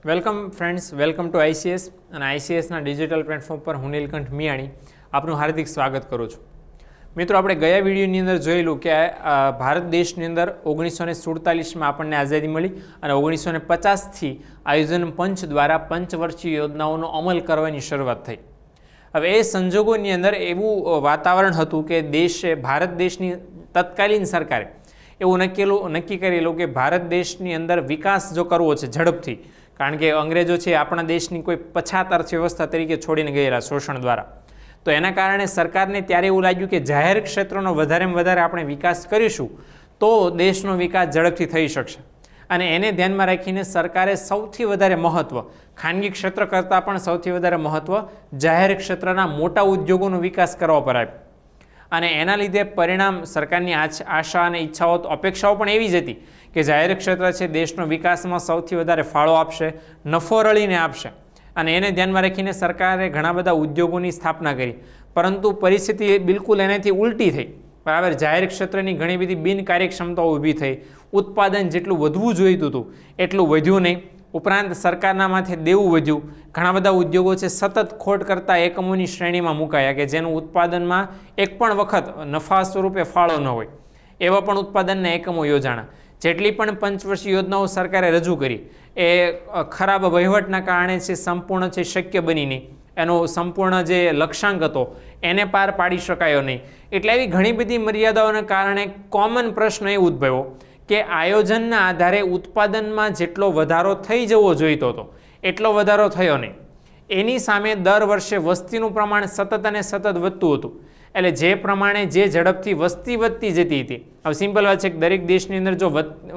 Welcome friends, welcome to ICS અને આઈસીએસના digital platform પર હું નીલકંઠ મિયાણી આપનું હાર્દિક સ્વાગત કરું છું. મિત્રો, આપણે ગયા વિડીયોની અંદર જોયેલું કે ભારત દેશની અંદર 1947માં આપણને આઝાદી મળી અને 1950થી આયોજન પંચ દ્વારા પંચવર્ષીય યોજનાઓનો અમલ કરવાની શરૂઆત થઈ. હવે એ સંજોગોની અંદર એવું વાતાવરણ હતું કે ભારત દેશની તત્કાલીન સરકારે એવું નક્કી કરેલું કે ભારત દેશની અંદર વિકાસ જો કરવો છે ઝડપથી, કારણ કે અંગ્રેજો છે આપણા દેશની કોઈ પછાત અર્થવ્યવસ્થા તરીકે છોડીને ગયેલા શોષણ દ્વારા. તો એના કારણે સરકારને ત્યારે એવું લાગ્યું કે જાહેર ક્ષેત્રનો વધારેમાં વધારે આપણે વિકાસ કરીશું તો દેશનો વિકાસ ઝડપથી થઈ શકશે. અને એને ધ્યાનમાં રાખીને સરકારે સૌથી વધારે મહત્ત્વ ખાનગી ક્ષેત્ર કરતાં પણ સૌથી વધારે મહત્ત્વ જાહેર ક્ષેત્રના મોટા ઉદ્યોગોનો વિકાસ કરવા પર આપ્યું. અને એના લીધે પરિણામ સરકારની આશા અને ઈચ્છાઓ અપેક્ષાઓ પણ એવી જ હતી કે જાહેર ક્ષેત્ર છે દેશનો વિકાસમાં સૌથી વધારે ફાળો આપશે, નફો રળીને આપશે. અને એને ધ્યાનમાં રાખીને સરકારે ઘણા બધા ઉદ્યોગોની સ્થાપના કરી, પરંતુ પરિસ્થિતિ બિલકુલ એનાથી ઉલટી થઈ. બરાબર, જાહેર ક્ષેત્રની ઘણી બધી બિનકાર્યક્ષમતાઓ ઊભી થઈ. ઉત્પાદન જેટલું વધવું જોઈતું હતું એટલું વધ્યું નહીં. ઉપરાંત સરકારના માથે દેવું વધ્યું. ઘણા બધા ઉદ્યોગો છે સતત ખોટ કરતા એકમોની શ્રેણીમાં મુકાયા કે જેનું ઉત્પાદનમાં એક પણ વખત નફા સ્વરૂપે ફાળો ન હોય એવા પણ ઉત્પાદનના એકમો યોજાણા. જેટલી પણ પંચવર્ષીય યોજનાઓ સરકારે રજૂ કરી એ ખરાબ વહીવટના કારણે છે સંપૂર્ણ છે શક્ય બની નહીં. એનો સંપૂર્ણ જે લક્ષ્યાંક હતો એને પાર પાડી શકાયો નહીં. એટલે એવી ઘણી બધી મર્યાદાઓના કારણે કોમન પ્રશ્ન એ ઉદ્ભવ્યો કે આયોજનના આધારે ઉત્પાદનમાં જેટલો વધારો થઈ જવો જોઈતો હતો એટલો વધારો થયો નહીં. એની સામે દર વર્ષે વસ્તીનું પ્રમાણ સતત અને સતત વધતું હતું. એટલે જે પ્રમાણે જે ઝડપથી વસ્તી વધતી જતી હતી, હવે સિમ્પલ વાત છે કે દરેક દેશની અંદર જો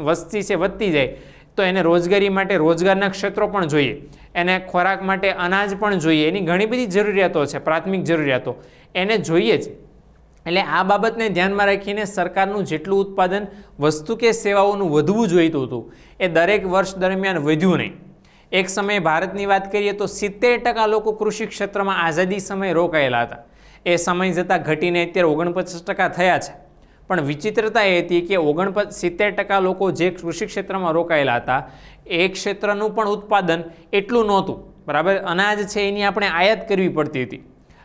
વસ્તી છે વધતી જાય તો એને રોજગારી માટે રોજગારના ક્ષેત્રો પણ જોઈએ, એને ખોરાક માટે અનાજ પણ જોઈએ, એની ઘણી બધી જરૂરિયાતો છે, પ્રાથમિક જરૂરિયાતો એને જોઈએ જ. એટલે આ બાબતને ધ્યાનમાં રાખીને સરકારનું જેટલું ઉત્પાદન વસ્તુ કે સેવાઓનું વધવું જોઈતું હતું એ દરેક વર્ષ દરમિયાન વધ્યું નહીં. એક સમયે ભારતની વાત કરીએ તો 70% લોકો કૃષિ ક્ષેત્રમાં આઝાદી સમયે રોકાયેલા હતા. એ સમય જતાં ઘટીને અત્યારે 49% થયા છે. પણ વિચિત્રતા એ હતી કે 70% લોકો જે કૃષિ ક્ષેત્રમાં રોકાયેલા હતા એ ક્ષેત્રનું પણ ઉત્પાદન એટલું નહોતું. બરાબર, અનાજ છે એની આપણે આયાત કરવી પડતી હતી.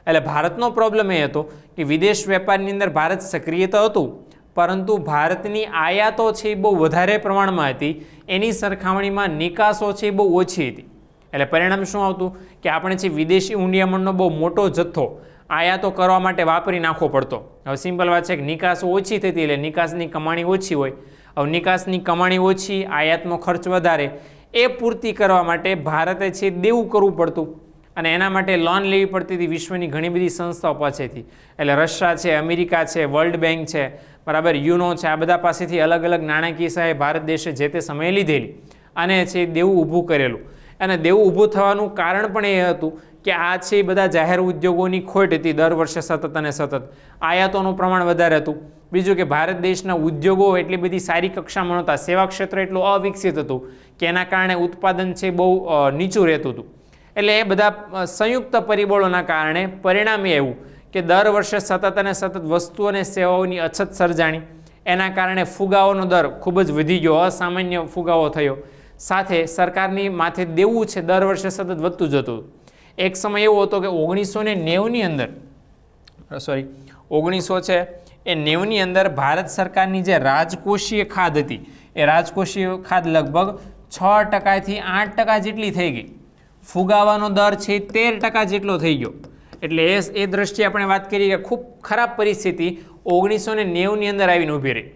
એટલે ભારતનો પ્રોબ્લેમ એ હતો કે વિદેશ વેપારની અંદર ભારત સક્રિય તો હતું, પરંતુ ભારતની આયાતો છે એ બહુ વધારે પ્રમાણમાં હતી, એની સરખામણીમાં નિકાસો છે એ બહુ ઓછી હતી. એટલે પરિણામ શું આવતું કે આપણે છે વિદેશી ઊંડિયામણનો બહુ મોટો જથ્થો આયાતો કરવા માટે વાપરી નાખવો પડતો. હવે સિમ્પલ વાત છે કે નિકાસો ઓછી થતી એટલે નિકાસની કમાણી ઓછી હોય. હવે નિકાસની કમાણી ઓછી, આયાતનો ખર્ચ વધારે, એ પૂર્તિ કરવા માટે ભારતે છે દેવું કરવું પડતું અને એના માટે લોન લેવી પડતી હતી વિશ્વની ઘણી બધી સંસ્થાઓ પાસેથી. એટલે રશિયા છે, અમેરિકા છે, વર્લ્ડ બેંક છે, બરાબર, યુનો છે, આ બધા પાસેથી અલગ અલગ નાણાકીય સહાય ભારત દેશે જે તે સમયે લીધેલી અને છે દેવું ઊભું કરેલું. અને દેવું ઊભું થવાનું કારણ પણ એ હતું કે આ છે બધા જાહેર ઉદ્યોગોની ખોટ હતી. દર વર્ષે સતત અને સતત આયાતોનું પ્રમાણ વધારે હતું. બીજું કે ભારત દેશના ઉદ્યોગો એટલી બધી સારી કક્ષામાં નહોતા, સેવા ક્ષેત્ર એટલું અવિકસિત હતું કે એના કારણે ઉત્પાદન છે બહુ નીચું રહેતું હતું. એટલે એ બધા સંયુક્ત પરિબળોના કારણે પરિણામ એવું કે દર વર્ષે સતત અને સતત વસ્તુ અને સેવાઓની અછત સર્જાણી. એના કારણે ફુગાવાનો દર ખૂબ જ વધી ગયો, અસામાન્ય ફુગાવો થયો. સાથે સરકારની માથે દેવું છે દર વર્ષે સતત વધતું જતું. એક સમય એવો હતો કે 1990ની અંદર 1990ની અંદર ભારત સરકારની જે રાજકોષીય ખાધ હતી એ રાજકોષીય ખાધ લગભગ 6%થી 8% જેટલી થઈ ગઈ. ફુગાવાનો દર છે 13% જેટલો થઈ ગયો. એટલે એ દ્રષ્ટિએ આપણે વાત કરીએ કે ખૂબ ખરાબ પરિસ્થિતિ 1990ની અંદર આવીને ઊભી રહી.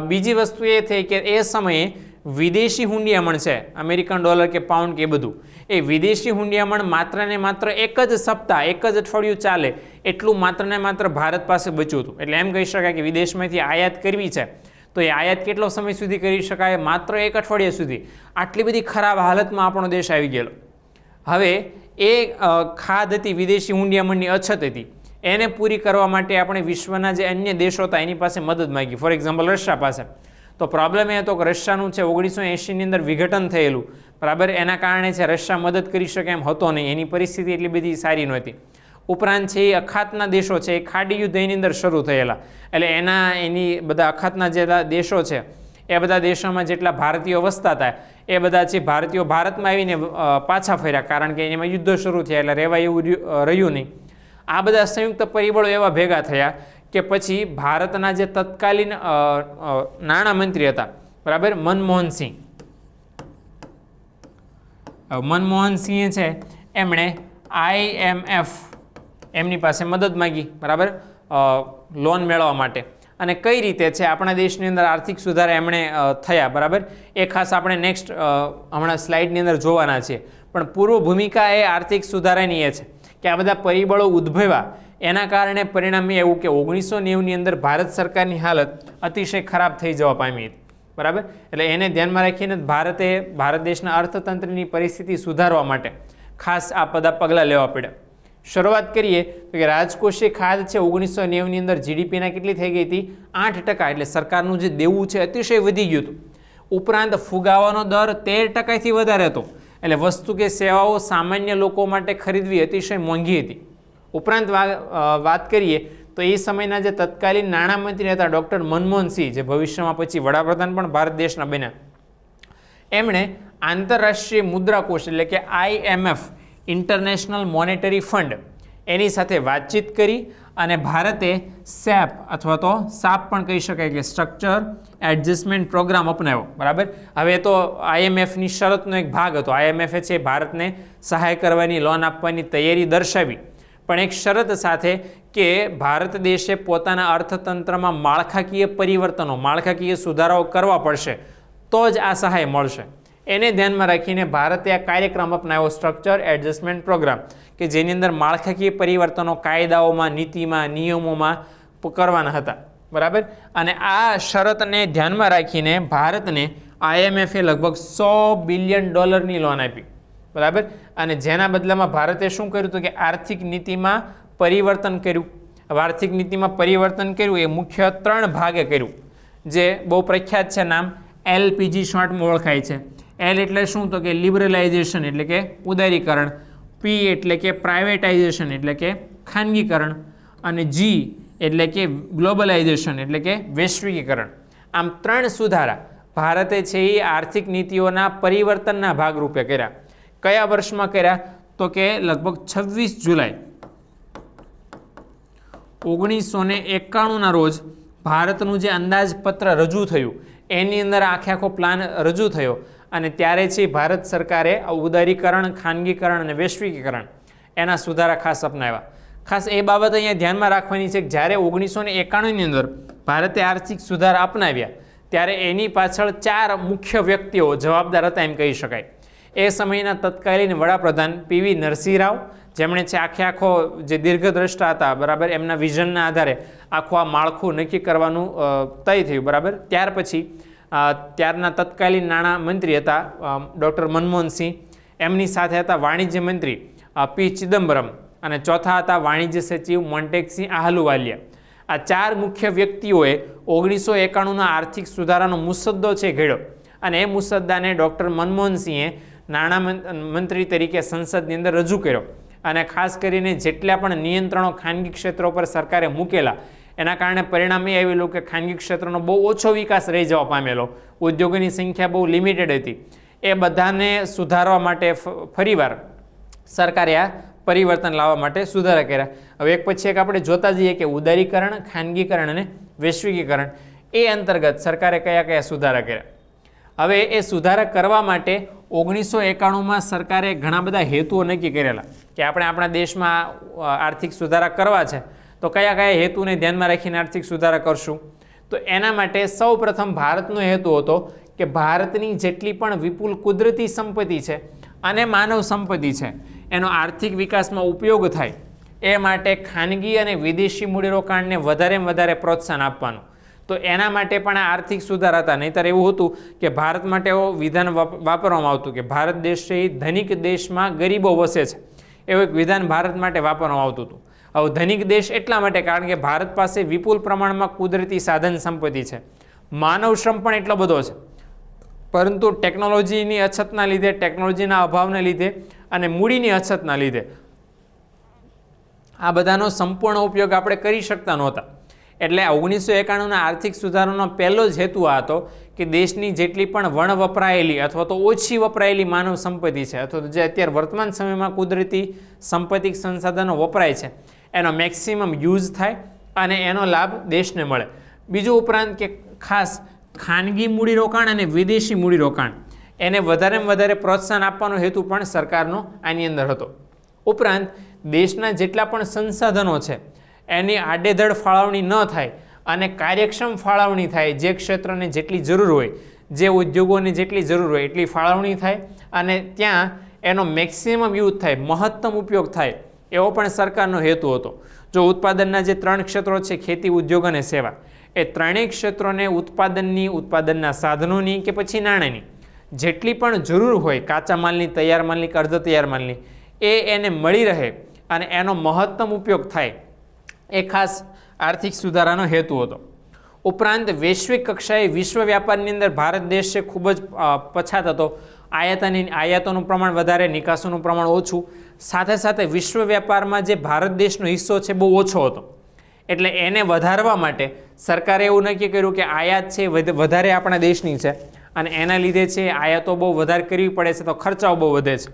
બીજી વસ્તુ એ થઈ કે એ સમયે વિદેશી હુંડિયામણ છે, અમેરિકન ડોલર કે પાઉન્ડ કે એ બધું, એ વિદેશી હુંડિયામણ માત્ર ને માત્ર એક જ સપ્તાહ, એક જ અઠવાડિયું ચાલે એટલું માત્ર ને માત્ર ભારત પાસે બચ્યું હતું. એટલે એમ કહી શકાય કે વિદેશમાંથી આયાત કરવી છે તો એ આયાત કેટલો સમય સુધી કરી શકાય? માત્ર એક અઠવાડિયા સુધી. આટલી બધી ખરાબ હાલતમાં આપણો દેશ આવી ગયેલો. હવે એ ખાધ હતી, વિદેશી હુંડિયામણની અછત હતી, એને પૂરી કરવા માટે આપણે વિશ્વના જે અન્ય દેશો હતા એની પાસે મદદ માગી. ફોર એક્ઝામ્પલ રશિયા પાસે. તો પ્રોબ્લેમ એ હતો કે રશિયાનું છે 1980ની અંદર વિઘટન થયેલું, બરાબર, એના કારણે છે રશિયા મદદ કરી શકે એમ હતો નહીં, એની પરિસ્થિતિ એટલી બધી સારી નહોતી. ઉપરાંત છે એ અખાતના દેશો છે એ ખાડી યુદ્ધ એની અંદર શરૂ થયેલા. એટલે એની બધા અખાતના જે દેશો છે એ બધા દેશોમાં જેટલા ભારતીયો વસતા હતા એ બધા છે ભારતીયો ભારતમાં આવીને પાછા ફર્યા, કારણ કે એમાં યુદ્ધો શરૂ થયા એટલે રહેવા એવું રહ્યું નહીં. આ બધા સંયુક્ત પરિબળો એવા ભેગા થયા કે પછી ભારતના જે તત્કાલીન નાણામંત્રી હતા, બરાબર, મનમોહનસિંહે છે એમણે IMF એમની પાસે મદદ માંગી, બરાબર, લોન મેળવવા માટે. અને કઈ રીતે છે આપણા દેશની અંદર આર્થિક સુધારા એમણે થયા, બરાબર, એ ખાસ આપણે નેક્સ્ટ હમણાં સ્લાઇડની અંદર જોવાના છીએ. પણ પૂર્વ ભૂમિકા એ આર્થિક સુધારાની એ છે કે આ બધા પરિબળો ઉદ્ભવ્યા એના કારણે પરિણામે એવું કે 1990ની અંદર ભારત સરકારની હાલત અતિશય ખરાબ થઈ જવા પામી હતી, બરાબર. એટલે એને ધ્યાનમાં રાખીને ભારત દેશના અર્થતંત્રની પરિસ્થિતિ સુધારવા માટે ખાસ આ બધા પગલાં લેવા પડ્યા. શરૂઆત કરીએ તો કે રાજકોષીય ખાધ છે 1990ની અંદર જીડીપીના કેટલી થઈ ગઈ હતી? 8%. એટલે સરકારનું જે દેવું છે અતિશય વધી ગયું હતું. ઉપરાંત ફુગાવાનો દર 13%થી વધારે હતો. એટલે વસ્તુ કે સેવાઓ સામાન્ય લોકો માટે ખરીદવી અતિશય મોંઘી હતી. ઉપરાંત વાત કરીએ તો એ સમયના જે તત્કાલીન નાણામંત્રી હતા ડૉક્ટર મનમોહનસિંહ, જે ભવિષ્યમાં પછી વડાપ્રધાન પણ ભારત દેશના બન્યા, એમણે આંતરરાષ્ટ્રીય મુદ્રાકોષ એટલે કે IMF ઇન્ટરનેશનલ મોનેટરી ફંડ એની સાથે વાતચીત કરી અને ભારતે SAP અથવા તો SAP પણ કહી શકાય કે સ્ટ્રક્ચર એડજસ્ટમેન્ટ પ્રોગ્રામ અપનાવ્યો, બરાબર. હવે તો IMFની શરતનો એક ભાગ હતો. IMF છે ભારતને સહાય કરવાની, લોન આપવાની તૈયારી દર્શાવી, પણ એક શરત સાથે કે ભારત દેશે પોતાના અર્થતંત્રમાં માળખાકીય સુધારાઓ કરવા પડશે તો જ આ સહાય મળશે. એને ધ્યાનમાં રાખીને ભારતે આ કાર્યક્રમ અપનાવ્યો, સ્ટ્રક્ચર એડજસ્ટમેન્ટ પ્રોગ્રામ, કે જેની અંદર માળખાકીય પરિવર્તનો કાયદાઓમાં, નીતિમાં, નિયમોમાં કરવાના હતા, બરાબર. અને આ શરતને ધ્યાનમાં રાખીને ભારતને IMFએ લગભગ $100 બિલિયન લોન આપી, બરાબર. અને જેના બદલામાં ભારતે શું કર્યું હતું કે આર્થિક નીતિમાં પરિવર્તન કર્યું. આર્થિક નીતિમાં પરિવર્તન કર્યું એ મુખ્ય 3 ભાગે કર્યું, જે બહુ પ્રખ્યાત છે. નામ LPG શોર્ટમાં ઓળખાય છે. L એટલે શું? તો કે લિબરલાઇઝેશન એટલે કે ઉદારીકરણ, P એટલે કે પ્રાઇવેટાઇઝેશન એટલે કે ખાનગીકરણ, અને G એટલે કે ગ્લોબલાઇઝેશન એટલે કે વૈશ્વિકીકરણ. આમ 3 સુધારા ભારતે છે એ આર્થિક નીતિઓના પરિવર્તનના ભાગરૂપે કર્યા. કયા વર્ષમાં કર્યા? તો કે લગભગ 26 જુલાઈ 1991ના રોજ ભારતનું જે અંદાજપત્ર રજૂ થયું એની અંદર આખો પ્લાન રજૂ થયો. અને ત્યારે છે ભારત સરકારે ઉદારીકરણ, ખાનગીકરણ અને વૈશ્વિકીકરણ એના સુધારા ખાસ અપનાવ્યા. ખાસ એ બાબત અહીંયા ધ્યાનમાં રાખવાની છે કે જ્યારે 1991ની અંદર ભારતે આર્થિક સુધારા અપનાવ્યા ત્યારે એની પાછળ 4 મુખ્ય વ્યક્તિઓ જવાબદાર હતા એમ કહી શકાય. એ સમયના તત્કાલીન વડાપ્રધાન PV નરસિંહ રાવ, જેમણે છે આખો જે દીર્ઘદ્રષ્ટા હતા, બરાબર, એમના વિઝનના આધારે આખું આ માળખું નક્કી કરવાનું તય થયું, બરાબર. ત્યાર પછી ત્યારના તત્કાલીન નાણામંત્રી હતા ડૉક્ટર મનમોહનસિંહ, એમની સાથે હતા વાણિજ્ય મંત્રી P ચિદમ્બરમ, અને ચોથા હતા વાણિજ્ય સચિવ મોન્ટેગસિંહ આહલુવાલિયા. આ 4 મુખ્ય વ્યક્તિઓએ 1991ના આર્થિક સુધારાનો મુસદ્દો છે ઘડ્યો, અને એ મુસદ્દાને ડૉક્ટર મનમોહનસિંહે નાણામંત્રી તરીકે સંસદની અંદર રજૂ કર્યો. અને ખાસ કરીને જેટલા પણ નિયંત્રણો ખાનગી ક્ષેત્રો પર સરકારે મૂકેલા એના કારણે પરિણામ એ આવેલું કે ખાનગી ક્ષેત્રનો બહુ ઓછો વિકાસ રહી જવા પામેલો, ઉદ્યોગોની સંખ્યા બહુ લિમિટેડ હતી. એ બધાને સુધારવા માટે ફરીવાર સરકારે આ પરિવર્તન લાવવા માટે સુધારા કર્યા. હવે એક પછી એક આપણે જોતા જઈએ કે ઉદારીકરણ, ખાનગીકરણ અને વૈશ્વિકીકરણ એ અંતર્ગત સરકારે કયા કયા સુધારા કર્યા. હવે એ સુધારા કરવા માટે 1991માં સરકારે ઘણા બધા હેતુઓ નક્કી કરેલા કે આપણે આપણા દેશમાં આર્થિક સુધારા કરવા છે તો કયા કયા હેતુને ધ્યાનમાં રાખીને આર્થિક સુધારા કરશું. તો એના માટે સૌ પ્રથમ ભારતનો હેતુ હતો કે ભારતની જેટલી પણ વિપુલ કુદરતી સંપત્તિ છે અને માનવ સંપત્તિ છે એનો આર્થિક વિકાસમાં ઉપયોગ થાય એ માટે ખાનગી અને વિદેશી મૂડીરોકાણને વધારે પ્રોત્સાહન આપવાનું. તો એના માટે પણ આ આર્થિક સુધારા હતા. નહીંતર એવું હતું કે ભારત માટે એવો વિધાન વાપરવામાં આવતું કે ભારત દેશ છે એ ધનિક દેશમાં ગરીબો વસે છે, એવું એક વિધાન ભારત માટે વાપરવામાં આવતું હતું. હવે ધનિક દેશ એટલા માટે કારણ કે ભારત પાસે વિપુલ પ્રમાણમાં કુદરતી સાધન સંપત્તિ છે, માનવ શ્રમ પણ એટલો બધો છે, પરંતુ ટેકનોલોજીની અછતના લીધે, ટેકનોલોજીના અભાવને લીધે અને મૂડીની અછતના લીધે આ બધાનો સંપૂર્ણ ઉપયોગ આપણે કરી શકતા નહોતા. એટલે 1991ના આર્થિક સુધારાનો પહેલો જ હેતુ આ હતો કે દેશની જેટલી પણ વણ વપરાયેલી અથવા તો ઓછી વપરાયેલી માનવ સંપત્તિ છે અથવા તો જે અત્યારે વર્તમાન સમયમાં કુદરતી સંપત્તિ સંસાધનો વપરાય છે એનો મેક્સિમમ યુઝ થાય અને એનો લાભ દેશને મળે. બીજું ઉપરાંત કે ખાસ ખાનગી મૂડીરોકાણ અને વિદેશી મૂડીરોકાણ એને વધારેમાં વધારે પ્રોત્સાહન આપવાનો હેતુ પણ સરકારનો આની અંદર હતો. ઉપરાંત દેશના જેટલા પણ સંસાધનો છે એની આડેધડ ફાળવણી ન થાય અને કાર્યક્ષમ ફાળવણી થાય. જે ક્ષેત્રને જેટલી જરૂર હોય, જે ઉદ્યોગોને જેટલી જરૂર હોય એટલી ફાળવણી થાય અને ત્યાં એનો મેક્સિમમ યુઝ થાય, મહત્તમ ઉપયોગ થાય, એવો પણ સરકારનો હેતુ હતો. જો ઉત્પાદનના જે 3 ક્ષેત્રો છે, ખેતી, ઉદ્યોગ અને સેવા, એ ત્રણેય ક્ષેત્રોને ઉત્પાદનના સાધનોની કે પછી નાણાંની જેટલી પણ જરૂર હોય, કાચા માલની, તૈયાર માલની કે અર્ધ તૈયાર માલની, એને મળી રહે અને એનો મહત્તમ ઉપયોગ થાય, એ ખાસ આર્થિક સુધારાનો હેતુ હતો. ઉપરાંત વૈશ્વિક કક્ષાએ વિશ્વ વ્યાપારની અંદર ભારત દેશ છે ખૂબ જ પછાત હતો. આયાતોનું પ્રમાણ વધારે, નિકાસોનું પ્રમાણ ઓછું. સાથે સાથે વિશ્વ વ્યાપારમાં જે ભારત દેશનો હિસ્સો છે બહુ ઓછો હતો. એટલે એને વધારવા માટે સરકારે એવું નક્કી કર્યું કે આયાત છે વધારે આપણા દેશની છે અને એના લીધે છે આયાતો બહુ વધારે કરવી પડે છે તો ખર્ચાઓ બહુ વધે છે.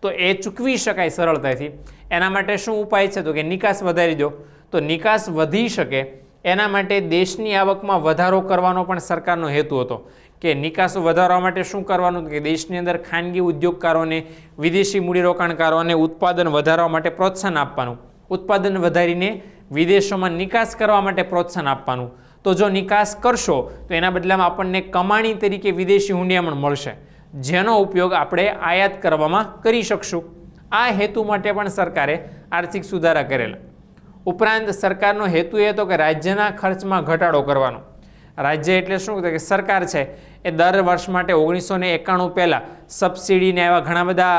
તો એ ચૂકવી શકાય સરળતાથી. એના માટે શું ઉપાય છે? તો કે નિકાસ વધારી દો. તો નિકાસ વધી શકે એના માટે દેશની આવકમાં વધારો કરવાનો પણ સરકારનો હેતુ હતો કે નિકાસ વધારવા માટે શું કરવાનું? કે દેશની અંદર ખાનગી ઉદ્યોગકારોને, વિદેશી મૂડીરોકાણકારોને ઉત્પાદન વધારવા માટે પ્રોત્સાહન આપવાનું, ઉત્પાદન વધારીને વિદેશોમાં નિકાસ કરવા માટે પ્રોત્સાહન આપવાનું. તો જો નિકાસ કરશો તો એના બદલામાં આપણને કમાણી તરીકે વિદેશી હુંડિયામણ મળશે, જેનો ઉપયોગ આપણે આયાત કરવામાં કરી શકશું. આ હેતુ માટે પણ સરકારે આર્થિક સુધારા કરેલા. ઉપરાંત સરકારનો હેતુ એ હતો કે રાજ્યના ખર્ચમાં ઘટાડો કરવાનો. રાજ્ય એટલે શું? કે સરકાર છે એ દર વર્ષ માટે 1991 પહેલાં સબસિડીને એવા ઘણા બધા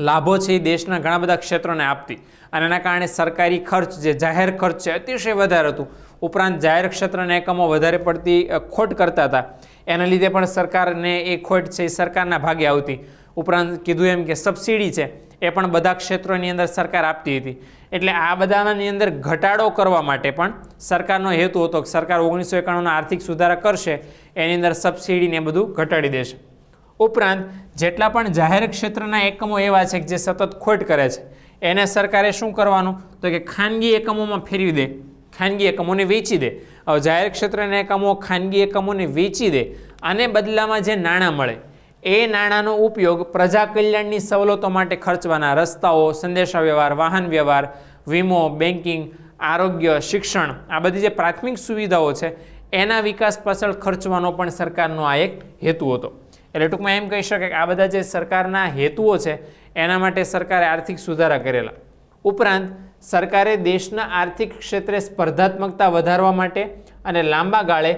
લાભો છે એ દેશના ઘણા બધા ક્ષેત્રોને આપતી અને એના કારણે સરકારી ખર્ચ, જે જાહેર ખર્ચ છે, અતિશય વધારે હતું. ઉપરાંત જાહેર ક્ષેત્રના એકમો વધારે પડતી ખોટ કરતા હતા. એના લીધે પણ સરકારને એ ખોટ છે એ સરકારના ભાગે આવતી. ઉપરાંત કીધું એમ કે સબસિડી છે એ પણ બધા ક્ષેત્રોની અંદર સરકાર આપતી હતી. એટલે આ બધાની અંદર ઘટાડો કરવા માટે પણ સરકારનો હેતુ હતો કે સરકાર 1991ના આર્થિક સુધારા કરશે એની અંદર સબસિડીને બધું ઘટાડી દેશે. ઉપરાંત જેટલા પણ જાહેર ક્ષેત્રના એકમો એવા છે કે જે સતત ખોટ કરે છે એને સરકારે શું કરવાનું? તો કે ખાનગી એકમોમાં ફેરવી દે, ખાનગી એકમોને વેચી દે. હવે જાહેર ક્ષેત્રના એકમો ખાનગી એકમોને વેચી દે અને બદલામાં જે નાણાં મળે એ નાણાંનો ઉપયોગ પ્રજા કલ્યાણની સવલતો માટે ખર્ચવાના, રસ્તાઓ, સંદેશાવ્યવહાર, વાહન વ્યવહાર, વીમો, બેન્કિંગ, આરોગ્ય, શિક્ષણ, આ બધી જે પ્રાથમિક સુવિધાઓ છે એના વિકાસ પાછળ ખર્ચવાનો પણ સરકારનો આ એક હેતુ હતો. એટલે ટૂંકમાં એમ કહી શકાય કે આ બધા જે સરકારના હેતુઓ છે એના માટે સરકારે આર્થિક સુધારા કરેલા. ઉપરાંત સરકારે દેશના આર્થિક ક્ષેત્રે સ્પર્ધાત્મકતા વધારવા માટે અને લાંબા ગાળે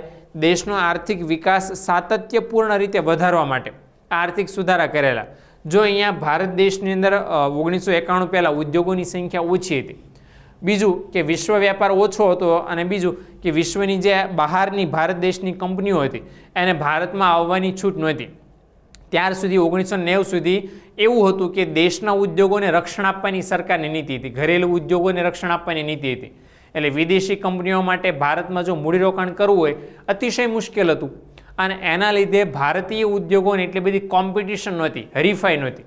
દેશનો આર્થિક વિકાસ સાતત્યપૂર્ણ રીતે વધારવા માટે આર્થિક સુધારા કરેલા. જો અહીંયા ભારત દેશની અંદર 1991 પહેલાં ઉદ્યોગોની સંખ્યા ઓછી હતી. બીજું કે વિશ્વ વ્યાપાર ઓછો હતો અને બીજું કે વિશ્વની જે બહારની ભારત દેશની કંપનીઓ હતી એને ભારતમાં આવવાની છૂટ નહોતી. ત્યાર સુધી 1990 સુધી એવું હતું કે દેશના ઉદ્યોગોને રક્ષણ આપવાની સરકારની નીતિ હતી, ઘરેલું ઉદ્યોગોને રક્ષણ આપવાની નીતિ હતી. એટલે વિદેશી કંપનીઓ માટે ભારતમાં જો મૂડીરોકાણ કરવું હોય અતિશય મુશ્કેલ હતું અને એના લીધે ભારતીય ઉદ્યોગોને એટલી બધી કોમ્પિટિશન નહોતી, હરીફાઈ નહોતી.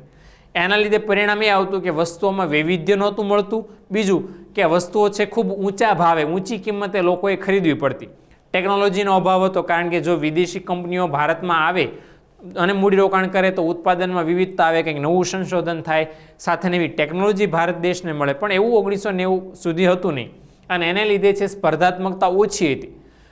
એના લીધે પરિણામ એ આવતું કે વસ્તુઓમાં વૈવિધ્ય નહોતું મળતું. બીજું કે વસ્તુઓ છે ખૂબ ઊંચા ભાવે, ઊંચી કિંમતે લોકોએ ખરીદવી પડતી. ટેકનોલોજીનો અભાવ હતો કારણ કે જો વિદેશી કંપનીઓ ભારતમાં આવે અને મૂડીરોકાણ કરે તો ઉત્પાદનમાં વિવિધતા આવે, કંઈક નવું સંશોધન થાય, સાથે નવી ટેકનોલોજી ભારત દેશને મળે. પણ એવું 1990 સુધી હતું નહીં અને એને લીધે છે સ્પર્ધાત્મકતા ઓછી હતી.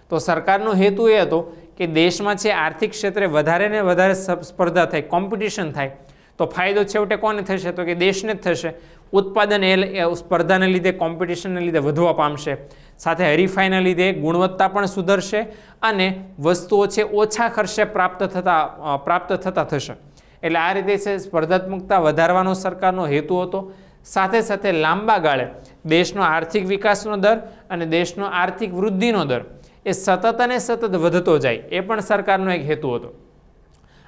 તો સરકારનો હેતુ એ હતો કે દેશમાં છે આર્થિક ક્ષેત્રે વધારે ને વધારે સ્પર્ધા થાય, કોમ્પિટિશન થાય તો ફાયદો છેવટે કોને થશે? તો કે દેશને જ થશે. ઉત્પાદન એ સ્પર્ધાને લીધે, કોમ્પિટિશનને લીધે વધવા પામશે. સાથે હરીફાઈના લીધે ગુણવત્તા પણ સુધરશે અને વસ્તુઓ છે ઓછા ખર્ચે પ્રાપ્ત થતા થશે. એટલે આ રીતે છે સ્પર્ધાત્મકતા વધારવાનો સરકારનો હેતુ હતો. સાથે સાથે લાંબા ગાળે દેશનો આર્થિક વિકાસનો દર અને દેશનો આર્થિક વૃદ્ધિનો દર એ સતત અને સતત વધતો જાય, એ પણ સરકારનો એક હેતુ હતો.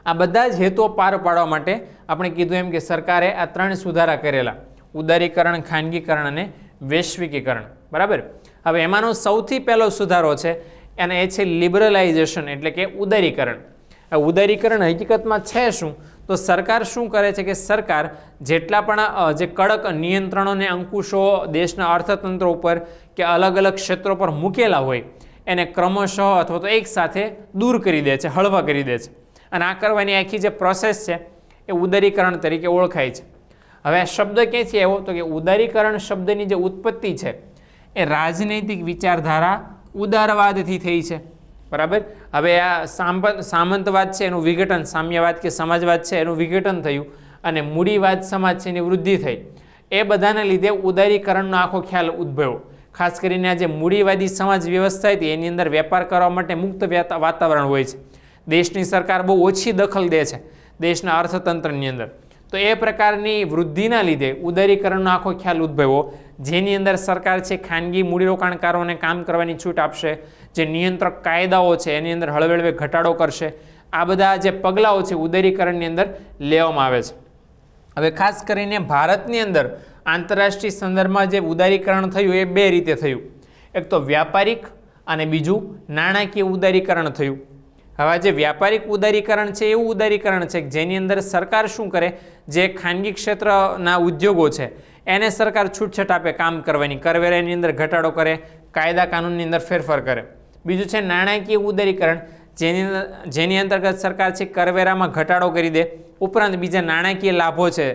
આ બધા જ હેતુઓ પાર પાડવા માટે આપણે કીધું એમ કે સરકારે આ 3 સુધારા કરેલા: ઉદારીકરણ, ખાનગીકરણ અને વૈશ્વિકીકરણ. બરાબર. હવે એમાંનો સૌથી પહેલો સુધારો છે અને એ છે લિબરલાઇઝેશન એટલે કે ઉદારીકરણ. ઉદારીકરણ હકીકતમાં છે શું? તો સરકાર શું કરે છે કે સરકાર જેટલા પણ જે કડક નિયંત્રણોને અંકુશો દેશના અર્થતંત્ર ઉપર કે અલગ અલગ ક્ષેત્રો પર મૂકેલા હોય એને ક્રમશઃ અથવા તો એક સાથે દૂર કરી દે છે, હળવા કરી દે છે. અને આ કરવાની આખી જે પ્રોસેસ છે એ ઉદારીકરણ તરીકે ઓળખાય છે. હવે આ શબ્દ ક્યાંથી આવ્યો? તો કે ઉદારીકરણ શબ્દની જે ઉત્પત્તિ છે એ રાજનૈતિક વિચારધારા ઉદારવાદથી થઈ છે. બરાબર. હવે આ સામંતવાદ છે એનું વિઘટન, સામ્યવાદ કે સમાજવાદ છે એનું વિઘટન થયું અને મૂડીવાદ સમાજ છે એની વૃદ્ધિ થઈ. એ બધાને લીધે ઉદારીકરણનો આખો ખ્યાલ ઉદ્ભવ્યો. ખાસ કરીને આ જે મૂડીવાદી સમાજ વ્યવસ્થા હતી એની અંદર વેપાર કરવા માટે મુક્ત વાતાવરણ હોય છે. દેશની સરકાર બહુ ઓછી દખલ દે છે દેશના અર્થતંત્રની અંદર. તો એ પ્રકારની વૃદ્ધિના લીધે ઉદારીકરણનો આખો ખ્યાલ ઉદ્ભવ્યો, જેની અંદર સરકાર છે ખાનગી મૂડીરોકાણકારોને કામ કરવાની છૂટ આપશે, જે નિયંત્રક કાયદાઓ છે એની અંદર હળવેળવે ઘટાડો કરશે. આ બધા જે પગલાઓ છે ઉદારીકરણની અંદર લેવામાં આવે છે. હવે ખાસ કરીને ભારતની અંદર આંતરરાષ્ટ્રીય સંદર્ભમાં જે ઉદારીકરણ થયું એ બે રીતે થયું. એક તો વ્યાપારિક અને બીજું નાણાકીય ઉદારીકરણ થયું. હવે જે વ્યાપારિક ઉદારીકરણ છે એવું ઉદારીકરણ છે જેની અંદર સરકાર શું કરે, જે ખાનગી ક્ષેત્રના ઉદ્યોગો છે એને સરકાર છૂટછાટ આપે કામ કરવાની, કરવેરાની અંદર ઘટાડો કરે, કાયદા કાનૂનની અંદર ફેરફાર કરે. બીજું છે નાણાકીય ઉદારીકરણ, જેની અંતર્ગત સરકાર છે કરવેરામાં ઘટાડો કરી દે, ઉપરાંત બીજા નાણાકીય લાભો છે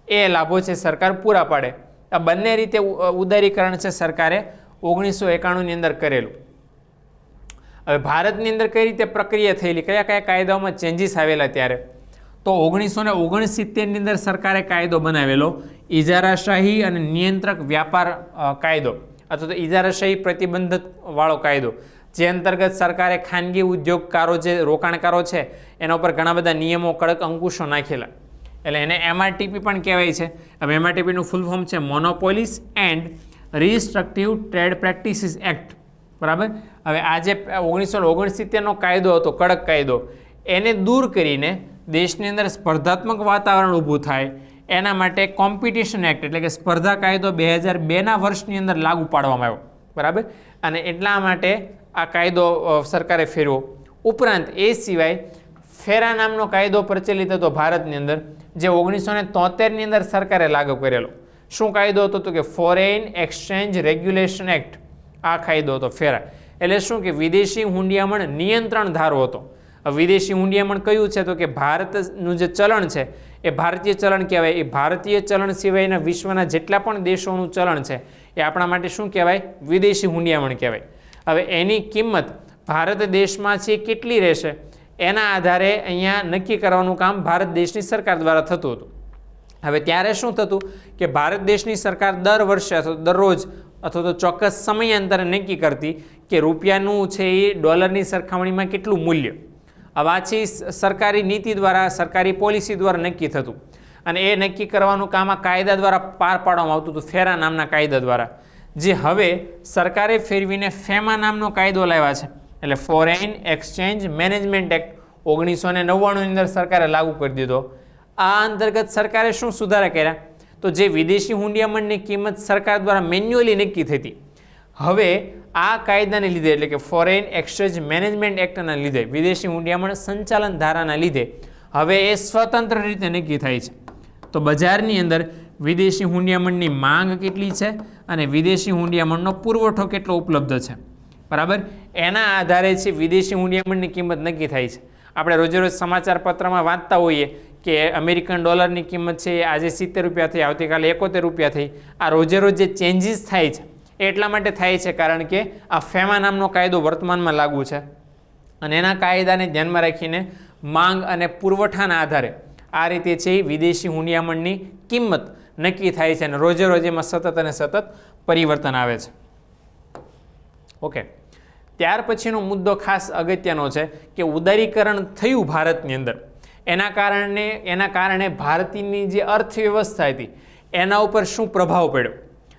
એ લાભો છે સરકાર પૂરા પાડે. આ બંને રીતે ઉદારીકરણ છે સરકારે 1991ની અંદર કરેલું. હવે ભારતની અંદર કઈ રીતે પ્રક્રિયા થયેલી, કયા કયા કાયદાઓમાં ચેન્જીસ આવેલા ત્યારે? તો 1969ની અંદર સરકારે કાયદો બનાવેલો ઇજારાશાહી અને નિયંત્રક વ્યાપાર કાયદો અથવા તો ઇજારાશાહી પ્રતિબંધક વાળો કાયદો, જે અંતર્ગત સરકારે ખાનગી ઉદ્યોગકારો જે રોકાણકારો છે એના ઉપર ઘણા બધા નિયમો, કડક અંકુશો નાખેલા. એટલે એને MRTP પણ કહેવાય છે. હવે MRTPનું ફૂલ ફોર્મ છે મોનોપોલીસ એન્ડ રિસ્ટ્રક્ટિવ ટ્રેડ પ્રેક્ટિસીસ એક્ટ. બરાબર. હવે આ જે 1969નો કાયદો હતો, કડક કાયદો, એને દૂર કરીને દેશની અંદર સ્પર્ધાત્મક વાતાવરણ ઊભું થાય એના માટે કોમ્પિટિશન એક્ટ એટલે કે સ્પર્ધા કાયદો 2002ના વર્ષની અંદર લાગુ પાડવામાં આવ્યો. બરાબર. અને એટલા માટે આ કાયદો સરકારે ફેરવ્યો. ઉપરાંત એ સિવાય ફેરા નામનો કાયદો પ્રચલિત હતો ભારતની અંદર, જે 1973ની અંદર સરકારે લાગુ કરેલો. શું કાયદો હતો? તો કે ફોરેન એક્સચેન્જ રેગ્યુલેશન એક્ટ. આ કાયદો હતો ફેરા. એટલે શું કે વિદેશી હુંડિયામણ નિયંત્રણ ધારો હતો. વિદેશી હુંડિયામણ કયું છે? તો કે ભારતનું જે ચલણ છે એ ભારતીય ચલણ કહેવાય. એ ભારતીય ચલણ સિવાયના વિશ્વના જેટલા પણ દેશોનું ચલણ છે એ આપણા માટે શું કહેવાય? વિદેશી હુંડિયામણ કહેવાય. હવે એની કિંમત ભારત દેશમાં છે કેટલી રહેશે એના આધારે અહીંયા નક્કી કરવાનું કામ ભારત દેશની સરકાર દ્વારા થતું હતું. હવે ત્યારે શું થતું કે ભારત દેશની સરકાર દર વર્ષે અથવા દરરોજ અથવા તો ચોક્કસ સમયાંતરે નક્કી કરતી કે રૂપિયાનું છે એ ડોલરની સરખામણીમાં કેટલું મૂલ્ય. આવાથી સરકારી નીતિ દ્વારા, સરકારી પોલિસી દ્વારા નક્કી થતું અને એ નક્કી કરવાનું કામ આ કાયદા દ્વારા પાર પાડવામાં આવતું હતું, ફેરા નામના કાયદા દ્વારા, જે હવે સરકારે ફેરવીને ફેમા નામનો કાયદો લાવ્યા છે. એટલે ફોરેન એક્સચેન્જ મેનેજમેન્ટ એક્ટ 1999ની અંદર સરકારે લાગુ કરી દીધો. આ અંતર્ગત સરકારે શું સુધારા કર્યા? તો જે વિદેશી હુંડિયામણની કિંમત સરકાર દ્વારા મેન્યુઅલી નક્કી થતી, હવે આ કાયદાને લીધે એટલે કે ફોરેન એક્સચેન્જ મેનેજમેન્ટ એક્ટના લીધે, વિદેશી હુંડિયામણ સંચાલન ધારાના લીધે હવે એ સ્વતંત્ર રીતે નક્કી થાય છે. તો બજારની અંદર વિદેશી હુંડિયામણની માંગ કેટલી છે અને વિદેશી હુંડિયામણનો પુરવઠો કેટલો ઉપલબ્ધ છે, બરાબર, એના આધારે છે વિદેશી હુંડિયામણની કિંમત નક્કી થાય છે. આપણે રોજે રોજ સમાચાર પત્રમાં વાંચતા હોઈએ કે અમેરિકન ડોલરની કિંમત છે આજે 70 રૂપિયા થઈ, આવતીકાલે 71 રૂપિયા થઈ. આ રોજે રોજ જે ચેન્જીસ થાય છે એટલા માટે થાય છે કારણ કે આ ફેમા નામનો કાયદો વર્તમાનમાં લાગુ છે અને એના કાયદાને ધ્યાનમાં રાખીને માંગ અને પુરવઠાના આધારે આ રીતે છે વિદેશી હુંડિયામણની કિંમત નક્કી થાય છે અને રોજે રોજ એમાં સતત અને સતત પરિવર્તન આવે છે. ઓકે, ત્યાર પછીનો મુદ્દો ખાસ અગત્યનો છે કે ઉદારીકરણ થયું ભારતની અંદર, એના કારણે ભારતની જે અર્થવ્યવસ્થા હતી એના ઉપર શું પ્રભાવ પડ્યો.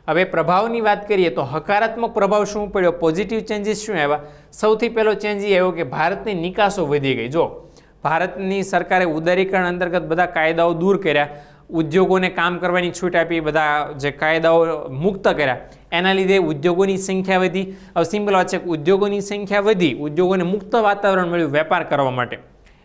હવે પ્રભાવની વાત કરીએ તો હકારાત્મક પ્રભાવ શું પડ્યો, પોઝિટિવ ચેન્જીસ શું આવ્યા? સૌથી પહેલો ચેન્જ એ આવ્યો કે ભારતની નિકાસો વધી ગઈ. જો ભારતની સરકારે ઉદારીકરણ અંતર્ગત બધા કાયદાઓ દૂર કર્યા, ઉદ્યોગોને કામ કરવાની છૂટ આપી, બધા જે કાયદાઓ મુક્ત કર્યા, એના લીધે ઉદ્યોગોની સંખ્યા વધી. હવે સિમ્પલ વાત છે કે ઉદ્યોગોની સંખ્યા વધી, ઉદ્યોગોને મુક્ત વાતાવરણ મળ્યું વેપાર કરવા માટે,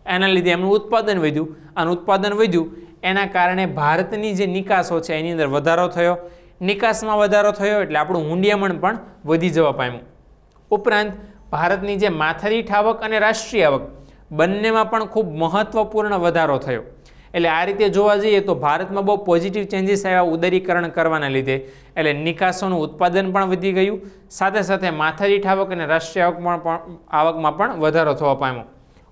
એના લીધે એમનું ઉત્પાદન વધ્યું, અને ઉત્પાદન વધ્યું એના કારણે ભારતની જે નિકાસો છે એની અંદર વધારો થયો. નિકાસમાં વધારો થયો એટલે આપણું હુંડિયામણ પણ વધી જવા પામ્યું. ઉપરાંત ભારતની જે માથાદીઠ આવક અને રાષ્ટ્રીય આવક બંનેમાં પણ ખૂબ મહત્વપૂર્ણ વધારો થયો. એટલે આ રીતે જોવા જઈએ તો ભારતમાં બહુ પોઝિટિવ ચેન્જીસ આવ્યા ઉદારીકરણ કરવાના લીધે. એટલે નિકાસોનું ઉત્પાદન પણ વધી ગયું, સાથે સાથે માથાદીઠ આવક અને રાષ્ટ્રીય આવકમાં પણ વધારો થવા પામ્યો.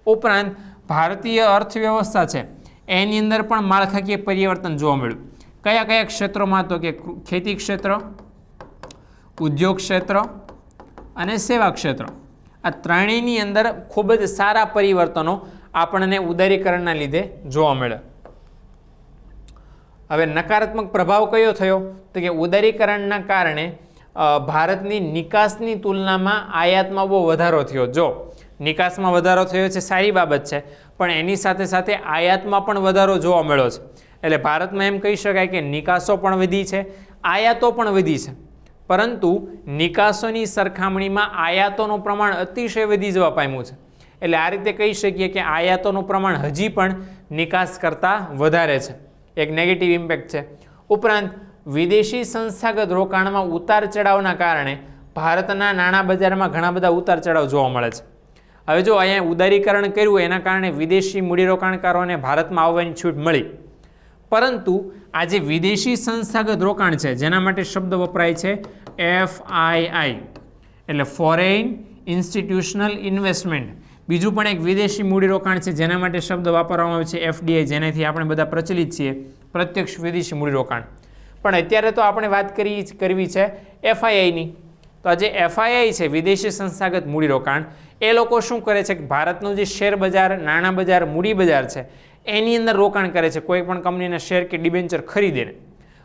ઉપરાંત ભારતીય અર્થવ્યવસ્થા છે એની અંદર પણ માળખાકીય પરિવર્તન જોવા મળ્યું. કયા કયા ક્ષેત્રોમાં? તો કે ખેતી ક્ષેત્ર, ઉદ્યોગ ક્ષેત્ર અને સેવા ક્ષેત્ર. આ ત્રણેયની અંદર ખૂબ જ સારા પરિવર્તનો આપણને ઉદારીકરણના લીધે જોવા મળે. હવે નકારાત્મક પ્રભાવ કયો થયો? તો કે ઉદારીકરણના કારણે ભારતની નિકાસની તુલનામાં આયાતમાં બહુ વધારો થયો. જો નિકાસમાં વધારો થયો છે સારી બાબત છે, પણ એની સાથે સાથે આયાતમાં પણ વધારો જોવા મળ્યો છે. એટલે ભારતમાં એમ કહી શકાય કે નિકાસો પણ વધી છે, આયાતો પણ વધી છે, પરંતુ નિકાસોની સરખામણીમાં આયાતોનું પ્રમાણ અતિશય વધી જવા પામ્યું છે. એટલે આ રીતે કહી શકીએ કે આયાતોનું પ્રમાણ હજી પણ નિકાસ કરતાં વધારે છે, એક નેગેટિવ ઇમ્પેક્ટ છે. ઉપરાંત વિદેશી સંસ્થાગત રોકાણમાં ઉતાર ચઢાવના કારણે ભારતના નાણાં બજારમાં ઘણા બધા ઉતાર ચઢાવ જોવા મળે છે. હવે જો અહીંયા ઉદારીકરણ કર્યું એના કારણે વિદેશી મૂડીરોકાણકારોને ભારતમાં આવવાની છૂટ મળી, પરંતુ આ જે વિદેશી સંસ્થાગત રોકાણ છે જેના માટે શબ્દ વપરાય છે FII, એટલે ફોરેન ઇન્સ્ટિટ્યુશનલ ઇન્વેસ્ટમેન્ટ. બીજું પણ એક વિદેશી મૂડીરોકાણ છે જેના માટે શબ્દ વાપરવામાં આવે છે FDI, જેનાથી આપણે બધા પ્રચલિત છીએ, પ્રત્યક્ષ વિદેશી મૂડીરોકાણ. પણ અત્યારે તો આપણે વાત કરવી છે FIIની. તો આ જે FII છે વિદેશી સંસ્થાગત મૂડીરોકાણ, એ લોકો શું કરે છે કે ભારતનું જે શેર બજાર, નાણાં બજાર, મૂડી બજાર છે એની અંદર રોકાણ કરે છે કોઈ પણ કંપનીના શેર કે ડિબેન્ચર ખરીદીને.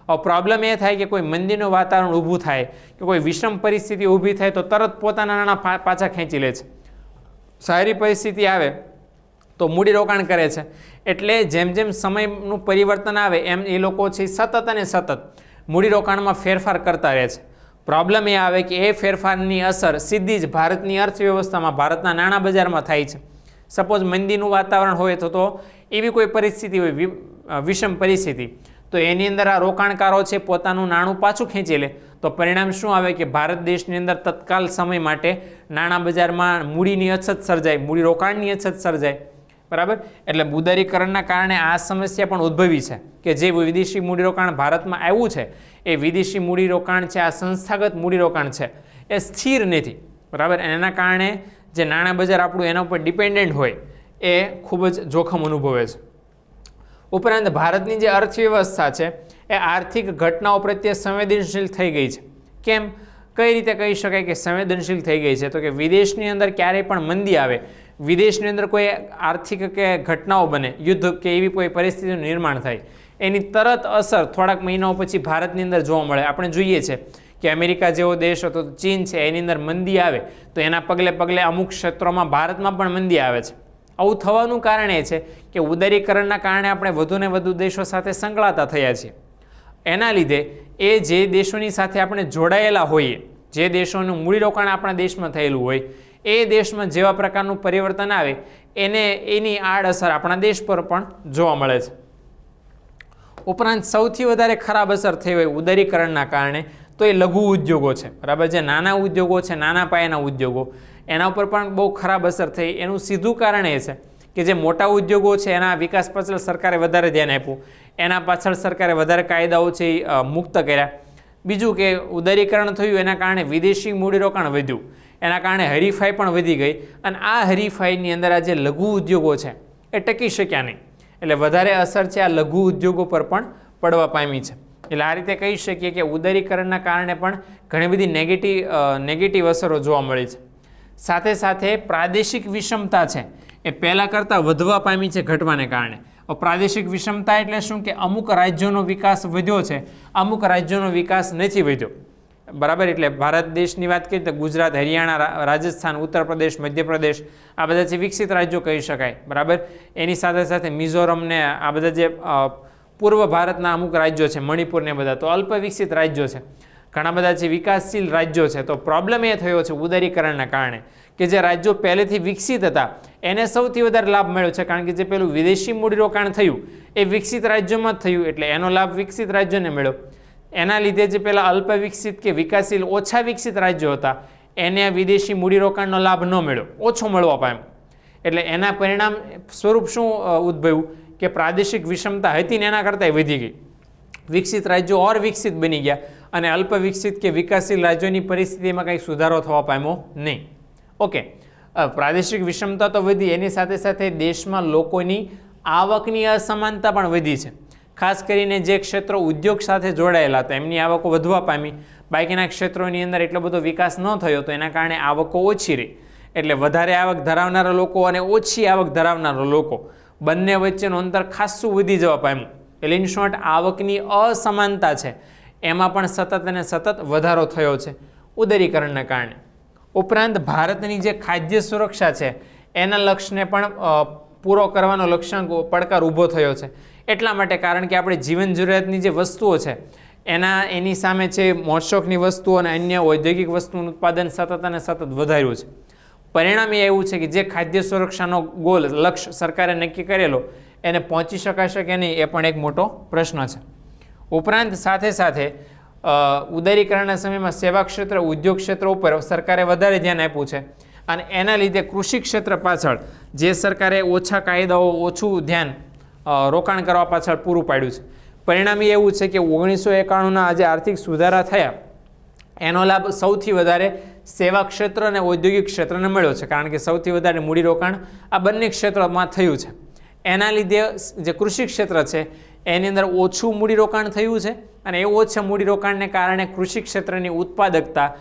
હવે પ્રોબ્લેમ એ થાય કે કોઈ મંદીનું વાતાવરણ ઊભું થાય કે કોઈ વિષમ પરિસ્થિતિ ઊભી થાય તો તરત પોતાના નાણાં પાછા ખેંચી લે છે. સારી પરિસ્થિતિ આવે તો મૂડીરોકાણ કરે છે. એટલે જેમ જેમ સમયનું પરિવર્તન આવે એમ એ લોકો છે સતત અને સતત મૂડીરોકાણમાં ફેરફાર કરતા રહે છે. પ્રોબ્લેમ એ આવે કે એ ફેરફારની અસર સીધી જ ભારતની અર્થવ્યવસ્થામાં, ભારતના નાણાં બજારમાં થાય છે. સપોઝ મંદીનું વાતાવરણ હોય તો એવી કોઈ પરિસ્થિતિ હોય, વિષમ પરિસ્થિતિ, તો એની અંદર આ રોકાણકારો છે પોતાનું નાણું પાછું ખેંચી લે, તો પરિણામ શું આવે કે ભારત દેશની અંદર તત્કાલ સમય માટે નાણાં બજારમાં મૂડીની અછત સર્જાય, મૂડી રોકાણની અછત સર્જાય. બરાબર? એટલે ઉદારીકરણના કારણે આ સમસ્યા પણ ઉદ્ભવી છે કે જે વિદેશી મૂડીરોકાણ ભારતમાં આવ્યું છે એ વિદેશી મૂડીરોકાણ છે, આ સંસ્થાગત મૂડીરોકાણ છે, એ સ્થિર નથી. બરાબર? એના કારણે જે નાણાં બજાર આપણું એના ઉપર ડિપેન્ડન્ટ હોય એ ખૂબ જ જોખમ અનુભવે છે. ઉપરાંત ભારતની જે અર્થવ્યવસ્થા છે એ આર્થિક ઘટનાઓ પ્રત્યે સંવેદનશીલ થઈ ગઈ છે. કેમ? કઈ રીતે કહી શકાય કે સંવેદનશીલ થઈ ગઈ છે? તો કે વિદેશની અંદર ક્યારેય પણ મંદી આવે, વિદેશની અંદર કોઈ આર્થિક કે ઘટનાઓ બને, યુદ્ધ કે એવી કોઈ પરિસ્થિતિનું નિર્માણ થાય, એની તરત અસર થોડાક મહિનાઓ પછી ભારતની અંદર જોવા મળે. આપણે જોઈએ છે કે અમેરિકા જેવો દેશ હતો, ચીન છે, એની અંદર મંદી આવે તો એના પગલે પગલે અમુક ક્ષેત્રોમાં ભારતમાં પણ મંદી આવે છે. આવું થવાનું કારણ એ છે કે ઉદારીકરણના કારણે આપણે વધુને વધુ દેશો સાથે સંકળાતા થયા છીએ. એના લીધે એ જે દેશોની સાથે આપણે જોડાયેલા હોઈએ, જે દેશોનું મૂડીરોકાણ આપણા દેશમાં થયેલું હોય, એ દેશમાં જેવા પ્રકારનું પરિવર્તન આવે એની આડઅસર આપણા દેશ પર પણ જોવા મળે છે. ઉપરાંત સૌથી વધારે ખરાબ અસર થઈ હોય ઉદારીકરણના કારણે તો એ લઘુ ઉદ્યોગો છે. બરાબર? જે નાના ઉદ્યોગો છે, નાના પાયાના ઉદ્યોગો, એના ઉપર પણ બહુ ખરાબ અસર થઈ. એનું સીધું કારણ એ છે કે જે મોટા ઉદ્યોગો છે એના વિકાસ પાછળ સરકારે વધારે ધ્યાન આપ્યું, એના પાછળ સરકારે વધારે કાયદાઓ છે એ મુક્ત કર્યા. બીજું કે ઉદારીકરણ થયું એના કારણે વિદેશી મૂડીરોકાણ વધ્યું, એના કારણે હરીફાઈ પણ વધી ગઈ, અને આ હરીફાઈની અંદર આ જે લઘુ ઉદ્યોગો છે એ ટકી શક્યા નહીં. એટલે વધારે અસર છે આ લઘુ ઉદ્યોગો પર પણ પડવા પામી છે. એટલે આ રીતે કહી શકીએ કે ઉદારીકરણના કારણે પણ ઘણી બધી નેગેટિવ અસરો જોવા મળી છે. સાથે સાથે પ્રાદેશિક વિષમતા છે એ પહેલાં કરતાં વધવા પામી છે ઘટવાને કારણે. પ્રાદેશિક વિષમતા એટલે શું? કે અમુક રાજ્યોનો વિકાસ વધ્યો છે, અમુક રાજ્યોનો વિકાસ નથી વધ્યો. બરાબર? એટલે ભારત દેશની વાત કરીએ તો ગુજરાત, હરિયાણા, રાજસ્થાન, ઉત્તર પ્રદેશ, મધ્યપ્રદેશ, આ બધા જે વિકસિત રાજ્યો કહી શકાય. બરાબર? એની સાથે સાથે મિઝોરમ ને આ બધા જે પૂર્વ ભારતના અમુક રાજ્યો છે, મણિપુર ને બધા, તો અલ્પ વિકસિત રાજ્યો છે. ઘણા બધા જે વિકાસશીલ રાજ્યો છે. તો પ્રોબ્લેમ એ થયો છે ઉદારીકરણના કારણે કે જે રાજ્યો પહેલેથી વિકસિત હતા એને સૌથી વધારે લાભ મળ્યો છે, કારણ કે જે પેલું વિદેશી મૂડીરોકાણ થયું એ વિકસિત રાજ્યોમાં જ થયું, એટલે એનો લાભ વિકસિત રાજ્યોને મળ્યો. એના લીધે જે પેલા અલ્પ વિકસિત કે વિકાસશીલ ઓછા વિકસિત રાજ્યો હતા એને આ વિદેશી મૂડીરોકાણનો લાભ ન મળ્યો, ઓછો મળવા પામ્યો. એટલે એના પરિણામ સ્વરૂપ શું ઉદ્ભવ્યું કે પ્રાદેશિક વિષમતા હતી ને એના કરતાં વધી ગઈ. વિકસિત રાજ્યો ઓર વિકસિત બની ગયા અને અલ્પ વિકસિત કે વિકાસશીલ રાજ્યોની પરિસ્થિતિમાં કંઈ સુધારો થવા પામ્યો નહીં. ઓકે, પ્રાદેશિક વિષમતા તો વધી, એની સાથે સાથે દેશમાં લોકોની આવકની અસમાનતા પણ વધી છે. ખાસ કરીને જે ક્ષેત્રો ઉદ્યોગ સાથે જોડાયેલા હતા એમની આવકો વધવા પામી, બાકીના ક્ષેત્રોની અંદર એટલો બધો વિકાસ ન થયો, તો એના કારણે આવકો ઓછી રહી. એટલે વધારે આવક ધરાવનારા લોકો અને ઓછી આવક ધરાવનારા લોકો બંને વચ્ચેનું અંતર ખાસું વધી જવા પામ્યું. એટલે ઇન શોર્ટ આવકની અસમાનતા છે એમાં પણ સતત અને સતત વધારો થયો છે ઉદારીકરણના કારણે. ઉપરાંત ભારતની જે ખાદ્ય સુરક્ષા છે એના લક્ષ્યને પણ પૂરો કરવાનો લક્ષ્યાંક પડકાર ઊભો થયો છે. એટલા માટે કારણ કે આપણે જીવન જરૂરિયાતની જે વસ્તુઓ છે એની સામે છે મોટશોખની વસ્તુઓ અને અન્ય ઔદ્યોગિક વસ્તુનું ઉત્પાદન સતત અને સતત વધાર્યું છે. પરિણામ એ એવું છે કે જે ખાદ્ય સુરક્ષાનો ગોલ લક્ષ્ય સરકારે નક્કી કરેલો એને પહોંચી શકાશે કે નહીં એ પણ એક મોટો પ્રશ્ન છે. ઉપરાંત સાથે સાથે ઉદારીકરણના સમયમાં સેવા ક્ષેત્ર, ઉદ્યોગ ક્ષેત્ર ઉપર સરકારે વધારે ધ્યાન આપ્યું છે અને એના લીધે કૃષિ ક્ષેત્ર પાછળ જે સરકારે ઓછા કાયદાઓ, ઓછું ધ્યાન રોકાણ કરવા પાછળ પૂરું પાડ્યું છે. પરિણામ એવું છે કે 1991ના જે આર્થિક સુધારા થયા એનો લાભ સૌથી વધારે સેવા ક્ષેત્ર અને ઔદ્યોગિક ક્ષેત્રને મળ્યો છે, કારણ કે સૌથી વધારે મૂડીરોકાણ આ બંને ક્ષેત્રોમાં થયું છે. એના લીધે જે કૃષિ ક્ષેત્ર છે એની અંદર ઓછું મૂડીરોકાણ થયું છે અને એ ઓછા મૂડીરોકાણને કારણે કૃષિ ક્ષેત્રની ઉત્પાદકતા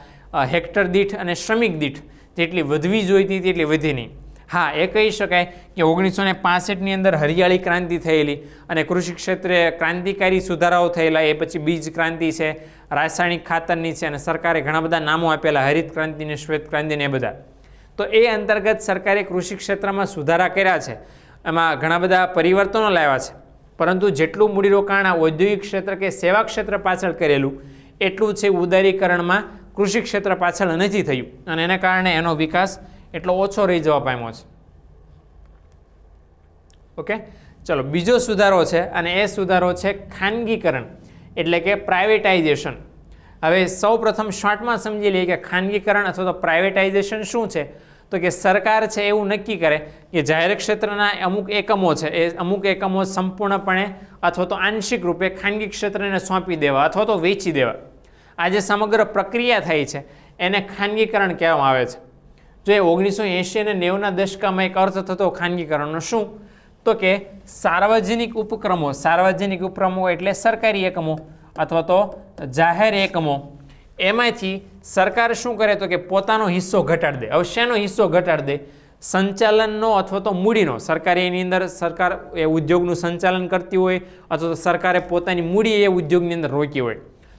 હેક્ટર દીઠ અને શ્રમિક દીઠ જેટલી વધવી જોઈતી હતી એટલી વધી નહીં. હા, એ કહી શકાય કે 1965ની અંદર હરિયાળી ક્રાંતિ થયેલી અને કૃષિ ક્ષેત્રે ક્રાંતિકારી સુધારાઓ થયેલા. એ પછી બીજ ક્રાંતિ છે, રાસાયણિક ખાતરની છે અને સરકારે ઘણા બધા નામો આપેલા, હરિત ક્રાંતિને, શ્વેત ક્રાંતિને, એ બધા. તો એ અંતર્ગત સરકારે કૃષિ ક્ષેત્રમાં સુધારા કર્યા છે, એમાં ઘણા બધા પરિવર્તનો લાવ્યા છે. પરંતુ જેટલું મૂડીરોકાણ આ ઔદ્યોગિક ક્ષેત્ર કે સેવા ક્ષેત્ર પાછળ કરેલું એટલું છે ઉદારીકરણમાં કૃષિ ક્ષેત્ર પાછળ નથી થયું અને એના કારણે એનો વિકાસ એટલો ઓછો રહી જવા પામ્યો છે. ઓકે, ચલો બીજો સુધારો છે અને એ સુધારો છે ખાનગીકરણ, એટલે કે પ્રાઇવેટાઇઝેશન. હવે સૌ પ્રથમ શોર્ટમાં સમજી લઈએ કે ખાનગીકરણ અથવા તો પ્રાઇવેટાઇઝેશન શું છે. તો કે સરકાર છે એવું નક્કી કરે કે જાહેર ક્ષેત્રના અમુક એકમો છે એ અમુક એકમો સંપૂર્ણપણે અથવા તો આંશિક રૂપે ખાનગી ક્ષેત્રને સોંપી દેવા અથવા તો વેચી દેવા. આ જે સમગ્ર પ્રક્રિયા થાય છે એને ખાનગીકરણ કહેવામાં આવે છે. જો એ 1980 અને 90ના દશકામાં એક અર્થ થતો ખાનગીકરણનો. શું? તો કે સાર્વજનિક ઉપક્રમો એટલે સરકારી એકમો અથવા તો જાહેર એકમો, એમાંથી સરકાર શું કરે તો કે પોતાનો હિસ્સો ઘટાડી દે. હવે શેનો હિસ્સો ઘટાડી દે? સંચાલનનો અથવા તો મૂડીનો. સરકારે એની અંદર સરકાર એ ઉદ્યોગનું સંચાલન કરતી હોય અથવા તો સરકારે પોતાની મૂડી એ ઉદ્યોગની અંદર રોકી હોય,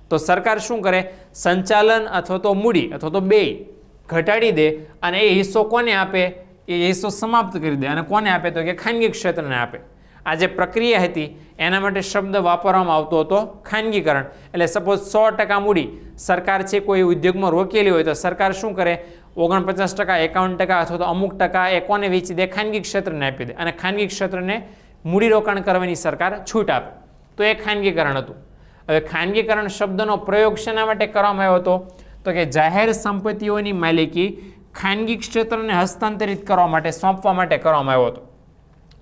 તો સરકાર શું કરે? સંચાલન અથવા તો મૂડી અથવા તો બે ઘટાડી દે અને એ હિસ્સો કોને આપે? એ હિસ્સો સમાપ્ત કરી દે. અને કોને આપે? તો કે ખાનગી ક્ષેત્રને આપે. આ જે પ્રક્રિયા હતી એના માટે શબ્દ વાપરવામાં આવતો હતો ખાનગીકરણ. એટલે સપોઝ 100% મૂડી સરકાર છે કોઈ ઉદ્યોગમાં રોકેલી હોય તો સરકાર શું કરે? 49%, 51% અથવા તો અમુક ટકા એ કોને વેચી દે? ખાનગી ક્ષેત્રને આપી દે અને ખાનગી ક્ષેત્રને મૂડીરોકાણ કરવાની સરકાર છૂટ આપે. તો એ ખાનગીકરણ હતું. હવે ખાનગીકરણ શબ્દનો પ્રયોગ શેના માટે કરવામાં આવ્યો હતો? તો કે જાહેર સંપત્તિઓની માલિકી ખાનગી ક્ષેત્રને હસ્તાંતરિત કરવા માટે, સોંપવા માટે કરવામાં આવ્યો હતો.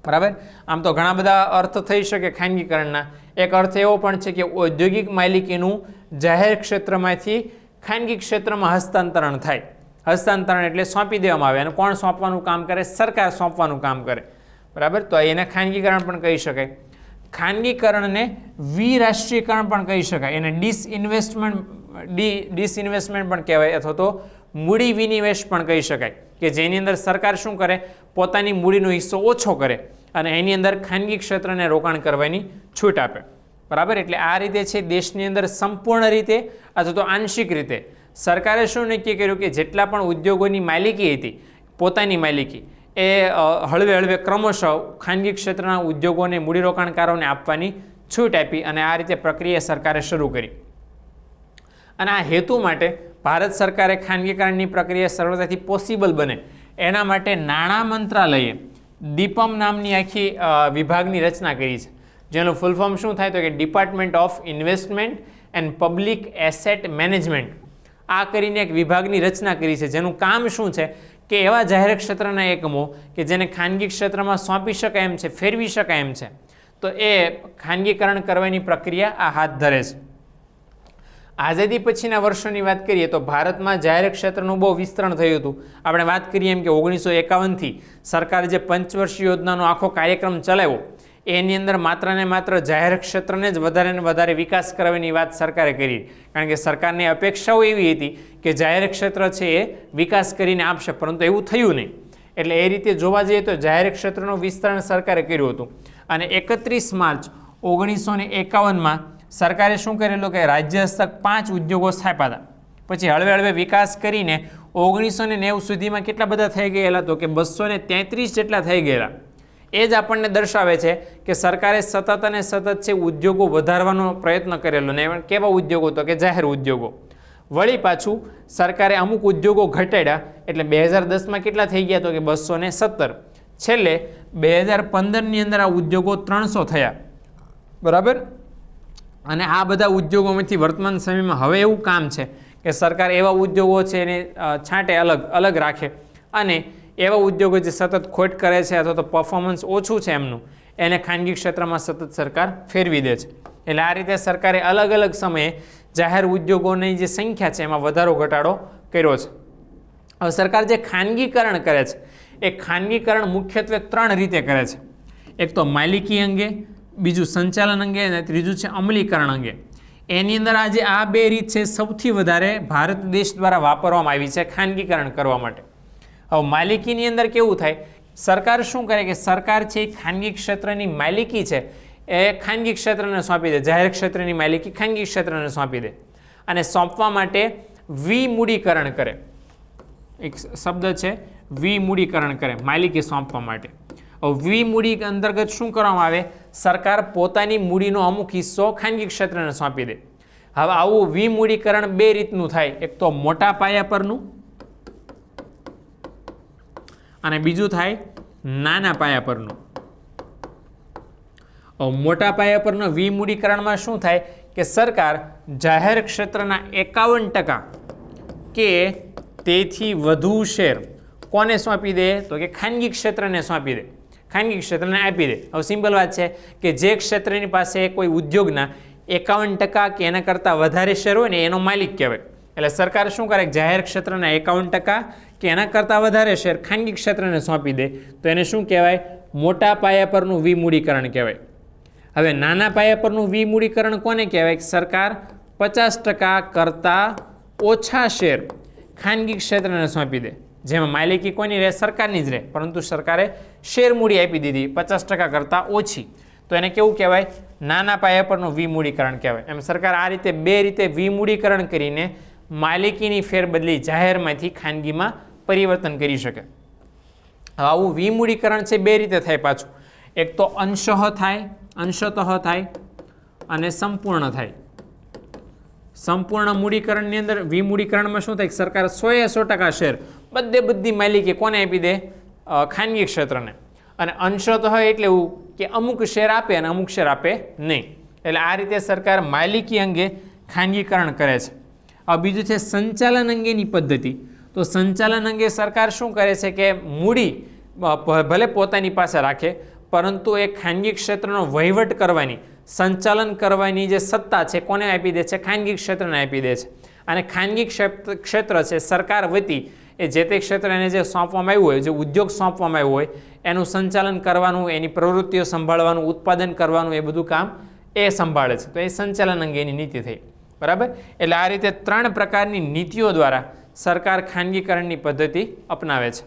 બરાબર? આમ તો ઘણા બધા અર્થ થઈ શકે ખાનગીકરણના. એક અર્થ એવો પણ છે કે ઔદ્યોગિક માલિકીનું જાહેર ક્ષેત્રમાંથી ખાનગી ક્ષેત્રમાં હસ્તાંતરણ થાય. હસ્તાંતરણ એટલે સોંપી દેવામાં આવે અને કોણ સોંપવાનું કામ કરે? સરકાર સોંપવાનું કામ કરે. બરાબર? તો એને ખાનગીકરણ પણ કહી શકાય. ખાનગીકરણને વિરાષ્ટ્રીયકરણ પણ કહી શકાય. એને ડિસઇન્વેસ્ટમેન્ટ પણ કહેવાય અથવા તો મૂડી વિનિવેશ પણ કહી શકાય, કે જેની અંદર સરકાર શું કરે? પોતાની મૂડીનો હિસ્સો ઓછો કરે અને એની અંદર ખાનગી ક્ષેત્રને રોકાણ કરવાની છૂટ આપે. બરાબર? એટલે આ રીતે છે દેશની અંદર સંપૂર્ણ રીતે અથવા તો આંશિક રીતે સરકારે શું નક્કી કર્યું કે જેટલા પણ ઉદ્યોગોની માલિકી હતી, પોતાની માલિકી, એ હળવે હળવે ક્રમશઃ ખાનગી ક્ષેત્રના ઉદ્યોગોને, મૂડીરોકાણકારોને આપવાની છૂટ આપી અને આ રીતે પ્રક્રિયા સરકારે શરૂ કરી. અને આ હેતુ માટે ભારત સરકારે ખાનગીકરણની પ્રક્રિયા સરળતાથી પોસિબલ બને એના માટે નાણાં મંત્રાલયે દીપમ નામની આખી વિભાગની રચના કરી છે, જેનું ફૂલ ફોર્મ શું થાય તો કે department of investment and public asset management. આ કરીને એક વિભાગની રચના કરી છે, જેનું કામ શું છે કે એવા જાહેર ક્ષેત્રના એકમો કે જેને ખાનગી ક્ષેત્રમાં સોંપી શકાય એમ છે, ફેરવી શકાય એમ છે, તો એ ખાનગીકરણ કરવાની પ્રક્રિયા આ હાથ ધરે છે. આઝાદી પછીના વર્ષોની વાત કરીએ તો ભારતમાં જાહેર ક્ષેત્રનું બહુ વિસ્તરણ થયું હતું. આપણે વાત કરીએ એમ કે 1951થી સરકારે જે પંચવર્ષીય યોજનાનો આખો કાર્યક્રમ ચલાવ્યો એની અંદર માત્ર ને માત્ર જાહેર ક્ષેત્રને જ વધારે ને વધારે વિકાસ કરવાની વાત સરકારે કરી, કારણ કે સરકારની અપેક્ષાઓ એવી હતી કે જાહેર ક્ષેત્ર છે એ વિકાસ કરીને આપશે, પરંતુ એવું થયું નહીં. એટલે એ રીતે જોવા જઈએ તો જાહેર ક્ષેત્રનું વિસ્તરણ સરકારે કર્યું હતું. અને 31 માર્ચ 1951માં સરકારે શું કરેલું કે રાજ્ય હસ્તક 5 ઉદ્યોગો સ્થાપ્યા હતા. પછી હળવે હળવે વિકાસ કરીને 1990 સુધીમાં કેટલા બધા થઈ ગયેલા તો કે 233 જેટલા થઈ ગયેલા. એ જ આપણને દર્શાવે છે કે સરકારે સતત અને સતત છે ઉદ્યોગો વધારવાનો પ્રયત્ન કરેલો. ને કેવા ઉદ્યોગો તો કે જાહેર ઉદ્યોગો. વળી પાછું સરકારે અમુક ઉદ્યોગો ઘટાડ્યા, એટલે 2010માં કેટલા થઈ ગયા તો કે 217. છેલ્લે 2015ની અંદર આ ઉદ્યોગો 300 થયા, બરાબર. અને આ બધા ઉદ્યોગોમાંથી વર્તમાન સમયમાં હવે એવું કામ છે કે સરકાર એવા ઉદ્યોગો છે એને છાંટે અલગ રાખે અને એવા ઉદ્યોગો જે સતત ખોટ કરે છે અથવા તો પરફોર્મન્સ ઓછું છે એમનું, એને ખાનગી ક્ષેત્રમાં સતત સરકાર ફેરવી દે છે. એટલે આ રીતે સરકારે અલગ અલગ સમયે જાહેર ઉદ્યોગોની જે સંખ્યા છે એમાં વધારો ઘટાડો કર્યો છે. હવે સરકાર જે ખાનગીકરણ કરે છે એ ખાનગીકરણ મુખ્યત્વે 3 રીતે કરે છે. એક તો માલિકી અંગે, બીજું સંચાલન અંગે અને ત્રીજું છે અમલીકરણ અંગે. એની અંદર આજે આ 2 રીત છે સૌથી વધારે ભારત દેશ દ્વારા વાપરવામાં આવી છે ખાનગીકરણ કરવા માટે. હવે માલિકીની અંદર કેવું થાય, સરકાર શું કરે કે સરકાર છે એ ખાનગી ક્ષેત્રની માલિકી છે એ ખાનગી ક્ષેત્રને સોંપી દે, જાહેર ક્ષેત્રની માલિકી ખાનગી ક્ષેત્રને સોંપી દે અને સોંપવા માટે વિમૂડીકરણ કરે. એક શબ્દ છે વિમૂડીકરણ કરે માલિકી સોંપવા માટે. વિમૂડી અંતર્ગત શું કરવામાં આવે, સરકાર પોતાની મૂડીનો અમુક હિસ્સો ખાનગી ક્ષેત્રને સોંપી દે. હવે આવું વિમૂડીકરણ 2 રીતનું થાય, એક તો મોટા પાયા પરનું અને બીજું થાય નાના પાયા પરનું. મોટા પાયા પરના વિમૂડીકરણમાં શું થાય કે સરકાર જાહેર ક્ષેત્રના 51% કે તેથી વધુ શેર કોને સોંપી દે તો કે ખાનગી ક્ષેત્રને સોંપી દે, ખાનગી ક્ષેત્રને આપી દે. હવે સિમ્પલ વાત છે કે જે ક્ષેત્રની પાસે કોઈ ઉદ્યોગના 51% કે એના કરતાં વધારે શેર હોય ને એનો માલિક કહેવાય. એટલે સરકાર શું કરે, જાહેર ક્ષેત્રના 51% કે એના કરતાં વધારે શેર ખાનગી ક્ષેત્રને સોંપી દે તો એને શું કહેવાય, મોટા પાયા પરનું વિમૂડીકરણ કહેવાય. હવે નાના પાયા પરનું વિમૂડીકરણ કોને કહેવાય, સરકાર 50% કરતાં ઓછા શેર ખાનગી ક્ષેત્રને સોંપી દે, જેમાં માલિકી કોની રહે, સરકારની જ રહે, પરંતુ સરકારે શેર મૂડી આપી દીધી 50% કરતાં ઓછી, તો એને કેવું કહેવાય, નાના પાયા પરનું વિમૂડીકરણ કહેવાય. એમ સરકાર આ રીતે 2 રીતે વિમૂડીકરણ કરીને માલિકીની ફેરબદલી જાહેરમાંથી ખાનગીમાં પરિવર્તન કરી શકે. આવું વિમૂડીકરણ છે 2 રીતે થાય પાછું. એક તો અંશતઃ થાય, અંશતઃ થાય અને સંપૂર્ણ થાય. સંપૂર્ણ મૂડીકરણની અંદર વિમૂડીકરણમાં શું થાય, સરકાર 100% શેર બધી માલિકી કોને આપી દે, ખાનગી ક્ષેત્રને. અને અંશતઃ એટલે એવું કે અમુક શેર આપે અને અમુક શેર આપે નહીં. એટલે આ રીતે સરકાર માલિકી અંગે ખાનગીકરણ કરે છે. હવે બીજું છે સંચાલન અંગેની પદ્ધતિ. તો સંચાલન અંગે સરકાર શું કરે છે કે મૂડી ભલે પોતાની પાસે રાખે, પરંતુ એ ખાનગી ક્ષેત્રનો વહીવટ કરવાની, સંચાલન કરવાની જે સત્તા છે કોને આપી દે છે, ખાનગી ક્ષેત્રને આપી દે છે. અને ખાનગી ક્ષેત્ર છે સરકાર વતી એ જે તે ક્ષેત્રને જે સોંપવામાં આવ્યું હોય, જે ઉદ્યોગ સોંપવામાં આવ્યું હોય એનું સંચાલન કરવાનું, એની પ્રવૃત્તિઓ સંભાળવાનું, ઉત્પાદન કરવાનું, એ બધું કામ એ સંભાળે છે. તો એ સંચાલન અંગેની નીતિ થઈ, બરાબર. એટલે આ રીતે 3 પ્રકારની નીતિઓ દ્વારા સરકાર ખાનગીકરણની પદ્ધતિ અપનાવે છે.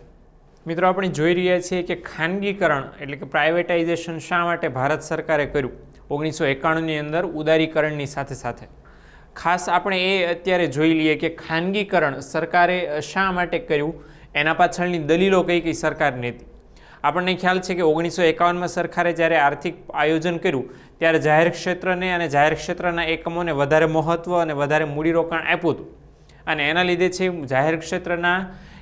મિત્રો, આપણે જોઈ રહ્યા છીએ કે ખાનગીકરણ એટલે કે પ્રાઇવેટાઇઝેશન શા માટે ભારત સરકારે કર્યું 1991ની અંદર ઉદારીકરણની સાથે સાથે. ખાસ આપણે એ અત્યારે જોઈ લઈએ કે ખાનગીકરણ સરકારે શા માટે કર્યું, એના પાછળની દલીલો કઈ સરકારની હતી. આપણને ખ્યાલ છે કે 1951માં સરકારે જ્યારે આર્થિક આયોજન કર્યું ત્યારે જાહેર ક્ષેત્રને અને જાહેર ક્ષેત્રના એકમોને વધારે મહત્ત્વ અને વધારે મૂડીરોકાણ આપ્યું હતું અને એના લીધે છે જાહેર ક્ષેત્રના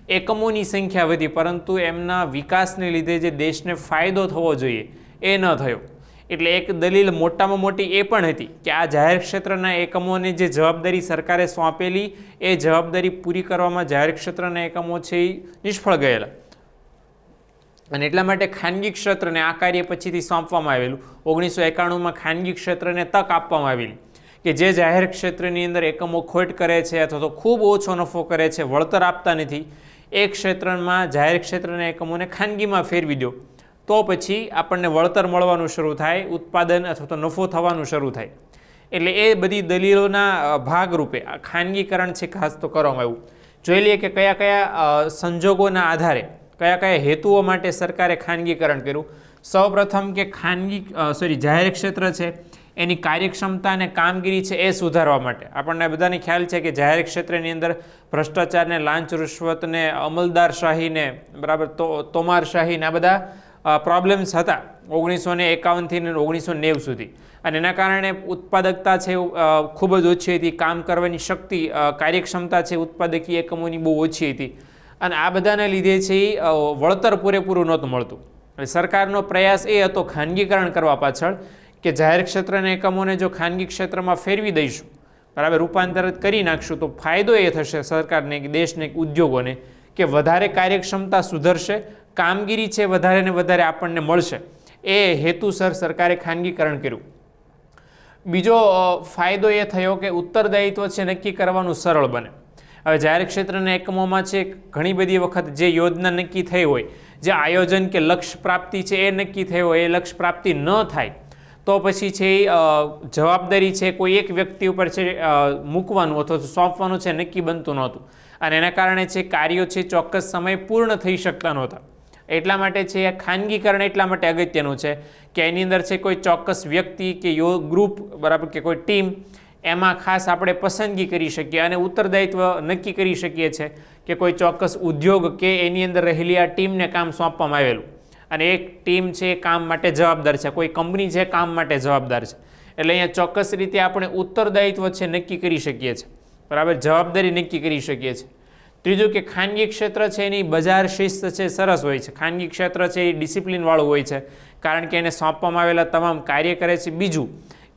એકમોની સંખ્યા વધી, પરંતુ એમના વિકાસને લીધે જે દેશને ફાયદો થવો જોઈએ એ ન થયો. એટલે એક દલીલ મોટામાં મોટી એ પણ હતી કે આ જાહેર ક્ષેત્રના એકમોને જે જવાબદારી સરકારે સોંપેલી એ જવાબદારી પૂરી કરવામાં જાહેર ક્ષેત્રના એકમો છે એ નિષ્ફળ ગયેલા અને એટલા માટે ખાનગી ક્ષેત્રને આ કાર્ય પછીથી સોંપવામાં આવેલું. 1991માં ખાનગી ક્ષેત્રને તક આપવામાં આવેલી કે જે જાહેર ક્ષેત્રની અંદર એકમો ખોટ કરે છે અથવા તો ખૂબ ઓછો નફો કરે છે, વળતર આપતા નથી, એ ક્ષેત્રમાં જાહેર ક્ષેત્રના એકમોને ખાનગીમાં ફેરવી દો તો પછી આપણને વળતર મળવાનું શરૂ થાય, ઉત્પાદન અથવા તો નફો થવાનું શરૂ થાય. એટલે એ બધી દલીલોના ભાગરૂપે આ ખાનગીકરણ છે ખાસ તો કરવામાં આવ્યું. જોઈ લઈએ કે કયા કયા સંજોગોના આધારે કયા કયા હેતુઓ માટે સરકારે ખાનગીકરણ કર્યું. સૌપ્રથમ કે જાહેર ક્ષેત્ર છે એની કાર્યક્ષમતા અને કામગીરી છે એ સુધારવા માટે. આપણને બધાને ખ્યાલ છે કે જાહેર ક્ષેત્રની અંદર ભ્રષ્ટાચારને, લાંચ રૂશ્વતને, અમલદારશાહીને, બરાબર, તોમારશાહીને આ બધા પ્રોબ્લેમ્સ હતા 1951થી 1990 સુધી અને એના કારણે ઉત્પાદકતા છે ખૂબ જ ઓછી હતી, કામ કરવાની શક્તિ, કાર્યક્ષમતા છે ઉત્પાદકીય એકમોની બહુ ઓછી હતી અને આ બધાના લીધે છે વળતર પૂરેપૂરું નહોતું મળતું. સરકારનો પ્રયાસ એ હતો ખાનગીકરણ કરવા પાછળ કે જાહેર ક્ષેત્રના એકમોને જો ખાનગી ક્ષેત્રમાં ફેરવી દઈશું, બરાબર, રૂપાંતરિત કરી નાખશું તો ફાયદો એ થશે સરકારને, દેશને, ઉદ્યોગોને કે વધારે કાર્યક્ષમતા સુધરશે, કામગીરી છે વધારે ને વધારે આપણને મળશે. એ હેતુસર સરકારે ખાનગીકરણ કર્યું. બીજો ફાયદો એ થયો કે ઉત્તરદાયિત્વ છે નક્કી કરવાનું સરળ બને. હવે જાહેર ક્ષેત્રના એકમોમાં છે ઘણી બધી વખત જે યોજના નક્કી થઈ હોય, જે આયોજન કે લક્ષ્ય પ્રાપ્તિ છે એ નક્કી થઈ હોય, એ લક્ષ્ય પ્રાપ્તિ ન થાય તો પછી છે જવાબદારી છે કોઈ એક વ્યક્તિ ઉપર છે મૂકવાનું અથવા તો સોંપવાનું છે નક્કી બનતું નહોતું અને એના કારણે છે કાર્યો છે ચોક્કસ સમય પૂર્ણ થઈ શકતા નહોતા. એટલા માટે છે આ ખાનગીકરણ એટલા માટે અગત્યનું છે કે એની અંદર છે કોઈ ચોક્કસ વ્યક્તિ કે ગ્રુપ, બરાબર, કે કોઈ ટીમ, એમાં ખાસ આપણે પસંદગી કરી શકીએ અને ઉત્તરદાયિત્વ નક્કી કરી શકીએ છીએ કે કોઈ ચોક્કસ ઉદ્યોગ કે એની અંદર રહેલી આ ટીમને કામ સોંપવામાં આવેલું અને એક ટીમ છે કામ માટે જવાબદાર છે, કોઈ કંપની છે કામ માટે જવાબદાર છે. એટલે અહીંયા ચોક્કસ રીતે આપણે ઉત્તરદાયિત્વ છે નક્કી કરી શકીએ છીએ, બરાબર, જવાબદારી નક્કી કરી શકીએ છીએ. ત્રીજું કે ખાનગી ક્ષેત્ર છે એની બજાર શિસ્ત છે સરસ હોય છે. ખાનગી ક્ષેત્ર છે એ ડિસિપ્લિનવાળું હોય છે કારણ કે એને સોંપવામાં આવેલા તમામ કાર્ય કરે છે. બીજું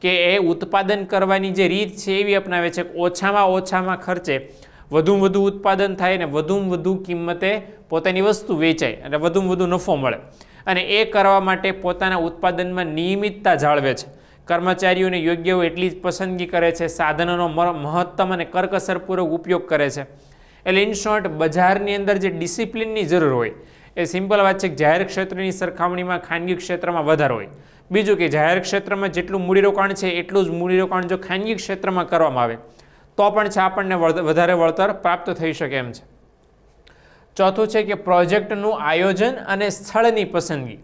કે એ ઉત્પાદન કરવાની જે રીત છે એવી અપનાવે છે કે ઓછામાં ખર્ચે વધુમાં વધુ ઉત્પાદન થાય અને વધુમાં વધુ કિંમતે પોતાની વસ્તુ વેચાય અને વધુમાં વધુ નફો મળે અને એ કરવા માટે પોતાના ઉત્પાદનમાં નિયમિતતા જાળવે છે. કર્મચારીઓને યોગ્ય હોય એટલી જ પસંદગી કરે છે, સાધનોનો મહત્તમ અને કરકસરપૂર્વક ઉપયોગ કરે છે. એટલે ઇન શોર્ટ બજારની અંદર જે ડિસિપ્લિનની જરૂર હોય એ સિમ્પલ વાત છે કે જાહેર ક્ષેત્રની સરખામણીમાં ખાનગી ક્ષેત્રમાં વધારે હોય. બીજું કે જાહેર ક્ષેત્રમાં જેટલું મૂડીરોકાણ છે એટલું જ મૂડીરોકાણ જો ખાનગી ક્ષેત્રમાં કરવામાં આવે તો પણ છે આપણને વધારે વળતર પ્રાપ્ત થઈ શકે એમ છે. ચોથું છે કે પ્રોજેક્ટનું આયોજન અને સ્થળની પસંદગી.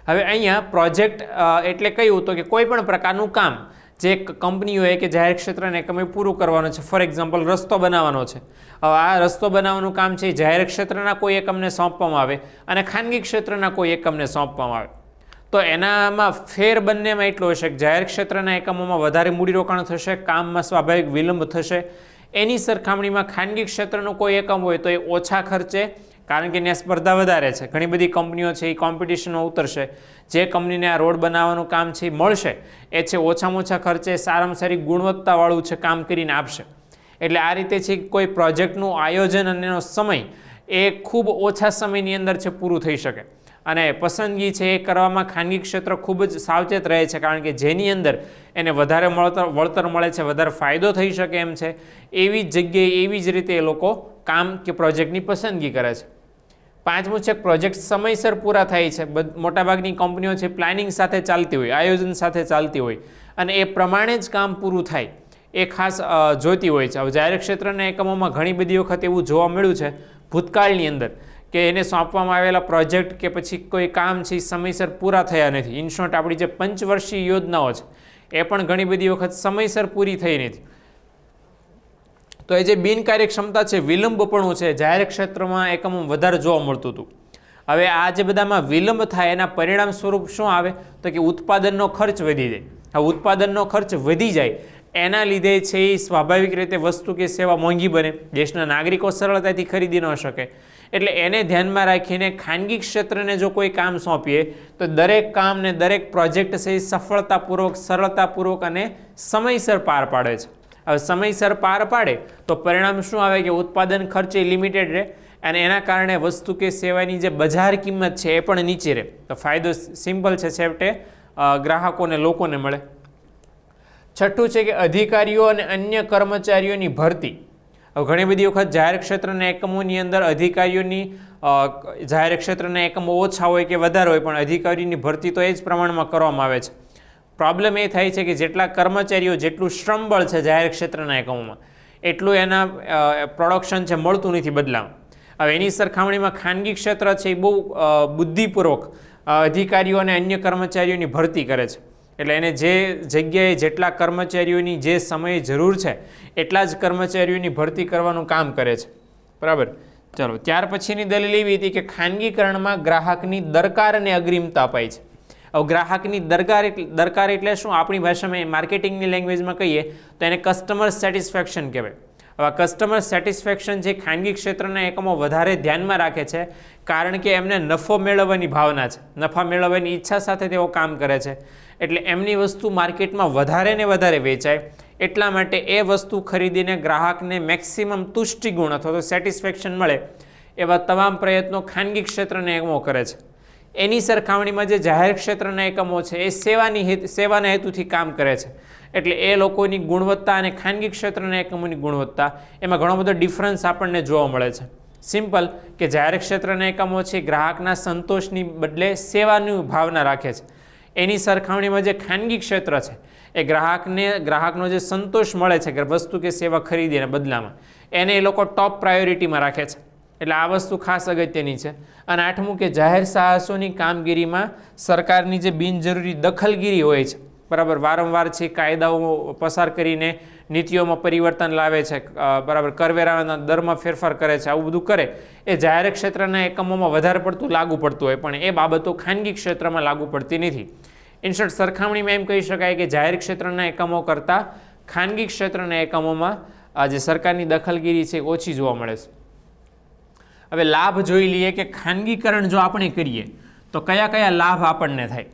હવે અહીંયા પ્રોજેક્ટ એટલે કયું તો કે કોઈ પણ પ્રકારનું કામ જે કંપનીઓએ કે જાહેર ક્ષેત્રના એકમે પૂરું કરવાનું છે. ફોર એક્ઝામ્પલ રસ્તો બનાવવાનો છે. હવે આ રસ્તો બનાવવાનું કામ છે જાહેર ક્ષેત્રના કોઈ એકમને સોંપવામાં આવે અને ખાનગી ક્ષેત્રના કોઈ એકમને સોંપવામાં આવે તો એનામાં ફેર બંનેમાં એટલો હશે કે જાહેર ક્ષેત્રના એકમોમાં વધારે મૂડીરોકાણ થશે, કામમાં સ્વાભાવિક વિલંબ થશે. એની સરખામણીમાં ખાનગી ક્ષેત્રનો કોઈ એકમ હોય તો એ ઓછા ખર્ચે, કારણ કે ત્યાં સ્પર્ધા વધારે છે, ઘણી બધી કંપનીઓ છે એ કોમ્પિટિશનમાં ઉતરશે. જે કંપનીને આ રોડ બનાવવાનું કામ છે એ મળશે એ છે ઓછામાં ઓછા ખર્ચે સારામાં સારી ગુણવત્તાવાળું છે કામ કરીને આપશે. એટલે આ રીતે છે કોઈ પ્રોજેક્ટનું આયોજન અને એનો સમય એ ખૂબ ઓછા સમયની અંદર છે પૂરું થઈ શકે અને પસંદગી છે એ કરવામાં ખાનગી ક્ષેત્ર ખૂબ જ સાવચેત રહે છે કારણ કે જેની અંદર એને વધારે વળતર મળે છે, વધારે ફાયદો થઈ શકે એમ છે એવી જ જગ્યાએ એવી જ રીતે એ લોકો કામ કે પ્રોજેક્ટની પસંદગી કરે છે. પાંચમું છે પ્રોજેક્ટ સમયસર પૂરા થાય છે. મોટાભાગની કંપનીઓ છે પ્લાનિંગ સાથે ચાલતી હોય, આયોજન સાથે ચાલતી હોય અને એ પ્રમાણે જ કામ પૂરું થાય એ ખાસ જોતી હોય છે. હવે જાહેર ક્ષેત્રના એકમોમાં ઘણી બધી વખત એવું જોવા મળ્યું છે ભૂતકાળની અંદર કે એને સોંપવામાં આવેલા પ્રોજેક્ટ કે પછી કોઈ કામ છે એ સમયસર પૂરા થયા નથી. ઇન શોર્ટ આપણી જે પંચવર્ષીય યોજનાઓ છે એ પણ ઘણી બધી વખત સમયસર પૂરી થઈ નથી. તો એ જે બિનકાર્યક્ષમતા છે, વિલંબપણું છે, જાહેર ક્ષેત્રમાં એકમો વધારે જોવા મળતું હતું હવે આ જે બધામાં વિલંબ થાય એના પરિણામ સ્વરૂપ શું આવે તો કે ઉત્પાદનનો ખર્ચ વધી જાય. આ ઉત્પાદનનો ખર્ચ વધી જાય એના લીધે છે એ સ્વાભાવિક રીતે વસ્તુ કે સેવા મોંઘી બને, દેશના નાગરિકો સરળતાથી ખરીદી ન શકે. એટલે એને ધ્યાનમાં રાખીને ખાનગી ક્ષેત્રને જો કોઈ કામ સોંપીએ તો દરેક કામ ને દરેક પ્રોજેક્ટ છે એ સફળતાપૂર્વક, સરળતાપૂર્વક અને સમયસર પાર પાડે છે. હવે સમયસર પાર પાડે તો પરિણામ શું આવે કે ઉત્પાદન ખર્ચ એ લિમિટેડ રહે અને એના કારણે વસ્તુ કે સેવાની જે બજાર કિંમત છે એ પણ નીચે રહે. તો ફાયદો સિમ્પલ છે, છેવટે ગ્રાહકોને, લોકોને મળે. છઠ્ઠું છે કે અધિકારીઓ અને અન્ય કર્મચારીઓની ભરતી. હવે ઘણી બધી વખત જાહેર ક્ષેત્રના એકમોની અંદર અધિકારીઓની જાહેર ક્ષેત્રના એકમો ઓછા હોય કે વધારે હોય પણ અધિકારીઓની ભરતી તો એ જ પ્રમાણમાં કરવામાં આવે છે. પ્રોબ્લેમ એ થાય છે કે જેટલા કર્મચારીઓ, જેટલું શ્રમબળ છે જાહેર ક્ષેત્રના એકમોમાં એટલું એના પ્રોડક્શન છે મળતું નથી બદલામાં. હવે એની સરખામણીમાં ખાનગી ક્ષેત્ર છે એ બહુ બુદ્ધિપૂર્વક અધિકારીઓ અને અન્ય કર્મચારીઓની ભરતી કરે છે. એટલે એને જે જગ્યાએ જેટલા કર્મચારીઓની જે સમયે જરૂર છે એટલા જ કર્મચારીઓની ભરતી કરવાનું કામ કરે છે. બરાબર. ચલો, ત્યાર પછીની દલીલ એવી હતી કે ખાનગીકરણમાં ગ્રાહકની દરકાર અને અગ્રિમતા અપાય છે. હવે ગ્રાહકની દરકાર એટલે શું? આપણી ભાષામાં, માર્કેટિંગની લેંગ્વેજમાં કહીએ તો એને કસ્ટમર સેટિસ્ફેક્શન કહેવાય. હવે કસ્ટમર સેટિસ્ફેક્શન જે ખાનગી ક્ષેત્રના એકમો વધારે ધ્યાનમાં રાખે છે કારણ કે એમને નફો મેળવવાની ભાવના છે, નફા મેળવવાની ઈચ્છા સાથે તેઓ કામ કરે છે. એટલે એમની વસ્તુ માર્કેટમાં વધારે ને વધારે વેચાય એટલા માટે એ વસ્તુ ખરીદીને ગ્રાહકને મેક્સિમમ તુષ્ટિ ગુણ અથવા તો સેટિસ્ફેક્શન મળે એવા તમામ પ્રયત્નો ખાનગી ક્ષેત્રના એકમો કરે છે. એની સરખામણીમાં જે જાહેર ક્ષેત્રના એકમો છે એ સેવાના હેતુથી કામ કરે છે. એટલે એ લોકોની ગુણવત્તા અને ખાનગી ક્ષેત્રના એકમોની ગુણવત્તા એમાં ઘણો બધો ડિફરન્સ આપણને જોવા મળે છે. સિમ્પલ કે જાહેર ક્ષેત્રના એકમો છે ગ્રાહકના સંતોષની બદલે સેવાની ભાવના રાખે છે. એની સરખામણીમાં જે ખાનગી ક્ષેત્ર છે એ ગ્રાહકનો જે સંતોષ મળે છે કે વસ્તુ કે સેવા ખરીદીને બદલામાં એને એ લોકો ટોપ પ્રાયોરિટીમાં રાખે છે. એટલે આ વસ્તુ ખાસ અગત્યની છે. અને આઠમું કે જાહેર સાહસોની કામગીરીમાં સરકારની જે બિનજરૂરી દખલગીરી હોય છે, બરાબર, વારંવાર છે કાયદાઓ પસાર કરીને નીતિઓમાં પરિવર્તન લાવે છે, બરાબર, કરવેરાના દરમાં ફેરફાર કરે છે, આવું બધું કરે એ જાહેર ક્ષેત્રના એકમોમાં વધારે પડતું લાગુ પડતું હોય પણ એ બાબતો ખાનગી ક્ષેત્રમાં લાગુ પડતી નથી. ઇનશોર્ટ સરખામણીમાં એમ કહી શકાય કે જાહેર ક્ષેત્રના એકમો કરતાં ખાનગી ક્ષેત્રના એકમોમાં આ જે સરકારની દખલગીરી છે ઓછી જોવા મળે છે. હવે લાભ જોઈ લઈએ કે ખાનગીકરણ જો આપણે કરીએ તો કયા કયા લાભ આપણને થાય.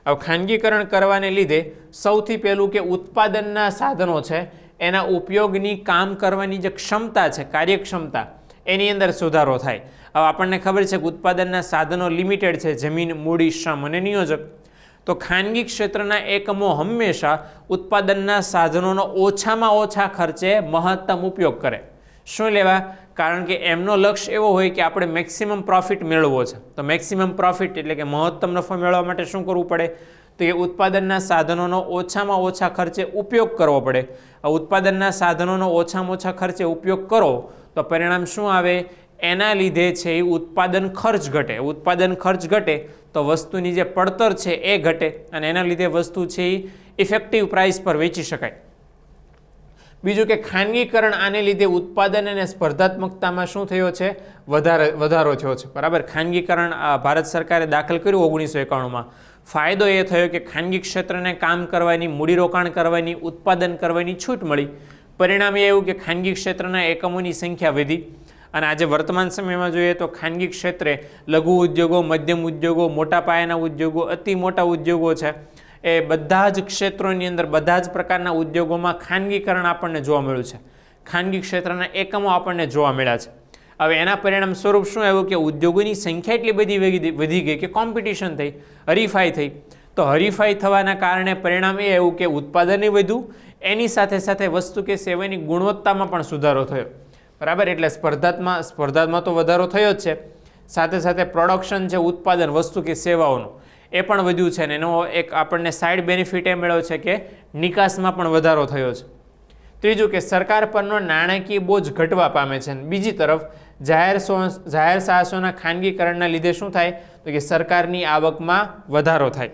હવે ખાનગીકરણ કરવાને લીધે સૌથી પહેલું કે ઉત્પાદનના સાધનો છે એના ઉપયોગની કામ કરવાની જે ક્ષમતા છે, કાર્યક્ષમતા, એની અંદર સુધારો થાય. હવે આપણને ખબર છે કે ઉત્પાદનના સાધનો લિમિટેડ છે, જમીન, મૂડી, શ્રમ અને નિયોજક. તો ખાનગી ક્ષેત્રના એકમો હંમેશા ઉત્પાદનના સાધનોનો ઓછામાં ઓછા ખર્ચે મહત્તમ ઉપયોગ કરે. શું લેવા? કારણ કે એમનો લક્ષ્ય એવો હોય કે આપણે મેક્સિમમ પ્રોફિટ મેળવવો છે. તો મેક્સિમમ પ્રોફિટ એટલે કે મહત્તમ નફો મેળવવા માટે શું કરવું પડે? તો એ ઉત્પાદનના સાધનોનો ઓછામાં ઓછા ખર્ચે ઉપયોગ કરવો પડે. ઉત્પાદનના સાધનોનો ઓછામાં ઓછા ખર્ચે ઉપયોગ કરો તો પરિણામ શું આવે? એના લીધે છે એ ઉત્પાદન ખર્ચ ઘટે. ઉત્પાદન ખર્ચ ઘટે તો વસ્તુની જે પડતર છે એ ઘટે અને એના લીધે વસ્તુ છે એ ઇફેક્ટિવ પ્રાઇસ પર વેચી શકાય. બીજું કે ખાનગીકરણ આને લીધે ઉત્પાદન અને સ્પર્ધાત્મકતામાં શું થયો છે? વધારો થયો છે. બરાબર. ખાનગીકરણ ભારત સરકારે દાખલ કર્યું 1991માં. ફાયદો એ થયો કે ખાનગી ક્ષેત્રને કામ કરવાની, મૂડીરોકાણ કરવાની, ઉત્પાદન કરવાની છૂટ મળી. પરિણામ એ એવું કે ખાનગી ક્ષેત્રના એકમોની સંખ્યા વધી અને આજે વર્તમાન સમયમાં જોઈએ તો ખાનગી ક્ષેત્રે લઘુ ઉદ્યોગો, મધ્યમ ઉદ્યોગો, મોટા પાયાના ઉદ્યોગો, અતિ મોટા ઉદ્યોગો છે એ બધા જ ક્ષેત્રોની અંદર, બધા જ પ્રકારના ઉદ્યોગોમાં ખાનગીકરણ આપણને જોવા મળ્યું છે. ખાનગી ક્ષેત્રના એકમો આપણને જોવા મળ્યા છે. હવે એના પરિણામ સ્વરૂપ શું આવ્યું કે ઉદ્યોગોની સંખ્યા એટલી બધી વધી ગઈ કે કોમ્પિટિશન થઈ, હરીફાઈ થઈ. તો હરીફાઈ થવાના કારણે પરિણામ એ આવ્યું કે ઉત્પાદનએ વધ્યું, એની સાથે સાથે વસ્તુ કે સેવાની ગુણવત્તામાં પણ સુધારો થયો. બરાબર. એટલે સ્પર્ધામાં તો વધારો થયો જ છે, સાથે સાથે પ્રોડક્શન છે, ઉત્પાદન વસ્તુ કે સેવાઓનું એ પણ વધ્યું છે અને એનો એક આપણને સાઇડ બેનિફિટ એ મળ્યો છે કે નિકાસમાં પણ વધારો થયો છે. ત્રીજું કે સરકાર પરનો નાણાકીય બોજ ઘટવા પામે છે. બીજી તરફ જાહેર સાહસોના ખાનગીકરણના લીધે શું થાય? તો કે સરકારની આવકમાં વધારો થાય.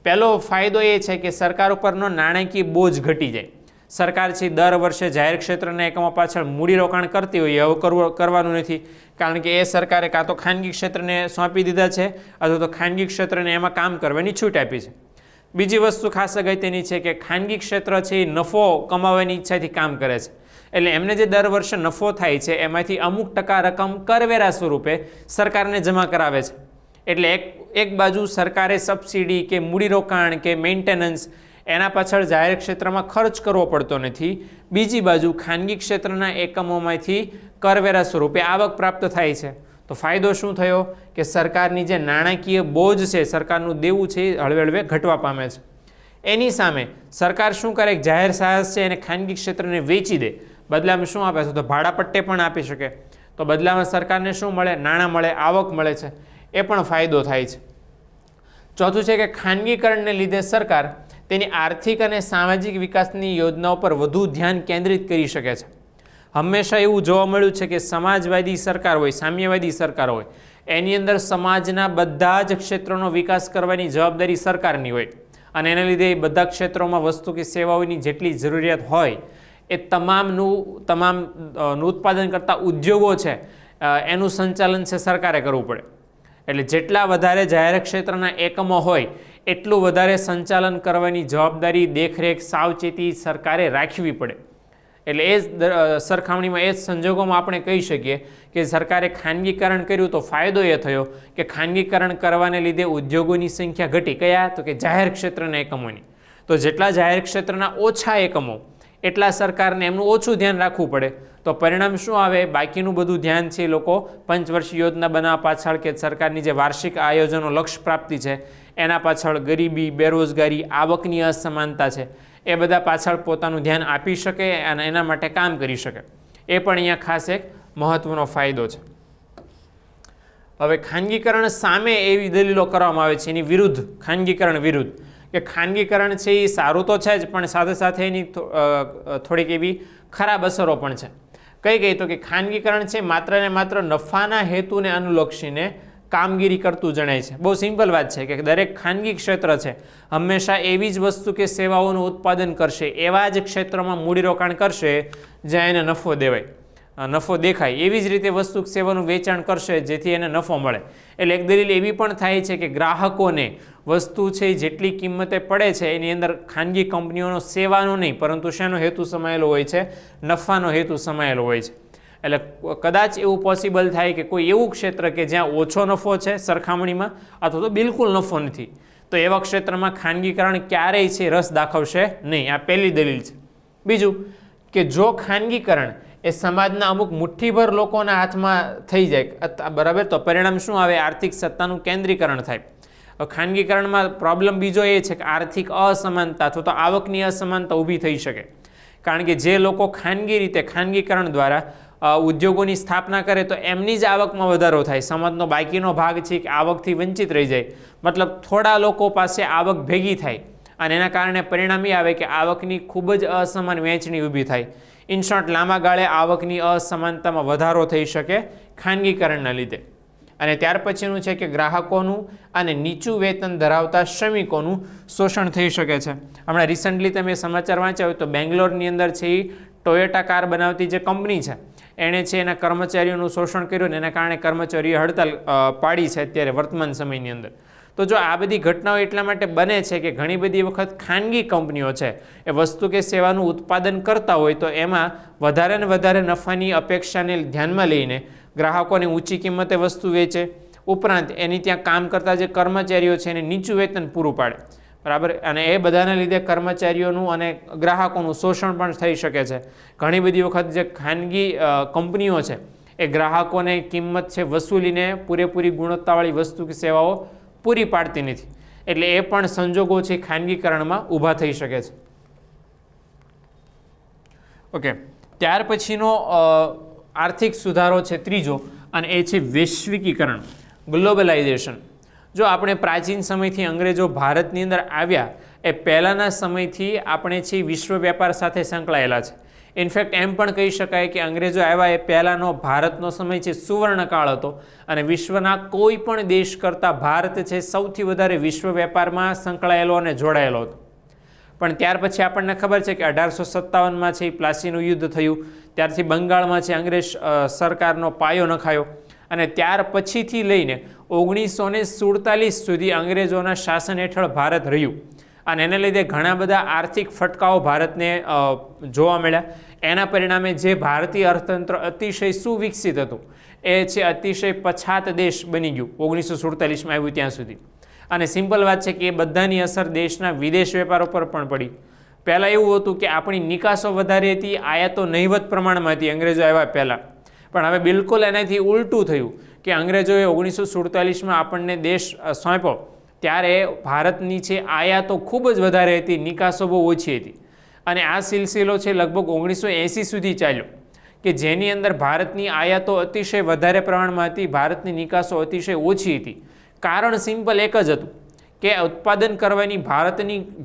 પહેલો ફાયદો એ છે કે સરકાર ઉપરનો નાણાકીય બોજ ઘટી જાય. સરકાર છે દર વર્ષે જાહેર ક્ષેત્રના એકમો પાછળ મૂડીરોકાણ કરતી હોય એવું કરવાનું નથી, કારણ કે એ સરકારે કાં તો ખાનગી ક્ષેત્રને સોંપી દીધા છે અથવા તો ખાનગી ક્ષેત્રને એમાં કામ કરવાની છૂટ આપી છે. બીજી વસ્તુ ખાસ અગત્યની છે કે ખાનગી ક્ષેત્ર છે એ નફો કમાવાની ઈચ્છાથી કામ કરે છે, એટલે એમને જે દર વર્ષે નફો થાય છે એમાંથી અમુક ટકા રકમ કરવેરા સ્વરૂપે સરકારને જમા કરાવે છે. એટલે એક બાજુ સરકારે સબસિડી કે મૂડીરોકાણ કે મેન્ટેનન્સ એના પાછળ જાહેર ક્ષેત્રમાં ખર્ચ કરવો પડતો નથી, બીજી બાજુ ખાનગી ક્ષેત્રના એકમોમાંથી કરવેરા સ્વરૂપે આવક પ્રાપ્ત થાય છે. તો ફાયદો શું થયો કે સરકારની જે નાણાકીય બોજ છે, સરકારનું દેવું છે એ હળવે હળવે ઘટવા પામે છે. એની સામે સરકાર શું કરે, જાહેર સાહસ છે એને ખાનગી ક્ષેત્રને વેચી દે, બદલામાં શું આપે છે તો ભાડા પટ્ટે પણ આપી શકે, તો બદલામાં સરકારને શું મળે, નાણાં મળે, આવક મળે છે, એ પણ ફાયદો થાય છે. ચોથું છે કે ખાનગીકરણને લીધે સરકાર તેની આર્થિક અને સામાજિક વિકાસની યોજનાઓ પર વધુ ધ્યાન કેન્દ્રિત કરી શકે છે. હંમેશા એવું જોવા મળ્યું છે કે સમાજવાદી સરકાર હોય, સામ્યવાદી સરકાર હોય, એની અંદર સમાજના બધા જ ક્ષેત્રોનો વિકાસ કરવાની જવાબદારી સરકારની હોય અને એને લીધે બધા ક્ષેત્રોમાં વસ્તુ કે સેવાઓની જેટલી જરૂરિયાત હોય એ તમામનું ઉત્પાદન કરતા ઉદ્યોગો છે એનું સંચાલન છે સરકારે કરવું પડે. એટલે જેટલા વધારે જાહેર ક્ષેત્રના એકમો હોય એટલું વધારે સંચાલન કરવાની જવાબદારી, દેખરેખ, સાવચેતી સરકારે રાખવી પડે. એટલે એ જ સરખામણીમાં એ જ સંજોગોમાં આપણે કહી શકીએ કે સરકારે ખાનગીકરણ કર્યું તો ફાયદો એ થયો કે ખાનગીકરણ કરવાને લીધે ઉદ્યોગોની સંખ્યા ઘટી. કયા? તો કે જાહેર ક્ષેત્રના એકમોની. તો જેટલા જાહેર ક્ષેત્રના ઓછા એકમો એટલા સરકારને એમનું ઓછું ધ્યાન રાખવું પડે. તો પરિણામ શું આવે? બાકીનું બધું ધ્યાન છે એ લોકો પંચવર્ષીય યોજના બનાવવા પાછળ કે સરકારની જે વાર્ષિક આયોજનો લક્ષ્ય પ્રાપ્તિ છે એના પાછળ, ગરીબી, બેરોજગારી, આવકની અસમાનતા છે એ બધા પાછળ પોતાનું ધ્યાન આપી શકે અને એના માટે કામ કરી શકે. એ પણ અહીંયા ખાસ એક મહત્વનો ફાયદો છે. હવે ખાનગીકરણ સામે એવી દલીલો કરવામાં આવે છે, એની વિરુદ્ધ, ખાનગીકરણ વિરુદ્ધ, કે ખાનગીકરણ છે એ સારું તો છે જ પણ સાથે સાથે એની થોડીક એવી ખરાબ અસરો પણ છે. કઈ તો કે ખાનગીકરણ છે માત્ર ને માત્ર નફાના હેતુને અનુલક્ષીને કામગીરી કરતું જણાય છે. બહુ સિમ્પલ વાત છે કે દરેક ખાનગી ક્ષેત્ર છે હંમેશા એવી જ વસ્તુ કે સેવાઓનું ઉત્પાદન કરશે, એવા જ ક્ષેત્રોમાં મૂડીરોકાણ કરશે જ્યાં એને નફો દેખાય, એવી જ રીતે વસ્તુ સેવાનું વેચાણ કરશે જેથી એને નફો મળે. એટલે એક દલીલ એવી પણ થાય છે કે ગ્રાહકોને વસ્તુ છે જેટલી કિંમતે પડે છે એની અંદર ખાનગી કંપનીઓનો સેવાનો નહીં પરંતુ શેનો હેતુ સમાયેલો હોય છે? નફાનો હેતુ સમાયેલો હોય છે. એટલે કદાચ એવું પોસિબલ થાય કે કોઈ એવું ક્ષેત્ર કે જ્યાં ઓછો નફો છે સરખામણીમાં અથવા તો બિલકુલ નફો નથી, તો એવા ક્ષેત્રમાં ખાનગીકરણ ક્યારેય છે રસ દાખવશે નહીં. આ પહેલી દલીલ છે. બીજું કે જો ખાનગીકરણ એ સમાજના અમુક મુઠ્ઠીભર લોકોના હાથમાં થઈ જાય, બરાબર, તો પરિણામ શું આવે? આર્થિક સત્તાનું કેન્દ્રીકરણ થાય. ખાનગીકરણમાં પ્રોબ્લેમ બીજો એ છે કે આર્થિક અસમાનતા અથવા તો આવકની અસમાનતા ઊભી થઈ શકે, કારણ કે જે લોકો ખાનગી રીતે ખાનગીકરણ દ્વારા ઉદ્યોગોની સ્થાપના કરે તો એમની જ આવકમાં વધારો થાય, સમાજનો બાકીનો ભાગ છે કે આવકથી વંચિત રહી જાય. મતલબ થોડા લોકો પાસે આવક ભેગી થાય અને એના કારણે પરિણામ એ આવે કે આવકની ખૂબ જ અસમાન વહેંચણી ઊભી થાય. ઇન શોર્ટ, લાંબા ગાળે આવકની અસમાનતામાં વધારો થઈ શકે ખાનગીકરણના લીધે. અને ત્યાર પછીનું છે કે ગ્રાહકોનું અને નીચું વેતન ધરાવતા શ્રમિકોનું શોષણ થઈ શકે છે. હમણાં રિસન્ટલી તમે સમાચાર વાંચ્યા હોય તો બેંગ્લોરની અંદર છે એ ટોયોટા કાર બનાવતી જે કંપની છે એણે છે એના કર્મચારીઓનું શોષણ કર્યું ને એના કારણે કર્મચારીઓએ હડતાલ પાડી છે અત્યારે વર્તમાન સમયની અંદર. તો જો આ બધી ઘટનાઓ એટલા માટે બને છે કે ઘણી બધી વખત ખાનગી કંપનીઓ છે એ વસ્તુ કે સેવાનું ઉત્પાદન કરતા હોય તો એમાં વધારે ને વધારે નફાની અપેક્ષાને ધ્યાનમાં લઈને ગ્રાહકોને ઊંચી કિંમતે વસ્તુ વેચે, ઉપરાંત એની ત્યાં કામ કરતા જે કર્મચારીઓ છે એને નીચું વેતન પૂરું પાડે, બરાબર. અને એ બધાના લીધે કર્મચારીઓનું અને ગ્રાહકોનું શોષણ પણ થઈ શકે છે. ઘણી બધી વખત જે ખાનગી કંપનીઓ છે એ ગ્રાહકોને કિંમત છે વસૂલીને પૂરેપૂરી ગુણવત્તાવાળી વસ્તુ કે સેવાઓ પૂરી પાડતી નથી. એટલે એ પણ સંજોગો છે ખાનગીકરણમાં ઊભા થઈ શકે છે. ઓકે, ત્યાર પછીનો આર્થિક સુધારો છે ત્રીજો, અને એ છે વૈશ્વિકીકરણ, ગ્લોબલાઇઝેશન. જો આપણે પ્રાચીન સમયથી અંગ્રેજો ભારતની અંદર આવ્યા એ પહેલાંના સમયથી આપણે છે વિશ્વ વેપાર સાથે સંકળાયેલા છે. ઇનફેક્ટ એમ પણ કહી શકાય કે અંગ્રેજો આવ્યા એ પહેલાંનો ભારતનો સમય છે સુવર્ણકાળ હતો અને વિશ્વના કોઈ પણ દેશ કરતાં ભારત છે સૌથી વધારે વિશ્વ વેપારમાં સંકળાયેલો અને જોડાયેલો હતો. પણ ત્યાર પછી આપણને ખબર છે કે 1857માં છે એ પ્લાસીનું યુદ્ધ થયું, ત્યારથી બંગાળમાં છે અંગ્રેજ સરકારનો પાયો નખાયો અને ત્યાર પછીથી લઈને 1947 સુધી અંગ્રેજોના શાસન હેઠળ ભારત રહ્યું અને એને લીધે ઘણા બધા આર્થિક ફટકાઓ ભારતને જોવા મળ્યા. એના પરિણામે જે ભારતીય અર્થતંત્ર અતિશય સુવિકસિત હતું એ છે અતિશય પછાત દેશ બની ગયું 1947માં આવ્યું ત્યાં સુધી. અને સિમ્પલ વાત છે કે એ બધાની અસર દેશના વિદેશ વેપાર ઉપર પણ પડી. પહેલાં એવું હતું કે આપણી નિકાસો વધારે હતી, આયાતો નહિવત પ્રમાણમાં હતી અંગ્રેજો આવ્યા પહેલાં, પણ હવે બિલકુલ એનાથી ઉલટું થયું કે અંગ્રેજોએ 1947માં આપણને દેશ સોંપ્યો ત્યારે ભારતની છે આયાતો ખૂબ જ વધારે હતી, નિકાસો બહુ ઓછી હતી. અને આ સિલસિલો છે લગભગ 1980 સુધી ચાલ્યો કે જેની અંદર ભારતની આયાતો અતિશય વધારે પ્રમાણમાં હતી, ભારતની નિકાસો અતિશય ઓછી હતી. કારણ સિમ્પલ એક જ હતું કે ઉત્પાદન કરવાની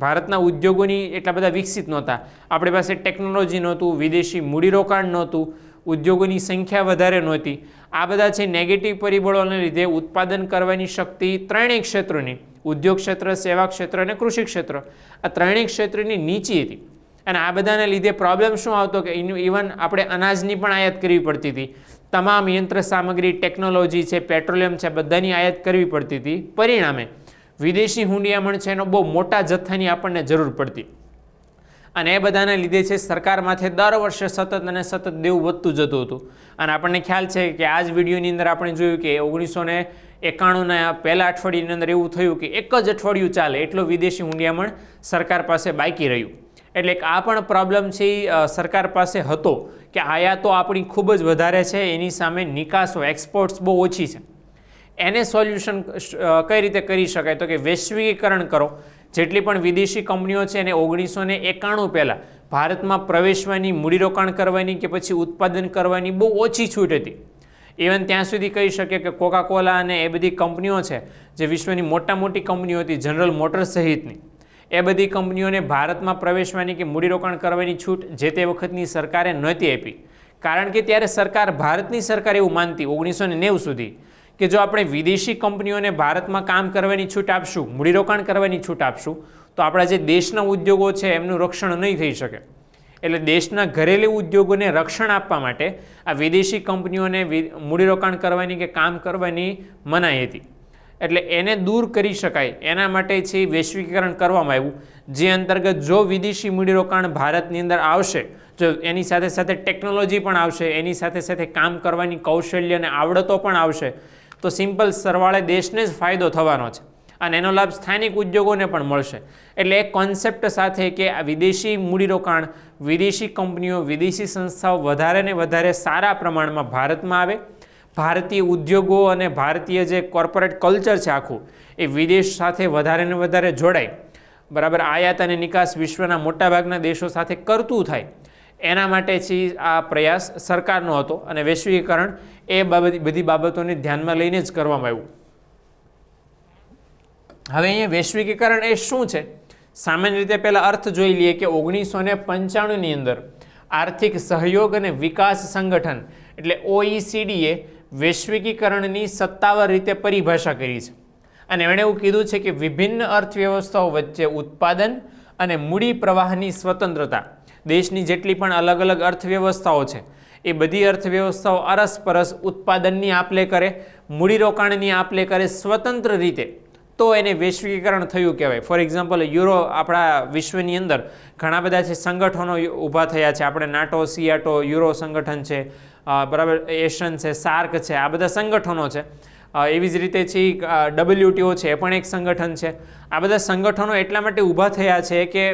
ભારતના ઉદ્યોગોની એટલા બધા વિકસિત નહોતા, આપણી પાસે ટેકનોલોજી નહોતું, વિદેશી મૂડીરોકાણ નહોતું, ઉદ્યોગોની સંખ્યા વધારે નહોતી. આ બધા છે નેગેટિવ પરિબળોને લીધે ઉત્પાદન કરવાની શક્તિ ત્રણેય ક્ષેત્રોની, ઉદ્યોગ ક્ષેત્ર, સેવા ક્ષેત્ર અને કૃષિ ક્ષેત્ર, આ ત્રણેય ક્ષેત્રની નીચી હતી. અને આ બધાને લીધે પ્રોબ્લેમ શું આવતો કે ઇવન આપણે અનાજની પણ આયાત કરવી પડતી હતી, તમામ યંત્ર સામગ્રી, ટેકનોલોજી છે, પેટ્રોલિયમ છે, બધાની આયાત કરવી પડતી હતી. પરિણામે વિદેશી હુંડિયામણ છે એનો બહુ મોટા જથ્થાની આપણને જરૂર પડતી અને એ બધાના લીધે છે સરકાર માથે દર વર્ષે સતત અને સતત દેવું વધતું જતું હતું. અને આપણને ખ્યાલ છે કે આ જ વિડીયોની અંદર આપણે જોયું કે 1991ના પહેલા અઠવાડિયાની અંદર એવું થયું કે એક જ અઠવાડિયું ચાલે એટલો વિદેશી હુંડિયામણ સરકાર પાસે બાકી રહ્યું. એટલે આ પણ પ્રોબ્લેમ છે સરકાર પાસે હતો કે આયાતો આપણી ખૂબ જ વધારે છે, એની સામે નિકાસો, એક્સપોર્ટ્સ બહુ ઓછી છે. એને સોલ્યુશન કઈ રીતે કરી શકાય તો કે વૈશ્વિકીકરણ કરો. જેટલી પણ વિદેશી કંપનીઓ છે એને 1991 પહેલાં ભારતમાં પ્રવેશવાની, મૂડીરોકાણ કરવાની કે પછી ઉત્પાદન કરવાની બહુ ઓછી છૂટ હતી. ઇવન ત્યાં સુધી કહી શકીએ કે કોકાકોલા અને એ બધી કંપનીઓ છે જે વિશ્વની મોટી કંપનીઓ હતી, જનરલ મોટર્સ સહિતની, એ બધી કંપનીઓને ભારતમાં પ્રવેશવાની કે મૂડીરોકાણ કરવાની છૂટ જે તે વખતની સરકારે નહોતી આપી. કારણ કે ત્યારે સરકાર, ભારતની સરકાર એવું માનતી 1990 સુધી કે જો આપણે વિદેશી કંપનીઓને ભારતમાં કામ કરવાની છૂટ આપશું, મૂડીરોકાણ કરવાની છૂટ આપશું તો આપણા જે દેશના ઉદ્યોગો છે એમનું રક્ષણ નહીં થઈ શકે. એટલે દેશના ઘરેલું ઉદ્યોગોને રક્ષણ આપવા માટે આ વિદેશી કંપનીઓને મૂડીરોકાણ કરવાની કે કામ કરવાની મનાઈ હતી. એટલે એને દૂર કરી શકાય એના માટે છે વૈશ્વિકીકરણ કરવામાં આવ્યું, જે અંતર્ગત જો વિદેશી મૂડીરોકાણ ભારતની અંદર આવશે, જો એની સાથે સાથે ટેકનોલોજી પણ આવશે, એની સાથે સાથે કામ કરવાની કૌશલ્ય અને આવડતો પણ આવશે, તો સિમ્પલ સરવાળે દેશને જ ફાયદો થવાનો છે અને એનો લાભ સ્થાનિક ઉદ્યોગોને પણ મળશે. એટલે એક કોન્સેપ્ટ સાથે કે આ વિદેશી મૂડીરોકાણ, વિદેશી કંપનીઓ, વિદેશી સંસ્થાઓ વધારે ને વધારે સારા પ્રમાણમાં ભારતમાં આવે, ભારતીય ઉદ્યોગો અને ભારતીય જે કોર્પોરેટ કલ્ચર છે આખું એ વિદેશ સાથે વધારે ને વધારે જોડાય, બરાબર, આયાત અને નિકાસ વિશ્વના મોટાભાગના દેશો સાથે કરતું થાય, એના માટે છે આ પ્રયાસ સરકારનો હતો અને વૈશ્વિકીકરણ એ બધી બાબતોને ધ્યાનમાં લઈને જ કરવામાં આવ્યું. હવે અહીંયા વૈશ્વિકીકરણ એ શું છે? સામાન્ય રીતે પહેલાં અર્થ જોઈ લઈએ કે 1995ની અંદર આર્થિક સહયોગ અને વિકાસ સંગઠન એટલે OECDએ વૈશ્વિકીકરણની સત્તાવાર રીતે પરિભાષા કરી છે અને એણે એવું કીધું છે કે વિભિન્ન અર્થવ્યવસ્થાઓ વચ્ચે ઉત્પાદન અને મૂડી પ્રવાહની સ્વતંત્રતા, દેશની જેટલી પણ અલગ અલગ અર્થવ્યવસ્થાઓ છે એ બધી અર્થવ્યવસ્થાઓ અરસપરસ ઉત્પાદનની આપ-લે કરે, મૂડીરોકાણની આપ-લે કરે સ્વતંત્ર રીતે, તો એને વૈશ્વિકીકરણ થયું કહેવાય. ફોર એક્ઝામ્પલ આપણા વિશ્વની અંદર ઘણા બધા છે સંગઠનો ઊભા થયા છે. આપણે નાટો, સિયાટો, યુરો સંગઠન છે, બરાબર, એશિયન છે, સાર્ક છે, આ બધા સંગઠનો છે. એવી જ રીતે છે WTO છે, એ પણ એક સંગઠન છે. આ બધા સંગઠનો એટલા માટે ઊભા થયા છે કે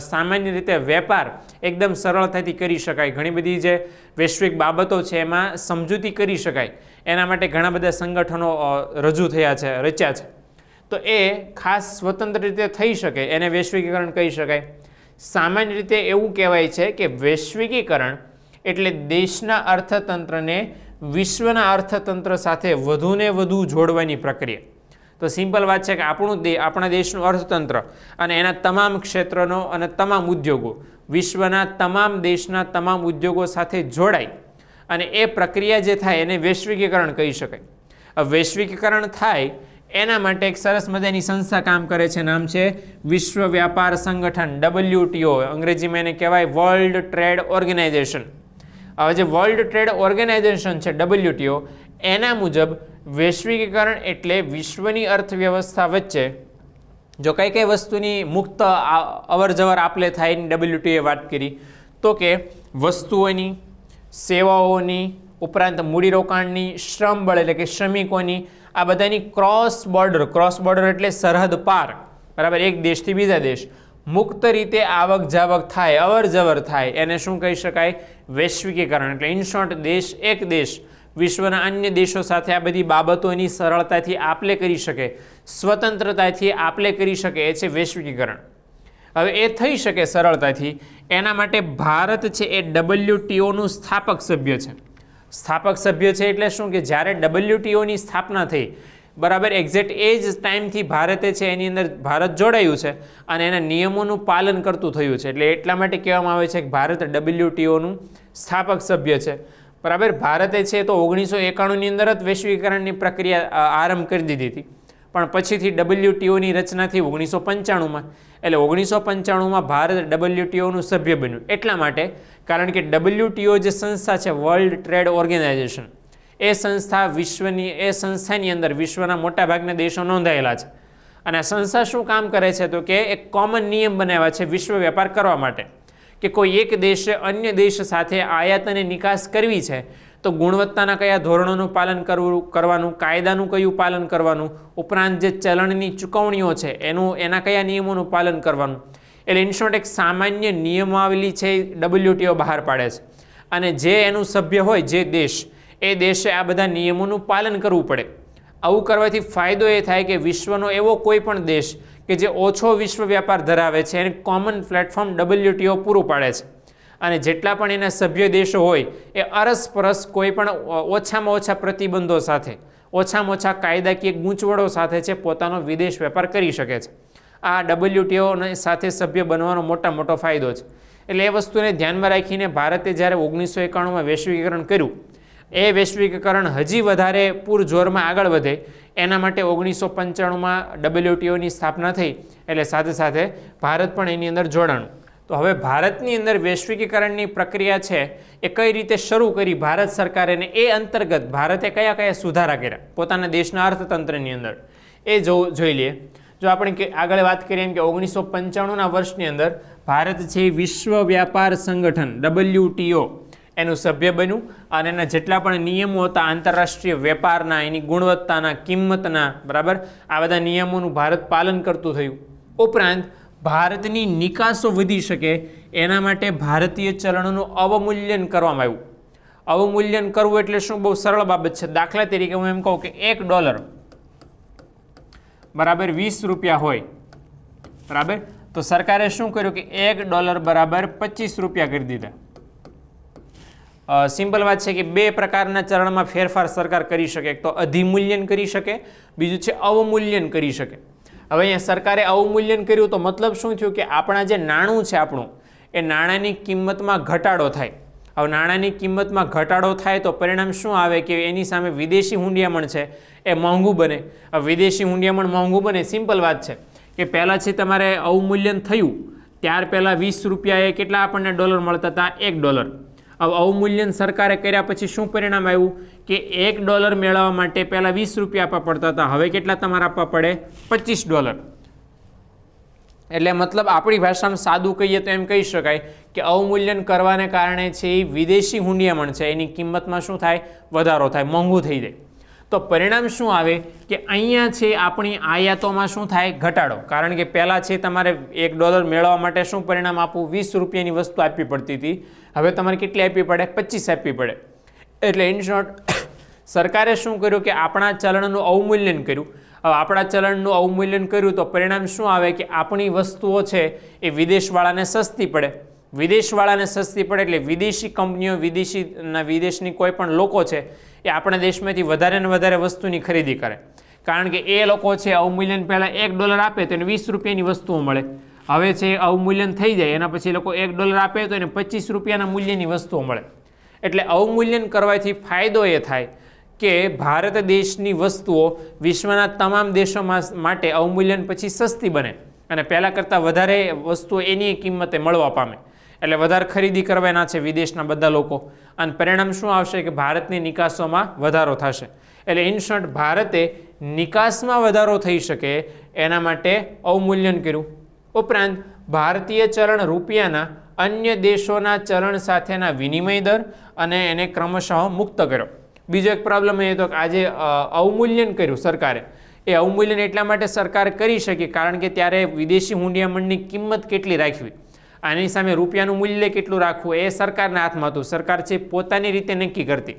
સામાન્ય રીતે વેપાર એકદમ સરળતાથી કરી શકાય, ઘણી બધી જે વૈશ્વિક બાબતો છે એમાં સમજૂતી કરી શકાય, એના માટે ઘણા બધા સંગઠનો રજૂ થયા છે, રચ્યા છે. તો એ ખાસ સ્વતંત્ર રીતે થઈ શકે એને વૈશ્વિકીકરણ કહી શકાય. સામાન્ય રીતે એવું કહેવાય છે કે વૈશ્વિકીકરણ એટલે દેશના અર્થતંત્રને વિશ્વના અર્થતંત્ર સાથે વધુને વધુ જોડવાની પ્રક્રિયા. તો સિમ્પલ વાત છે કે આપણા દેશનું અર્થતંત્ર અને એના તમામ ક્ષેત્રનો અને તમામ ઉદ્યોગો વિશ્વના તમામ દેશના તમામ ઉદ્યોગો સાથે જોડાય અને એ પ્રક્રિયા જે થાય એને વૈશ્વિકીકરણ કહી શકાય. વૈશ્વિકીકરણ થાય એના માટે એક સરસ મજાની સંસ્થા કામ કરે છે, નામ છે વિશ્વ વ્યાપાર સંગઠન WTO, અંગ્રેજીમાં એને કહેવાય વર્લ્ડ ટ્રેડ ઓર્ગેનાઇઝેશન. હવે જે વર્લ્ડ ટ્રેડ ઓર્ગેનાઇઝેશન છે WTO, એના મુજબ વૈશ્વિકીકરણ એટલે વિશ્વની અર્થવ્યવસ્થા વચ્ચે જો કઈ કઈ વસ્તુની મુક્ત અવર જવર આપલે થાય એની WTOએ વાત કરી, તો કે વસ્તુઓની, સેવાઓની, ઉપરાંત મૂડીરોકાણની, શ્રમ બળ એટલે કે શ્રમિકોની, આ બધાની ક્રોસ બોર્ડર એટલે સરહદ પાર, બરાબર, એક દેશથી બીજા દેશ મુક્ત રીતે આવક જાવક થાય, અવર જવર થાય, એને શું કહી શકાય? વૈશ્વિકીકરણ. એટલે ઇન શોર્ટ એક દેશ વિશ્વના અન્ય દેશો સાથે આ બધી બાબતોની સરળતાથી આપલે કરી શકે, સ્વતંત્રતાથી આપલે કરી શકે, એ છે વૈશ્વિકીકરણ. હવે એ થઈ શકે સરળતાથી, એના માટે ભારત છે એ WTOનું સ્થાપક સભ્ય છે. સ્થાપક સભ્ય છે એટલે શું કે જ્યારે WTOની સ્થાપના થઈ, બરાબર, એક્ઝેક્ટ એ જ ટાઈમથી ભારતે છે એની અંદર ભારત જોડાયું છે અને એના નિયમોનું પાલન કરતું થયું છે. એટલે એટલા માટે કહેવામાં આવે છે કે ભારત WTOનું સ્થાપક સભ્ય છે, બરાબર. ભારતે છે તો 1991ની અંદર જ વૈશ્વિકીકરણની પ્રક્રિયા આરંભ કરી દીધી હતી, પણ પછીથી WTOની રચના થઈ 1995માં. એટલે 1995માં ભારત WTOનું સભ્ય બન્યું. એટલા માટે કારણ કે WTO જે સંસ્થા છે વર્લ્ડ ટ્રેડ ઓર્ગેનાઇઝેશન, એ સંસ્થાની અંદર વિશ્વના મોટાભાગના દેશો નોંધાયેલા છે. અને આ સંસ્થા શું કામ કરે છે? તો કે એક કોમન નિયમ બનાવ્યા છે વિશ્વ વેપાર કરવા માટે, કે કોઈ એક દેશે અન્ય દેશ સાથે આયાત અને નિકાસ કરવી છે તો ગુણવત્તાના કયા ધોરણોનું પાલન કરવાનું, કાયદાનું કયું પાલન કરવાનું, ઉપરાંત જે ચલણની ચૂકવણીઓ છે એના કયા નિયમોનું પાલન કરવાનું. એટલે ઇન શોર્ટ એક સામાન્ય નિયમાવલી છે WTO બહાર પાડે છે, અને જે એનું સભ્ય હોય જે દેશ, એ દેશે આ બધા નિયમોનું પાલન કરવું પડે. આવું કરવાથી ફાયદો એ થાય કે વિશ્વનો એવો કોઈ પણ દેશ કે જે ઓછો વિશ્વ વ્યાપાર ધરાવે છે એને કોમન પ્લેટફોર્મ WTO પૂરું પાડે છે, અને જેટલા પણ એના સભ્ય દેશો હોય એ અરસપરસ કોઈ પણ ઓછામાં ઓછા પ્રતિબંધો સાથે, ઓછામાં ઓછા કાયદાકીય ગૂંચવણો સાથે છે પોતાનો વિદેશ વેપાર કરી શકે છે. આ WTO સાથે સભ્ય બનવાનો મોટો ફાયદો છે. એટલે એ વસ્તુને ધ્યાનમાં રાખીને ભારતે જ્યારે 1991માં વૈશ્વિકીકરણ કર્યું, એ વૈશ્વિકીકરણ હજી વધારે પૂરજોરમાં આગળ વધે એના માટે 1995માં WTOની સ્થાપના થઈ. એટલે સાથે સાથે ભારત પણ એની અંદર જોડાણું. તો હવે ભારતની અંદર વૈશ્વિકીકરણની પ્રક્રિયા છે એ કઈ રીતે શરૂ કરી ભારત સરકારે, ને એ અંતર્ગત ભારતે કયા કયા સુધારા કર્યા પોતાના દેશના અર્થતંત્રની અંદર, એ જોઈ લઈએ. જો આપણે આગળ વાત કરીએ એમ કે 1995ના વર્ષની અંદર ભારત છે વિશ્વ વ્યાપાર સંગઠન WTO એનું સભ્ય બન્યું, અને એના જેટલા પણ નિયમો હતા આંતરરાષ્ટ્રીય વેપારના, એની ગુણવત્તાના, કિંમતના, બરાબર, આ બધા નિયમોનું ભારત પાલન કરતું થયું. ઉપરાંત ભારતની નિકાસો વધી શકે એના માટે ભારતીય ચલણોનું અવમૂલ્યન કરવામાં આવ્યું. અવમૂલ્યન કરવું એટલે શું? બહુ સરળ બાબત છે. દાખલા તરીકે હું એમ કહું કે $1 બરાબર 20 રૂપિયા હોય, બરાબર, તો સરકારે શું કર્યું કે $1 બરાબર 25 રૂપિયા કરી દીધા. સિમ્પલ વાત છે કે બે પ્રકારના ચલણમાં ફેરફાર સરકાર કરી શકે. એક તો અધિમૂલ્યન કરી શકે, બીજું છે અવમૂલ્યન કરી શકે. હવે અહીંયા સરકારે અવમૂલ્યન કર્યું તો મતલબ શું થયું કે આપણા જે નાણું છે આપણું, એ નાણાંની કિંમતમાં ઘટાડો થાય. હવે નાણાંની કિંમતમાં ઘટાડો થાય તો પરિણામ શું આવે કે એની સામે વિદેશી હુંડિયામણ છે એ મોંઘું બને. હવે વિદેશી હુંડિયામણ મોંઘું બને, સિમ્પલ વાત છે કે પહેલાં છે તમારે અવમૂલ્યન થયું ત્યાર પહેલાં 20 રૂપિયાએ કેટલા આપણને ડોલર મળતા હતા? $1. હવે અવમૂલ્યન સરકારે કર્યા પછી શું પરિણામ આવ્યું કે $1 મેળવવા માટે પહેલાં 20 રૂપિયા આપવા પડતા હતા, હવે કેટલા તમારે આપવા પડે? $25. એટલે મતલબ આપણી ભાષામાં સાદું કહીએ તો એમ કહી શકાય કે અવમૂલ્યન કરવાને કારણે છે એ વિદેશી હુંડિયામણ છે એની કિંમતમાં શું થાય? વધારો થાય, મોંઘું થઈ જાય. તો પરિણામ શું આવે કે અહીંયા છે આપણી આયાતોમાં શું થાય? ઘટાડો. કારણ કે પહેલાં છે તમારે $1 મેળવવા માટે શું પરિણામ આપવું? 20 રૂપિયાની વસ્તુ આપવી પડતી હતી, હવે તમારે કેટલી આપવી પડે? 25 આપવી પડે. એટલે ઇન શોર્ટ સરકારે શું કર્યું કે આપણા ચલણનું અવમૂલ્યન કર્યું. હવે આપણા ચલણનું અવમૂલ્યન કર્યું તો પરિણામ શું આવે કે આપણી વસ્તુઓ છે એ વિદેશવાળાને સસ્તી પડે. વિદેશવાળાને સસ્તી પડે એટલે વિદેશી કંપનીઓ, વિદેશની કોઈ પણ લોકો છે એ આપણા દેશમાંથી વધારે ને વધારે વસ્તુની ખરીદી કરે. કારણ કે એ લોકો છે અવમૂલ્યન પહેલાં $1 આપે તો એને 20 રૂપિયાની વસ્તુઓ મળે. હવે છે અવમૂલ્યન થઈ જાય એના પછી લોકો $1 આપે તો એને 25 રૂપિયાના મૂલ્યની વસ્તુઓ મળે. એટલે અવમૂલ્યન કરવાથી ફાયદો એ થાય કે ભારત દેશની વસ્તુઓ વિશ્વના તમામ દેશો માટે અવમૂલ્યન પછી સસ્તી બને અને પહેલાં કરતાં વધારે વસ્તુઓ એની કિંમતે મળવા પામે, એટલે વધારે ખરીદી કરવાના છે વિદેશના બધા લોકો, અને પરિણામ શું આવશે કે ભારતની નિકાસોમાં વધારો થશે. એટલે ઇન શોર્ટ ભારતે નિકાસમાં વધારો થઈ શકે એના માટે અવમૂલ્યન કર્યું. ઉપરાંત ભારતીય ચલણ રૂપિયાના અન્ય દેશોના ચલણ સાથેના વિનિમય દર અને એને ક્રમશઃ મુક્ત કર્યો. બીજો એક પ્રોબ્લેમ એ હતો કે આજે અવમૂલ્યન કર્યું સરકારે. એ અવમૂલ્યન એટલા માટે સરકાર કરી શકી કારણ કે ત્યારે વિદેશી હુંડિયામણની કિંમત કેટલી રાખવી, આની સામે રૂપિયાનું મૂલ્ય કેટલું રાખવું એ સરકારના હાથમાં હતું. સરકાર છે પોતાની રીતે નક્કી કરતી.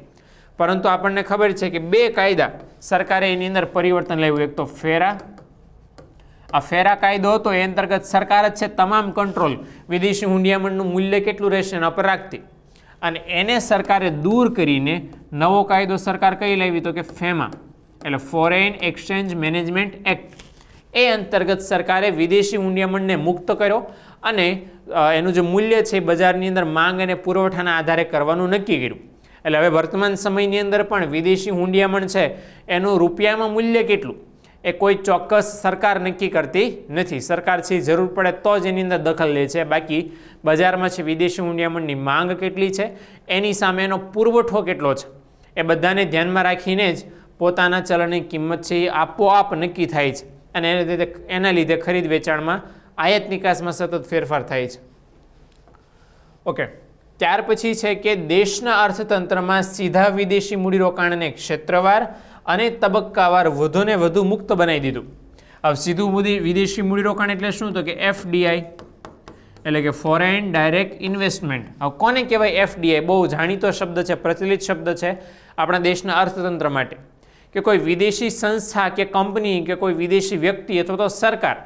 પરંતુ આપણને ખબર છે કે બે કાયદા સરકારે એની અંદર પરિવર્તન લાવ્યું. એક તો ફેરા, આ ફેરા કાયદો હતો એ અંતર્ગત સરકાર જ છે તમામ કંટ્રોલ વિદેશી હુંડિયામણનું મૂલ્ય કેટલું રહેશે એના પર રાખતી, અને એને સરકારે દૂર કરીને નવો કાયદો સરકાર કઈ લાવી તો કે ફેમા, એટલે ફોરેન એક્સચેન્જ મેનેજમેન્ટ એક્ટ. એ અંતર્ગત સરકારે વિદેશી હુંડિયામણને મુક્ત કર્યો અને એનું જે મૂલ્ય છે બજારની અંદર માંગ અને પુરવઠાના આધારે કરવાનું નક્કી કર્યું. એટલે હવે વર્તમાન સમયની અંદર પણ વિદેશી હુંડિયામણ છે એનું રૂપિયામાં મૂલ્ય કેટલું એ કોઈ ચોક્કસ સરકાર નક્કી કરતી નથી. સરકાર છે જરૂર પડે તો જ એની અંદર દખલ લે છે. બાકી બજારમાં છે વિદેશી હુંડિયામણની માંગ કેટલી છે, એની સામે એનો પુરવઠો કેટલો છે, એ બધાને ધ્યાનમાં રાખીને જ પોતાના ચલણની કિંમત છે એ આપોઆપ નક્કી થાય છે, અને એના લીધે ખરીદ વેચાણમાં આયાત નિકાસમાં સતત ફેરફાર થાય છે. ઓકે, ત્યાર પછી છે કે દેશના અર્થતંત્રમાં સીધા વિદેશી મૂડીરોકાણને ક્ષેત્રવાર અને તબક્કાવાર વધુને વધુ મુક્ત બનાવી દીધું. હવે સીધું વિદેશી મૂડીરોકાણ એટલે શું તો કે એફડીઆઈ એટલે કે ફોરેન ડાયરેક્ટ ઇન્વેસ્ટમેન્ટ. હવે કોને કહેવાય એફડીઆઈ? બહુ જાણીતો શબ્દ છે, પ્રચલિત શબ્દ છે આપણા દેશના અર્થતંત્ર માટે, કે કોઈ વિદેશી સંસ્થા કે કંપની કે કોઈ વિદેશી વ્યક્તિ અથવા તો સરકાર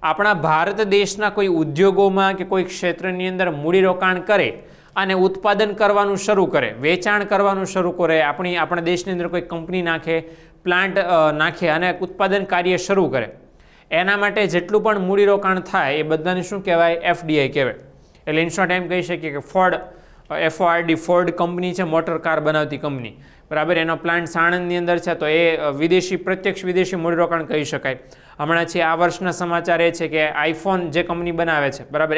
આપણા ભારત દેશના કોઈ ઉદ્યોગોમાં કે કોઈ ક્ષેત્રની અંદર મૂડીરોકાણ કરે અને ઉત્પાદન કરવાનું શરૂ કરે, વેચાણ કરવાનું શરૂ કરે, આપણા દેશની અંદર કોઈ કંપની નાખે, પ્લાન્ટ નાખે અને ઉત્પાદન કાર્ય શરૂ કરે, એના માટે જેટલું પણ મૂડીરોકાણ થાય એ બધાને શું કહેવાય? એફડીઆઈ કહેવાય. એટલે ઇન શોર્ટ એમ કહી શકીએ કે FORD ફોર્ડ કંપની છે, મોટર કાર બનાવતી કંપની, બરાબર, એનો પ્લાન્ટ સાણંદની અંદર છે, તો એ પ્રત્યક્ષ વિદેશી મૂડીરોકાણ કહી શકાય. હમણાં છે આ વર્ષના સમાચાર એ છે કે આઈફોન જે કંપની બનાવે છે, બરાબર,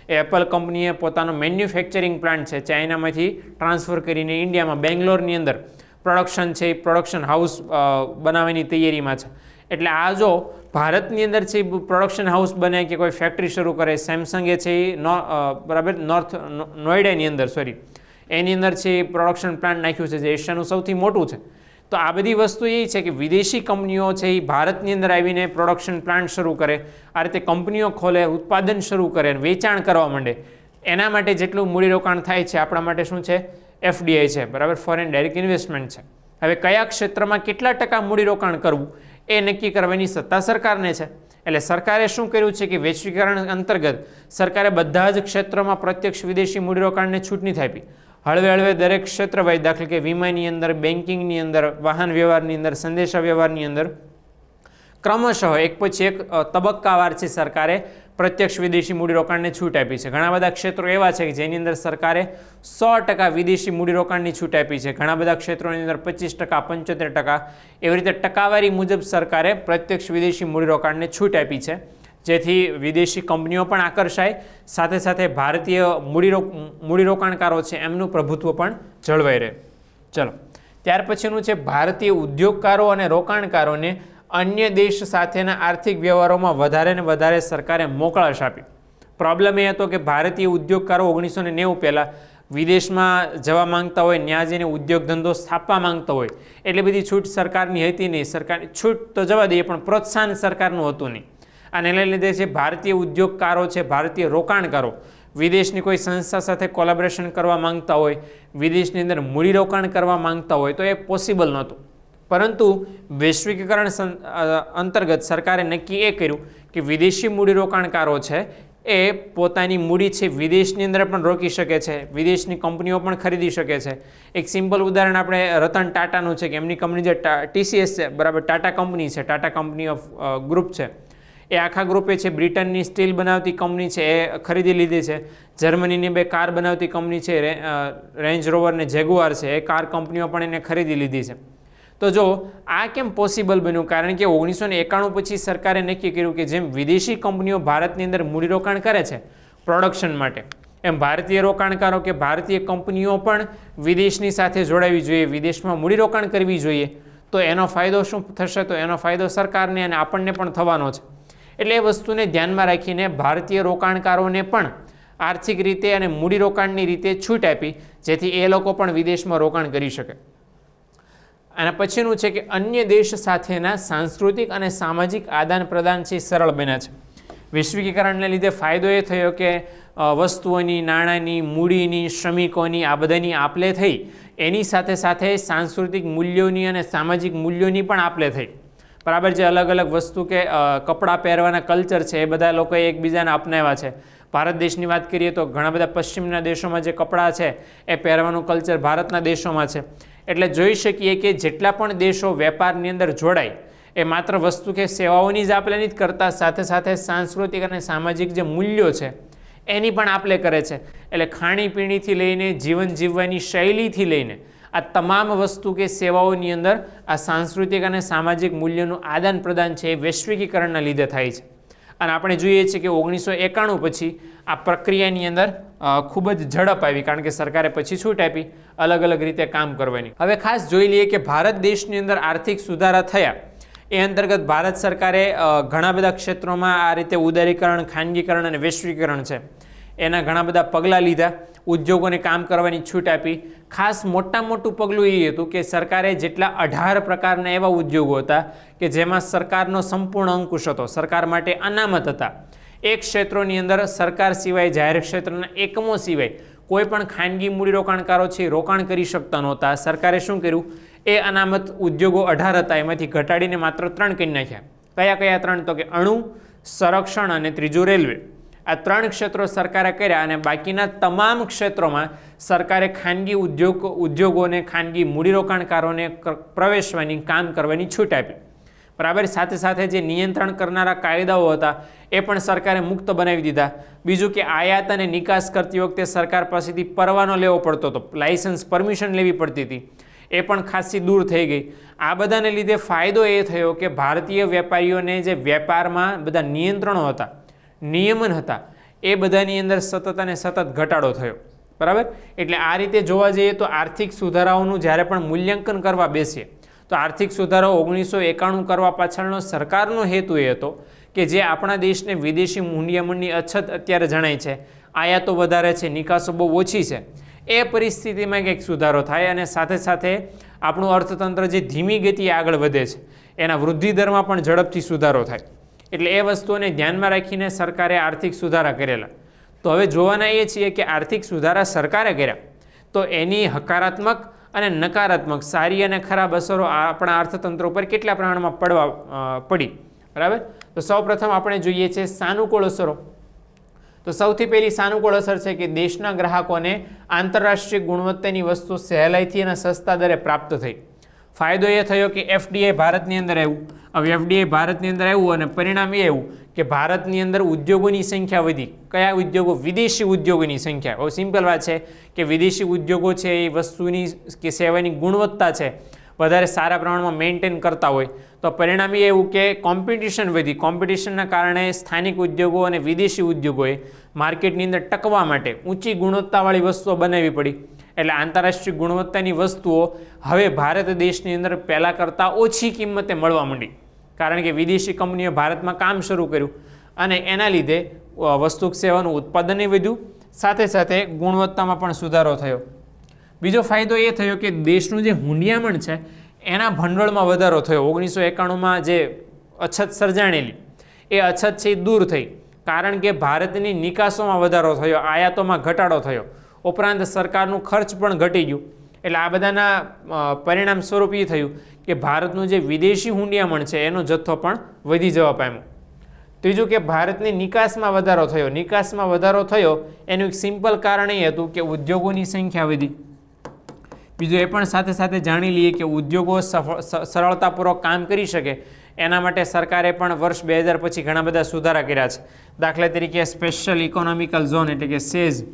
એપલ કંપનીએ પોતાનો મેન્યુફેક્ચરિંગ પ્લાન્ટ છે ચાઇનામાંથી ટ્રાન્સફર કરીને ઇન્ડિયામાં બેંગ્લોરની અંદર પ્રોડક્શન છે, પ્રોડક્શન હાઉસ બનાવવાની તૈયારીમાં છે. એટલે આ જો ભારતની અંદર છે પ્રોડક્શન હાઉસ બને કે કોઈ ફેક્ટરી શરૂ કરે, સેમસંગે છે એ બરાબર નોઈડાની અંદર એની અંદર છે પ્રોડક્શન પ્લાન્ટ નાખ્યું છે જે એશિયાનું સૌથી મોટું છે. તો આ બધી વસ્તુ એ છે કે વિદેશી કંપનીઓ છે એ ભારતની અંદર આવીને પ્રોડક્શન પ્લાન્ટ શરૂ કરે, આ રીતે કંપનીઓ ખોલે, ઉત્પાદન શરૂ કરે, વેચાણ કરવા માંડે. એના માટે જેટલું મૂડીરોકાણ થાય છે આપણા માટે શું છે? એફડીઆઈ છે, બરાબર, ફોરેન ડાયરેક્ટ ઇન્વેસ્ટમેન્ટ છે. હવે કયા ક્ષેત્રમાં કેટલા ટકા મૂડીરોકાણ કરવું એ નક્કી કરવાની સત્તા સરકારને છે. એટલે સરકારે શું કર્યું છે કે વૈશ્વિકરણ અંતર્ગત સરકારે બધા જ ક્ષેત્રોમાં પ્રત્યક્ષ વિદેશી મૂડીરોકાણને છૂટ નથી આપી. હળવે હળવે દરેક ક્ષેત્ર વાઇઝ, દાખલા કે વીમાની અંદર, બેન્કિંગની અંદર, વાહન વ્યવહારની અંદર, સંદેશા વ્યવહારની અંદર ક્રમશઃ એક પછી એક તબક્કાવાર છે સરકારે પ્રત્યક્ષ વિદેશી મૂડીરોકાણને છૂટ આપી છે. ઘણા બધા ક્ષેત્રો એવા છે કે જેની અંદર સરકારે 100% વિદેશી મૂડીરોકાણની છૂટ આપી છે. ઘણા બધા ક્ષેત્રોની અંદર 25%, 75%, એવી રીતે ટકાવારી મુજબ સરકારે પ્રત્યક્ષ વિદેશી મૂડીરોકાણને છૂટ આપી છે, જેથી વિદેશી કંપનીઓ પણ આકર્ષાય, સાથે સાથે ભારતીય મૂડીરોકાણકારો છે એમનું પ્રભુત્વ પણ જળવાઈ રહે. ચલો, ત્યાર પછીનું છે ભારતીય ઉદ્યોગકારો અને રોકાણકારોને અન્ય દેશ સાથેના આર્થિક વ્યવહારોમાં વધારે ને વધારે સરકારે મોકળાશ આપી. પ્રોબ્લેમ એ હતો કે ભારતીય ઉદ્યોગકારો 1990 પહેલાં વિદેશમાં જવા માંગતા હોય, ત્યાં જઈને ઉદ્યોગ ધંધો સ્થાપવા માંગતા હોય, એટલી બધી છૂટ સરકારની હતી નહીં. સરકારની છૂટ તો જવા દઈએ, પણ પ્રોત્સાહન સરકારનું હતું નહીં. અને એને લીધે છે ભારતીય ઉદ્યોગકારો છે, ભારતીય રોકાણકારો વિદેશની કોઈ સંસ્થા સાથે કોલેબોરેશન કરવા માંગતા હોય, વિદેશની અંદર મૂડીરોકાણ કરવા માંગતા હોય તો એ પોસિબલ નહોતું. પરંતુ વૈશ્વિકીકરણ અંતર્ગત સરકારે નક્કી એ કર્યું કે વિદેશી મૂડીરોકાણકારો છે એ પોતાની મૂડી છે વિદેશની અંદર પણ રોકી શકે છે, વિદેશની કંપનીઓ પણ ખરીદી શકે છે. એક સિમ્પલ ઉદાહરણ આપણે રતન ટાટાનું છે કે એમની કંપની જે TCS છે, બરાબર, ટાટા કંપની છે, ટાટા કંપની ઓફ ગ્રુપ છે, એ આખા ગ્રુપે છે બ્રિટનની સ્ટીલ બનાવતી કંપની છે એ ખરીદી લીધી છે, જર્મનીની 2 કાર બનાવતી કંપની છે રેન્જ રોવર ને જેગુઆર છે એ કાર કંપનીઓ પણ એને ખરીદી લીધી છે. તો જો આ કેમ પોસિબલ બન્યું? કારણ કે 1991 પછી સરકારે નક્કી કર્યું કે જેમ વિદેશી કંપનીઓ ભારતની અંદર મૂડીરોકાણ કરે છે પ્રોડક્શન માટે, એમ ભારતીય રોકાણકારો કે ભારતીય કંપનીઓ પણ વિદેશની સાથે જોડાવી જોઈએ, વિદેશમાં મૂડીરોકાણ કરવી જોઈએ. તો એનો ફાયદો શું થશે? તો એનો ફાયદો સરકારને અને આપણને પણ થવાનો છે. એટલે એ વસ્તુને ધ્યાનમાં રાખીને ભારતીય રોકાણકારોને પણ આર્થિક રીતે અને મૂડીરોકાણની રીતે છૂટ આપી, જેથી એ લોકો પણ વિદેશમાં રોકાણ કરી શકે. અને પછીનું છે કે અન્ય દેશ સાથેના સાંસ્કૃતિક અને સામાજિક આદાન પ્રદાન છે સરળ બન્યા છે. વૈશ્વિકીકરણને લીધે ફાયદો એ થયો કે વસ્તુઓની, નાણાંની, મૂડીની, શ્રમિકોની આ બધાની આપલે થઈ, એની સાથે સાથે સાંસ્કૃતિક મૂલ્યોની અને સામાજિક મૂલ્યોની પણ આપલે થઈ. બરાબર, જે અલગ અલગ વસ્તુ કે કપડાં પહેરવાના કલ્ચર છે એ બધા લોકોએ એકબીજાને અપનાવ્યા છે. ભારત દેશની વાત કરીએ તો ઘણા બધા પશ્ચિમના દેશોમાં જે કપડાં છે એ પહેરવાનું કલ્ચર ભારતના દેશોમાં છે. એટલે જોઈ શકીએ કે જેટલા પણ દેશો વેપારની અંદર જોડાય એ માત્ર વસ્તુ કે સેવાઓની જ આપલે નથી કરતા, સાથે સાથે સાંસ્કૃતિક અને સામાજિક જે મૂલ્યો છે એની પણ આપલે કરે છે. એટલે ખાણીપીણીથી લઈને જીવન જીવવાની શૈલીથી લઈને આ તમામ વસ્તુ કે સેવાઓની અંદર આ સાંસ્કૃતિક અને સામાજિક મૂલ્યોનું આદાન પ્રદાન છે એ વૈશ્વિકીકરણના લીધે થાય છે. અને આપણે જોઈએ છીએ કે 1991 પછી આ પ્રક્રિયાની અંદર ખૂબ જ ઝડપ આવી, કારણ કે સરકારે પછી છૂટ આપી અલગ અલગ રીતે કામ કરવાની. હવે ખાસ જોઈ લઈએ કે ભારત દેશની અંદર આર્થિક સુધારા થયા એ અંતર્ગત ભારત સરકારે ઘણા બધા ક્ષેત્રોમાં આ રીતે ઉદારીકરણ, ખાનગીકરણ અને વૈશ્વિકીકરણ છે એના ઘણા બધા પગલાં લીધા. ઉદ્યોગોને કામ કરવાની છૂટ આપી. ખાસ મોટું પગલું એ હતું કે સરકારે જેટલા 18 પ્રકારના એવા ઉદ્યોગો હતા કે જેમાં સરકારનો સંપૂર્ણ અંકુશ હતો, સરકાર માટે અનામત હતા. એક ક્ષેત્રોની અંદર સરકાર સિવાય, જાહેર ક્ષેત્રના એકમો સિવાય કોઈ પણ ખાનગી મૂડીરોકાણકારો છે રોકાણ કરી શકતા નહોતા. સરકારે શું કર્યું? એ અનામત ઉદ્યોગો 18 હતા એમાંથી ઘટાડીને માત્ર 3 કરી નાખ્યા. કયા 3? તો કે અણુ, સંરક્ષણ અને ત્રીજું રેલવે. આ 3 ક્ષેત્રો સરકારે કર્યા અને બાકીના તમામ ક્ષેત્રોમાં સરકારે ખાનગી ઉદ્યોગોને, ખાનગી મૂડીરોકાણકારોને પ્રવેશવાની, કામ કરવાની છૂટ આપી. બરાબર, સાથે સાથે જે નિયંત્રણ કરનારા કાયદાઓ હતા એ પણ સરકારે મુક્ત બનાવી દીધા. બીજું કે આયાત અને નિકાસ કરતી વખતે સરકાર પાસેથી પરવાનો લેવો પડતો હતો, લાયસન્સ, પરમિશન લેવી પડતી હતી, એ પણ ખાસી દૂર થઈ ગઈ. આ બધાને લીધે ફાયદો એ થયો કે ભારતીય વેપારીઓને જે વેપારમાં બધા નિયંત્રણો હતા, નિયમન હતા, એ બધાની અંદર સતત અને સતત ઘટાડો થયો. બરાબર, એટલે આ રીતે જોવા જઈએ તો આર્થિક સુધારાઓનું જ્યારે પણ મૂલ્યાંકન કરવા બેસીએ તો આર્થિક સુધારાઓ 1991 કરવા પાછળનો સરકારનો હેતુ એ હતો કે જે આપણા દેશને વિદેશી મૂંડિયામણની અછત અત્યારે જણાય છે, આયાતો વધારે છે, નિકાસો બહુ ઓછી છે, એ પરિસ્થિતિમાં કંઈક સુધારો થાય અને સાથે સાથે આપણું અર્થતંત્ર જે ધીમી ગતિએ આગળ વધે છે એના વૃદ્ધિ દરમાં પણ ઝડપથી સુધારો થાય. એટલે એ વસ્તુઓને ધ્યાનમાં રાખીને સરકારે આર્થિક સુધારા કરેલા. તો હવે જોવાના એ છીએ કે આર્થિક સુધારા સરકારે કર્યા તો એની હકારાત્મક અને નકારાત્મક, સારી અને ખરાબ અસરો આપણા અર્થતંત્ર ઉપર કેટલા પ્રમાણમાં પડી. બરાબર, તો સૌપ્રથમ આપણે જોઈએ છે સાનુકૂળ અસરો. તો સૌથી પહેલી સાનુકૂળ અસર છે કે દેશના ગ્રાહકોને આંતરરાષ્ટ્રીય ગુણવત્તાની વસ્તુ સહેલાઈથી અને સસ્તા દરે પ્રાપ્ત થઈ. ફાયદો એ થયો કે એફડીઆઈ ભારતની અંદર આવ્યું. હવે એફડીઆઈ ભારતની અંદર આવ્યું અને પરિણામ એ આવ્યું કે ભારતની અંદર ઉદ્યોગોની સંખ્યા વધી. કયા ઉદ્યોગો? વિદેશી ઉદ્યોગોની સંખ્યા. બહુ સિમ્પલ વાત છે કે વિદેશી ઉદ્યોગો છે એ વસ્તુની કે સેવાની ગુણવત્તા છે વધારે સારા પ્રમાણમાં મેન્ટેન કરતા હોય તો પરિણામ એ એવું કે કોમ્પિટિશન વધી. કોમ્પિટિશનના કારણે સ્થાનિક ઉદ્યોગો અને વિદેશી ઉદ્યોગોએ માર્કેટની અંદર ટકવા માટે ઊંચી ગુણવત્તાવાળી વસ્તુઓ બનાવવી પડી. એટલે આંતરરાષ્ટ્રીય ગુણવત્તાની વસ્તુઓ હવે ભારત દેશની અંદર પહેલાં કરતાં ઓછી કિંમતે મળવા માંડી, કારણ કે વિદેશી કંપનીઓ ભારતમાં કામ શરૂ કર્યું અને એના લીધે વસ્તુ સેવાનું ઉત્પાદન વધ્યું, સાથે સાથે ગુણવત્તામાં પણ સુધારો થયો. બીજો ફાયદો એ થયો કે દેશનું જે હુંડિયામણ છે એના ભંડોળમાં વધારો થયો. 1991માં જે અછત સર્જાણેલી એ અછત છે એ દૂર થઈ, કારણ કે ભારતની નિકાસોમાં વધારો થયો, આયાતોમાં ઘટાડો થયો, ઉપરાંત સરકારનું ખર્ચ પણ ઘટી ગયું. એટલે આ બધાના પરિણામ સ્વરૂપ એ થયું કે ભારતનું જે વિદેશી હુંડિયામણ છે એનો જથ્થો પણ વધી જવા પામ્યો. ત્રીજું કે ભારતની નિકાસમાં વધારો થયો. નિકાસમાં વધારો થયો એનું એક સિમ્પલ કારણ એ હતું કે ઉદ્યોગોની સંખ્યા વધી. બીજું એ પણ સાથે સાથે જાણી લઈએ કે ઉદ્યોગો સરળતાપૂર્વક કામ કરી શકે એના માટે સરકારે પણ વર્ષ 2000 પછી ઘણા બધા સુધારા કર્યા છે. દાખલા તરીકે સ્પેશિયલ ઇકોનોમિકલ ઝોન એટલે કે સેઝ,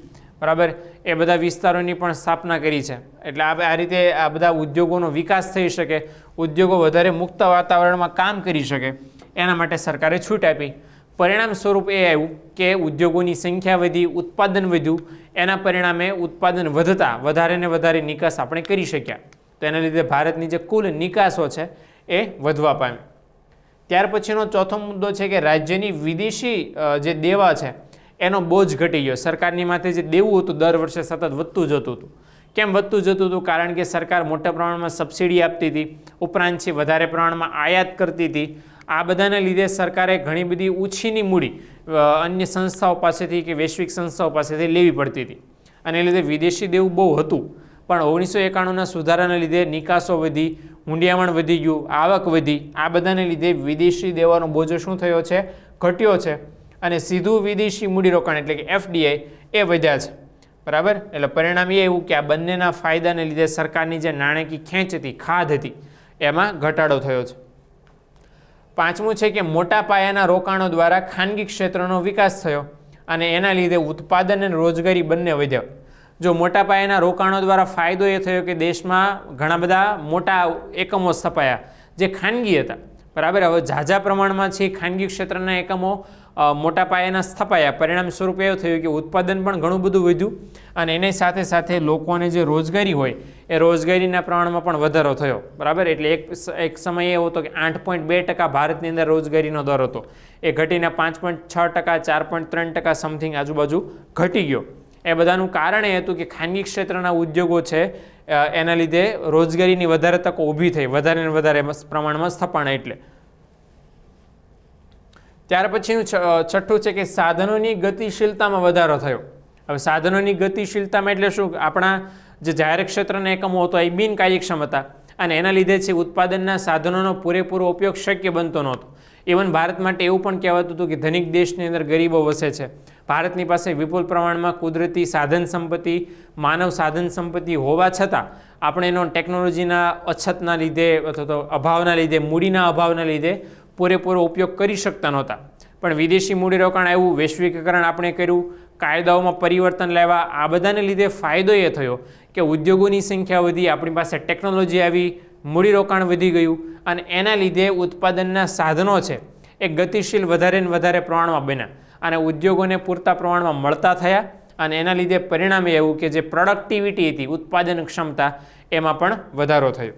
બરાબર, એ બધા વિસ્તારોની પણ સ્થાપના કરી છે. એટલે આ રીતે આ બધા ઉદ્યોગોનો વિકાસ થઈ શકે, ઉદ્યોગો વધારે મુક્ત વાતાવરણમાં કામ કરી શકે એના માટે સરકારે છૂટ આપી. પરિણામ સ્વરૂપ એ આવ્યું કે ઉદ્યોગોની સંખ્યા વધી, ઉત્પાદન વધ્યું, એના પરિણામે ઉત્પાદન વધતા વધારે ને વધારે નિકાસ આપણે કરી શક્યા. તો એના લીધે ભારતની જે કુલ નિકાસો છે એ વધવા પામી. ત્યાર પછીનો ચોથો મુદ્દો છે કે રાજ્યની વિદેશી જે દેવા છે એનો બોજ ઘટી ગયો. સરકારની માથે જે દેવું હતું દર વર્ષે સતત વધતું જતું હતું. કેમ વધતું જતું હતું? કારણ કે સરકાર મોટા પ્રમાણમાં સબસિડી આપતી હતી, ઉપરાંત છે વધારે પ્રમાણમાં આયાત કરતી હતી. આ બધાને લીધે સરકારે ઘણી બધી ઉછીની મૂડી અન્ય સંસ્થાઓ પાસેથી કે વૈશ્વિક સંસ્થાઓ પાસેથી લેવી પડતી હતી અને એ લીધે વિદેશી દેવું બહુ હતું. પણ 1991ના સુધારાને લીધે નિકાસો વધી, મૂંડિયામણ વધી ગયું, આવક વધી. આ બધાને લીધે વિદેશી દેવાનો બોજો શું થયો છે? ઘટ્યો છે. અને સીધું વિદેશી મૂડીરોકાણ એટલે કે FDI એ વધ્યા છે, બરાબર. એટલે પરિણામ એ એવું કે આ બંનેના ફાયદાને લીધે સરકારની જે નાણાકીય ખેંચ હતી, ખાધ હતી, એમાં ઘટાડો થયો છે. પાંચમું છે કે મોટા પાયાના રોકાણો દ્વારા ખાનગી ક્ષેત્રનો વિકાસ થયો અને એના લીધે ઉત્પાદન અને રોજગારી બંને વધ્યા. જો મોટા પાયાના રોકાણો દ્વારા ફાયદો એ થયો કે દેશમાં ઘણા બધા મોટા એકમો સ્થપાયા જે ખાનગી હતા, બરાબર. હવે ઝાઝા પ્રમાણમાં છે ખાનગી ક્ષેત્રના એકમો મોટા પાયાના સ્થપાયા. પરિણામ સ્વરૂપે એવું થયું કે ઉત્પાદન પણ ઘણું બધું વધ્યું અને એની સાથે સાથે લોકોને જે રોજગારી હોય એ રોજગારીના પ્રમાણમાં પણ વધારો થયો, બરાબર. એટલે એક સમય એવો હતો કે 8.2% ભારતની અંદર રોજગારીનો દર હતો, એ ઘટીને 5.6%, 4.3% સમથિંગ આજુબાજુ ઘટી ગયો. એ બધાનું કારણ એ હતું કે ખાનગી ક્ષેત્રના ઉદ્યોગો છે એના લીધે રોજગારીની વધારે તકો ઊભી થઈ, વધારે ને વધારે પ્રમાણમાં સ્થપાણા. એટલે ત્યાર પછીનું છઠ્ઠું છે કે સાધનોની ગતિશીલતામાં વધારો થયો. હવે સાધનોની ગતિશીલતામાં એટલે શું? આપણા જે જાહેર ક્ષેત્રના એકમો હતો એ બિનકાર્યક્ષમ હતા અને એના લીધે છે ઉત્પાદનના સાધનોનો પૂરેપૂરો ઉપયોગ શક્ય બનતો નહોતો. ઇવન ભારત માટે એવું પણ કહેવાતું હતું કે ધનિક દેશની અંદર ગરીબો વસે છે. ભારતની પાસે વિપુલ પ્રમાણમાં કુદરતી સાધન સંપત્તિ, માનવ સાધન સંપત્તિ હોવા છતાં આપણે એનો ટેકનોલોજીના અછતના લીધે અથવા તો અભાવના લીધે, મૂડીના અભાવના લીધે પૂરેપૂરો ઉપયોગ કરી શકતા નહોતા. પણ વિદેશી મૂડીરોકાણ આવ્યું, વૈશ્વિકીકરણ આપણે કર્યું, કાયદાઓમાં પરિવર્તન લાવ્યા. આ બધાને લીધે ફાયદો એ થયો કે ઉદ્યોગોની સંખ્યા વધી, આપણી પાસે ટેકનોલોજી આવી, મૂડીરોકાણ વધી ગયું અને એના લીધે ઉત્પાદનના સાધનો છે એ ગતિશીલ વધારે ને વધારે પ્રમાણમાં બન્યા અને ઉદ્યોગોને પૂરતા પ્રમાણમાં મળતા થયા અને એના લીધે પરિણામે એવું કે જે પ્રોડક્ટિવિટી હતી, ઉત્પાદન ક્ષમતા, એમાં પણ વધારો થયો.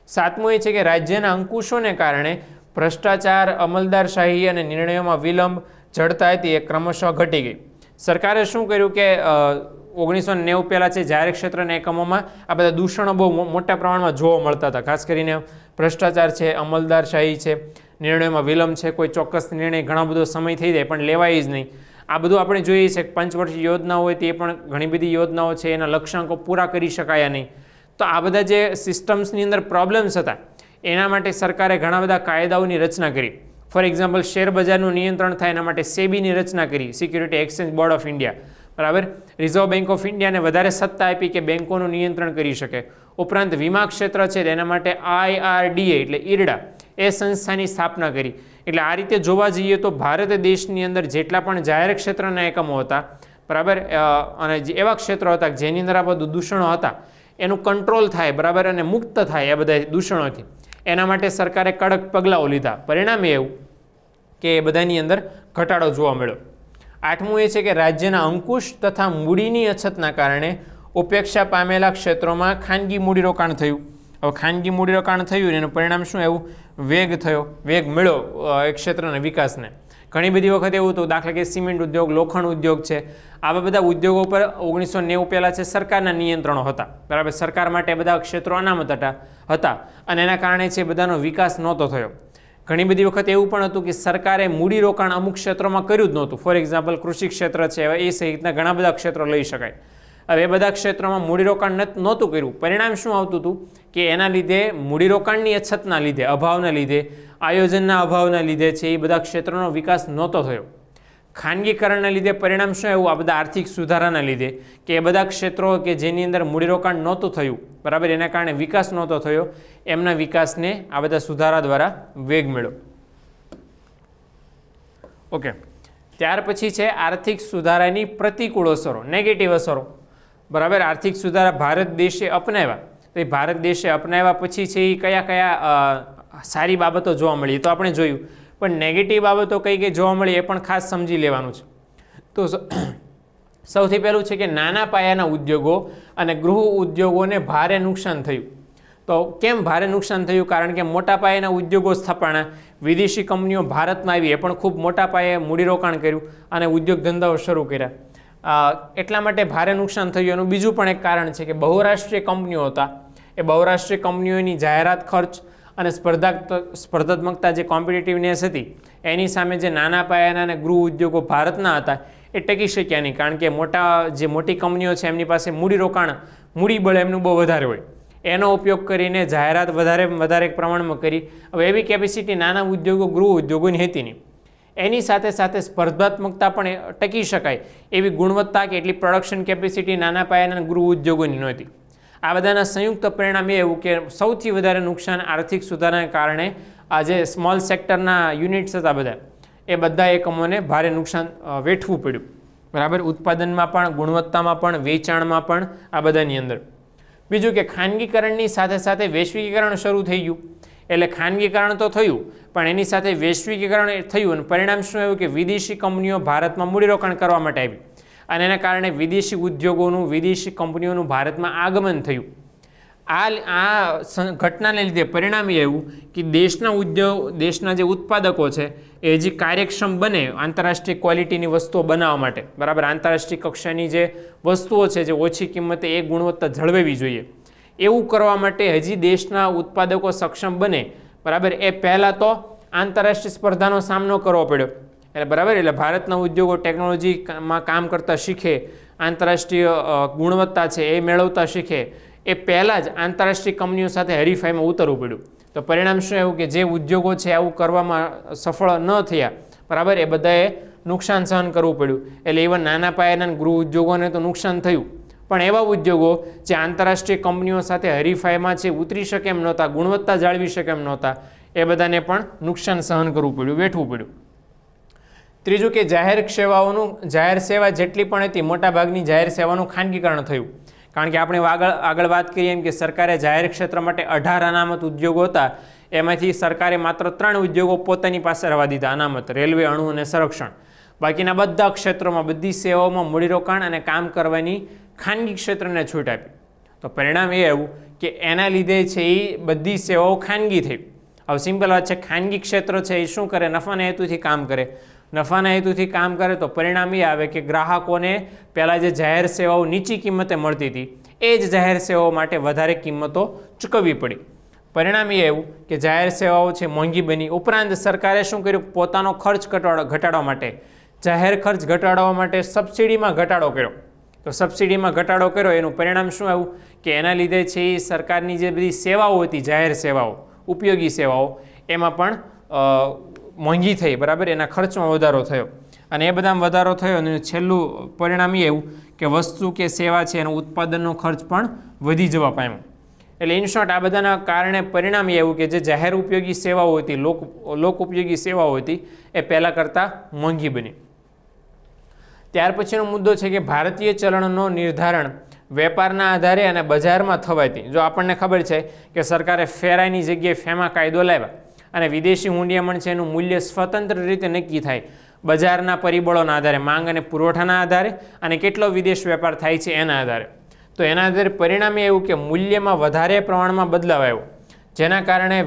સાતમું એ છે કે રાજ્યના અંકુશોને કારણે ભ્રષ્ટાચાર, અમલદારશાહી અને નિર્ણયોમાં વિલંબ, જડતા હતી એ ક્રમશઃ ઘટી ગઈ. સરકારે શું કર્યું કે 1990 પહેલાં છે જાહેર ક્ષેત્રના એકમોમાં આ બધા દૂષણો બહુ મોટા પ્રમાણમાં જોવા મળતા હતા. ખાસ કરીને ભ્રષ્ટાચાર છે, અમલદારશાહી છે, નિર્ણયોમાં વિલંબ છે, કોઈ ચોક્કસ નિર્ણય ઘણો બધો સમય થઈ જાય પણ લેવાય જ નહીં. આ બધું આપણે જોઈએ છે કે પંચવર્ષીય યોજનાઓ હોય તે પણ ઘણી બધી યોજનાઓ છે એના લક્ષ્યાંકો પૂરા કરી શકાયા નહીં. તો આ બધા જે સિસ્ટમ્સની અંદર પ્રોબ્લેમ્સ હતા એના માટે સરકારે ઘણા બધા કાયદાઓની રચના કરી. ફોર એક્ઝામ્પલ, શેર બજારનું નિયંત્રણ થાય એના માટે સેબીની રચના કરી, security exchange board of India, બરાબર. રિઝર્વ બેંક ઓફ ઇન્ડિયાને વધારે સત્તા આપી કે બેંકોનું નિયંત્રણ કરી શકે. ઉપરાંત વીમા ક્ષેત્ર છે તેના માટે IRDA એટલે IRDA એ સંસ્થાની સ્થાપના કરી. એટલે આ રીતે જોવા જઈએ તો ભારત દેશની અંદર જેટલા પણ જાહેર ક્ષેત્રના એકમો હતા, બરાબર, અને એવા ક્ષેત્રો હતા જેની અંદર આ બધું દૂષણો હતા એનું કંટ્રોલ થાય, બરાબર, અને મુક્ત થાય એ બધા દૂષણોથી, એના માટે સરકારે કડક પગલાઓ લીધા. પરિણામે એવું કે એ બધાની અંદર ઘટાડો જોવા મળ્યો. આઠમું એ છે કે રાજ્યના અંકુશ તથા મૂડીની અછતના કારણે ઉપેક્ષા પામેલા ક્ષેત્રોમાં ખાનગી મૂડીરોકાણ થયું. હવે ખાનગી મૂડીરોકાણ થયું એનું પરિણામ શું આવ્યું? વેગ થયો, વેગ મળ્યો એક ક્ષેત્રના વિકાસને. ઘણી બધી વખત એવું હતું, દાખલા કે સિમેન્ટ ઉદ્યોગ, લોખંડ ઉદ્યોગ છે, આવા બધા ઉદ્યોગો પર 1990 પહેલાં છે સરકારના નિયંત્રણો હતા, બરાબર. સરકાર માટે બધા ક્ષેત્રો અનામત હતા અને એના કારણે છે બધાનો વિકાસ નહોતો થયો. ઘણી બધી વખત એવું પણ હતું કે સરકારે મૂડીરોકાણ અમુક ક્ષેત્રોમાં કર્યું જ નહોતું. ફોર એક્ઝામ્પલ, કૃષિ ક્ષેત્ર છે, એ સહિતના ઘણા બધા ક્ષેત્રો લઈ શકાય. હવે એ બધા ક્ષેત્રોમાં મૂડીરોકાણ નહોતું કર્યું. પરિણામ શું આવતું હતું કે એના લીધે મૂડીરોકાણની અછતના લીધે, અભાવના લીધે, આયોજનના અભાવના લીધે છે એ બધા ક્ષેત્રોનો વિકાસ નહોતો થયો. ખાનગીકરણના લીધે પરિણામ શું આવ્યું? આ બધા આર્થિક સુધારાના લીધે કે એ બધા ક્ષેત્રો કે જેની અંદર મૂડીરોકાણ નહોતું થયું, બરાબર, એના કારણે વિકાસ નહોતો થયો, એમના વિકાસને આ બધા સુધારા દ્વારા વેગ મળ્યો. ઓકે, ત્યાર પછી છે આર્થિક સુધારાની પ્રતિકૂળ અસરો, નેગેટિવ અસરો, બરાબર. આર્થિક સુધારા ભારત દેશે અપનાવ્યા, તો એ ભારત દેશે અપનાવ્યા પછી છે એ કયા કયા સારી બાબતો જોવા મળી તો આપણે જોયું, પણ નેગેટિવ બાબતો કઈ કઈ જોવા મળી એ પણ ખાસ સમજી લેવાનું છે. તો સૌથી પહેલું છે કે નાના પાયાના ઉદ્યોગો અને ગૃહ ઉદ્યોગોને ભારે નુકસાન થયું. તો કેમ ભારે નુકસાન થયું? કારણ કે મોટા પાયાના ઉદ્યોગો સ્થાપના, વિદેશી કંપનીઓ ભારતમાં આવી, એ પણ ખૂબ મોટા પાયે મૂડીરોકાણ કર્યું અને ઉદ્યોગ ધંધાઓ શરૂ કર્યા. એટલા માટે ભારે નુકસાન થયું. એનું બીજું પણ એક કારણ છે કે બહુરાષ્ટ્રીય કંપનીઓ હતા, એ બહુરાષ્ટ્રીય કંપનીઓની જાહેરાત ખર્ચ અને સ્પર્ધાત્મકતા જે કોમ્પિટિટિવનેસ હતી એની સામે જે નાના પાયાના અને ગૃહ ઉદ્યોગો ભારતના હતા એ ટકી શક્યા નહીં, કારણ કે મોટી કંપનીઓ છે એમની પાસે મૂડીરોકાણ, મૂડીબળ એમનું બહુ વધારે હોય, એનો ઉપયોગ કરીને જાહેરાત વધારે પ્રમાણમાં કરી. હવે એવી કેપેસિટી નાના ઉદ્યોગો, ગૃહ ઉદ્યોગોની હતી નહીં. એની સાથે સાથે સ્પર્ધાત્મકતા પણ ટકી શકાય એવી ગુણવત્તા કે એટલી પ્રોડક્શન કેપેસિટી નાના પાયાના ગૃહ ઉદ્યોગોની નહોતી. આ બધાના સંયુક્ત પરિણામ એવું કે સૌથી વધારે નુકસાન આર્થિક સુધારાને કારણે આ જે સ્મોલ સેક્ટરના યુનિટ્સ હતા બધા એકમોને ભારે નુકસાન વેઠવું પડ્યું, બરાબર. ઉત્પાદનમાં પણ, ગુણવત્તામાં પણ, વેચાણમાં પણ, આ બધાની અંદર. બીજું કે ખાનગીકરણની સાથે સાથે વૈશ્વિકીકરણ શરૂ થઈ ગયું. એટલે ખાનગીકરણ તો થયું પણ એની સાથે વૈશ્વિકીકરણ થયું અને પરિણામ શું આવ્યું કે વિદેશી કંપનીઓ ભારતમાં મૂડીરોકાણ કરવા માટે આવી અને એના કારણે વિદેશી ઉદ્યોગોનું, વિદેશી કંપનીઓનું ભારતમાં આગમન થયું. આ ઘટનાને લીધે પરિણામ એ આવ્યું કે દેશના જે ઉત્પાદકો છે એ હજી કાર્યક્ષમ બને આંતરરાષ્ટ્રીય ક્વોલિટીની વસ્તુઓ બનાવવા માટે, બરાબર. આંતરરાષ્ટ્રીય કક્ષાની જે વસ્તુઓ છે જે ઓછી કિંમતે એ ગુણવત્તા જળવાવી જોઈએ, એવું કરવા માટે હજી દેશના ઉત્પાદકો સક્ષમ બને, બરાબર. એ પહેલાં તો આંતરરાષ્ટ્રીય સ્પર્ધાનો સામનો કરવો પડ્યો, એટલે બરાબર. એટલે ભારતના ઉદ્યોગો ટેકનોલોજીમાં કામ કરતા શીખે, આંતરરાષ્ટ્રીય ગુણવત્તા છે એ મેળવતા શીખે, એ પહેલાં જ આંતરરાષ્ટ્રીય કંપનીઓ સાથે હરીફાઈમાં ઉતરવું પડ્યું. તો પરિણામ શું એવું કે જે ઉદ્યોગો છે આવું કરવામાં સફળ ન થયા, બરાબર, એ બધાએ નુકસાન સહન કરવું પડ્યું. એટલે ઇવન નાના પાયાના ગૃહ ઉદ્યોગોને તો નુકસાન થયું, પણ એવા ઉદ્યોગો જે આંતરરાષ્ટ્રીય કંપનીઓ સાથે હરીફાઈમાં છે ઉતરી શકે એમ નહોતા, ગુણવત્તા જાળવી શકે એમ નહોતા, એ બધાને પણ નુકસાન સહન કરવું પડ્યું, વેઠવું પડ્યું. ત્રીજું કે જાહેર સેવા જેટલી પણ હતી મોટાભાગની જાહેર સેવાનું ખાનગીકરણ થયું. કારણ કે આપણે આગળ વાત કરીએ એમ કે સરકારે જાહેર ક્ષેત્ર માટે 18 અનામત ઉદ્યોગો હતા, એમાંથી સરકારે માત્ર 3 ઉદ્યોગો પોતાની પાસે રહેવા દીધા અનામત, રેલવે, અણુ અને સંરક્ષણ. બાકીના બધા ક્ષેત્રોમાં, બધી સેવાઓમાં મૂડીરોકાણ અને કામ કરવાની ખાનગી ક્ષેત્રને છૂટ આપી. તો પરિણામ એ આવ્યું કે એના લીધે છે એ બધી સેવાઓ ખાનગી થઈ. હવે સિમ્પલ વાત છે, ખાનગી ક્ષેત્ર છે એ શું કરે? નફાના હેતુથી કામ કરે. નફાના હેતુથી કામ કરે તો પરિણામ એ આવે કે ગ્રાહકોને પહેલાં જે જાહેર સેવાઓ નીચી કિંમતે મળતી હતી એ જ જાહેર સેવાઓ માટે વધારે કિંમતો ચૂકવવી પડી. પરિણામ એ આવ્યું કે જાહેર સેવાઓ છે મોંઘી બની. ઉપરાંત સરકારે શું કર્યું? પોતાનો ખર્ચ ઘટાડવા માટે, જાહેર ખર્ચ ઘટાડવા માટે સબસિડીમાં ઘટાડો કર્યો. તો સબસિડીમાં ઘટાડો કર્યો એનું પરિણામ શું આવ્યું કે એના લીધે છે એ સરકારની જે બધી સેવાઓ હતી, જાહેર સેવાઓ, ઉપયોગી સેવાઓ, એમાં પણ મોંઘી થઈ, બરાબર. એના ખર્ચમાં વધારો થયો અને એ બધામાં વધારો થયો અને છેલ્લું પરિણામ એ એવું કે વસ્તુ કે સેવા છે એનો ઉત્પાદનનો ખર્ચ પણ વધી જવા પામ્યો. એટલે ઇન શોર્ટ આ બધાના કારણે પરિણામ એવું કે જે જાહેર ઉપયોગી સેવાઓ હતી, લોક ઉપયોગી સેવાઓ હતી એ પહેલાં કરતાં મોંઘી બની. ત્યાર પછીનો મુદ્દો છે કે ભારતીય ચલણનો નિર્ધારણ વેપારના આધારે અને બજારમાં થવાથી. જો આપણને ખબર છે કે સરકારે ફેરાની જગ્યાએ ફેમા કાયદો લાવ્યા અને વિદેશી હુંડિયામણ છે એનું મૂલ્ય સ્વતંત્ર રીતે નક્કી થાય બજારના પરિબળોના આધારે, માંગ અને પુરવઠાના આધારે અને કેટલો વિદેશ વેપાર થાય છે એના આધારે. તો એના આધારે પરિણામે એવું કે મૂલ્યમાં વધારે પ્રમાણમાં બદલાવ આવ્યો, જેના કારણે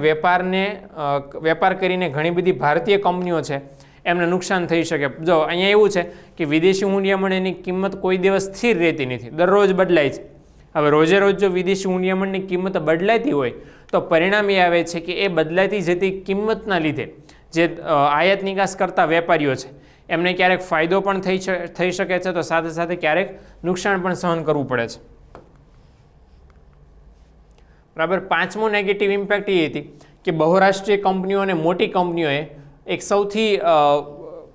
વેપાર કરીને ઘણી બધી ભારતીય કંપનીઓ છે એમને નુકસાન થઈ શકે. જો અહીંયા એવું છે કે વિદેશી હુંડિયામણની કિંમત કોઈ દિવસ સ્થિર રહેતી નથી, દરરોજ બદલાય છે. હવે રોજે રોજ જો વિદેશી હુંડિયામણની કિંમત બદલાતી હોય તો પરિણામ એ આવે છે કે એ બદલાતી જતી કિંમતના લીધે જે આયાત નિકાસ કરતા વેપારીઓ છે એમને ક્યારેક ફાયદો પણ થઈ શકે છે, તો સાથે સાથે ક્યારેક નુકસાન પણ સહન કરવું પડે છે, બરાબર. પાંચમો નેગેટિવ ઇમ્પેક્ટ એ હતી કે બહુરાષ્ટ્રીય કંપનીઓ અને મોટી કંપનીઓએ એક સૌથી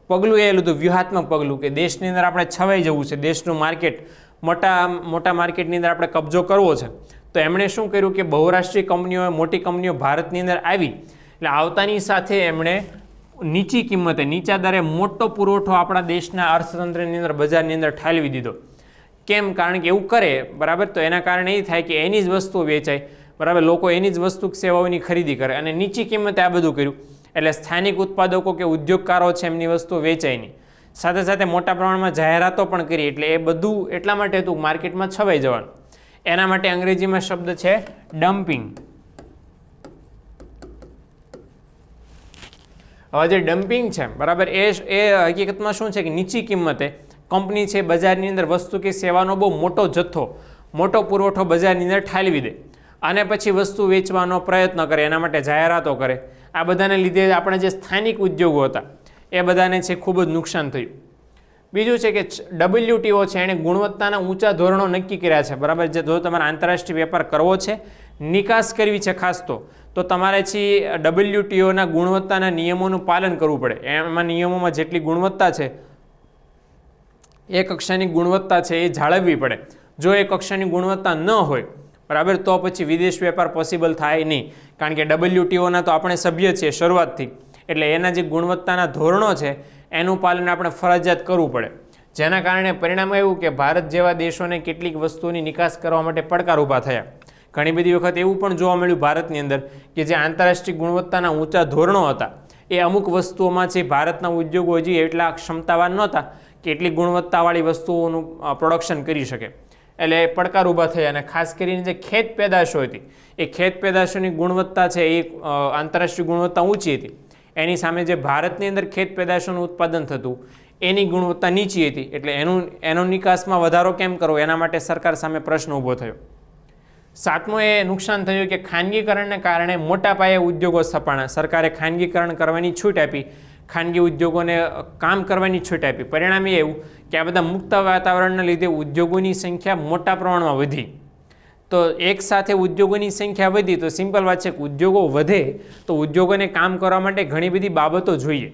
પગલું એ લીધું, વ્યૂહાત્મક પગલું, કે દેશની અંદર આપણે છવાઈ જવું છે, દેશનું માર્કેટ, મોટા માર્કેટની અંદર આપણે કબજો કરવો છે. તો એમણે શું કર્યું કે બહુરાષ્ટ્રીય કંપનીઓ, મોટી કંપનીઓ ભારતની અંદર આવી, એટલે આવતાની સાથે એમણે નીચી કિંમતે, નીચા દરે મોટો પુરવઠો આપણા દેશના અર્થતંત્રની અંદર, બજારની અંદર ઠાલવી દીધો. કેમ? કારણ કે એવું કરે, બરાબર, તો એના કારણે એ થાય કે એની જ વસ્તુઓ વેચાય, બરાબર, લોકો એની જ વસ્તુ સેવાઓની ખરીદી કરે, અને નીચી કિંમતે આ બધું કર્યું, એટલે સ્થાનિક ઉત્પાદકો કે ઉદ્યોગકારો છે એમની વસ્તુઓ વેચાય નહીં. સાથે સાથે મોટા પ્રમાણમાં જાહેરાતો પણ કરી, એટલે એ બધું એટલા માટે હતું માર્કેટમાં છવાઈ જવાનું. એના માટે અંગ્રેજીમાં શબ્દ છે ડમ્પિંગ. હવે જે ડમ્પિંગ છે, બરાબર, એ હકીકતમાં શું છે કે નીચી કિંમતે કંપની છે બજારની અંદર વસ્તુ કે સેવાનો બહુ મોટો જથ્થો, મોટો પુરવઠો બજારની અંદર ઠાલવી દે, અને પછી વસ્તુ વેચવાનો પ્રયત્ન કરે, એના માટે જાહેરાતો કરે. આ બધાને લીધે આપણે જે સ્થાનિક ઉદ્યોગો હતા એ બધાને છે ખૂબ જ નુકસાન થયું. બીજું છે કે WTO છે, એણે ગુણવત્તાના ઊંચા ધોરણો નક્કી કર્યા છે, બરાબર. જે જો તમારે આંતરરાષ્ટ્રીય વેપાર કરવો છે, નિકાસ કરવી છે ખાસ, તો તમારે છે WTOના ગુણવત્તાના નિયમોનું પાલન કરવું પડે. એમાં નિયમોમાં જેટલી ગુણવત્તા છે, એ કક્ષાની ગુણવત્તા છે એ જાળવવી પડે. જો એ કક્ષાની ગુણવત્તા ન હોય, બરાબર, તો પછી વિદેશ વેપાર પોસિબલ થાય નહીં. કારણ કે WTOના તો આપણે સભ્ય છીએ શરૂઆતથી, એટલે એના જે ગુણવત્તાના ધોરણો છે એનું પાલન આપણે ફરજિયાત કરવું પડે. જેના કારણે પરિણામ એવું કે ભારત જેવા દેશોને કેટલીક વસ્તુઓની નિકાસ કરવા માટે પડકાર ઊભા થયા. ઘણી બધી વખત એવું પણ જોવા મળ્યું ભારતની અંદર કે જે આંતરરાષ્ટ્રીય ગુણવત્તાના ઊંચા ધોરણો હતા, એ અમુક વસ્તુઓમાં છે ભારતના ઉદ્યોગો હજી એટલા ક્ષમતાવાન નહોતા કે એટલી ગુણવત્તાવાળી વસ્તુઓનું પ્રોડક્શન કરી શકે. એટલે પડકાર ઊભા થયા, અને ખાસ કરીને જે ખેત પેદાશો હતી, એ ખેત પેદાશોની ગુણવત્તા છે એ આંતરરાષ્ટ્રીય ગુણવત્તા ઊંચી હતી. એની સામે જે ભારતની અંદર ખેત પેદાશોનું ઉત્પાદન થતું એની ગુણવત્તા નીચી હતી. એટલે એનો નિકાસમાં વધારો કેમ કરવો, એના માટે સરકાર સામે પ્રશ્ન ઊભો થયો. સાતમું એ નુકસાન થયું કે ખાનગીકરણને કારણે મોટા પાયે ઉદ્યોગો સ્થપાણા. સરકારે ખાનગીકરણ કરવાની છૂટ આપી, ખાનગી ઉદ્યોગોને કામ કરવાની છૂટ આપી. પરિણામે એવું કે આ બધા મુક્ત વાતાવરણના લીધે ઉદ્યોગોની સંખ્યા મોટા પ્રમાણમાં વધી. તો એક સાથે ઉદ્યોગોની સંખ્યા વધી તો સિમ્પલ વાત છે કે ઉદ્યોગો વધે તો ઉદ્યોગોને કામ કરવા માટે ઘણી બધી બાબતો જોઈએ.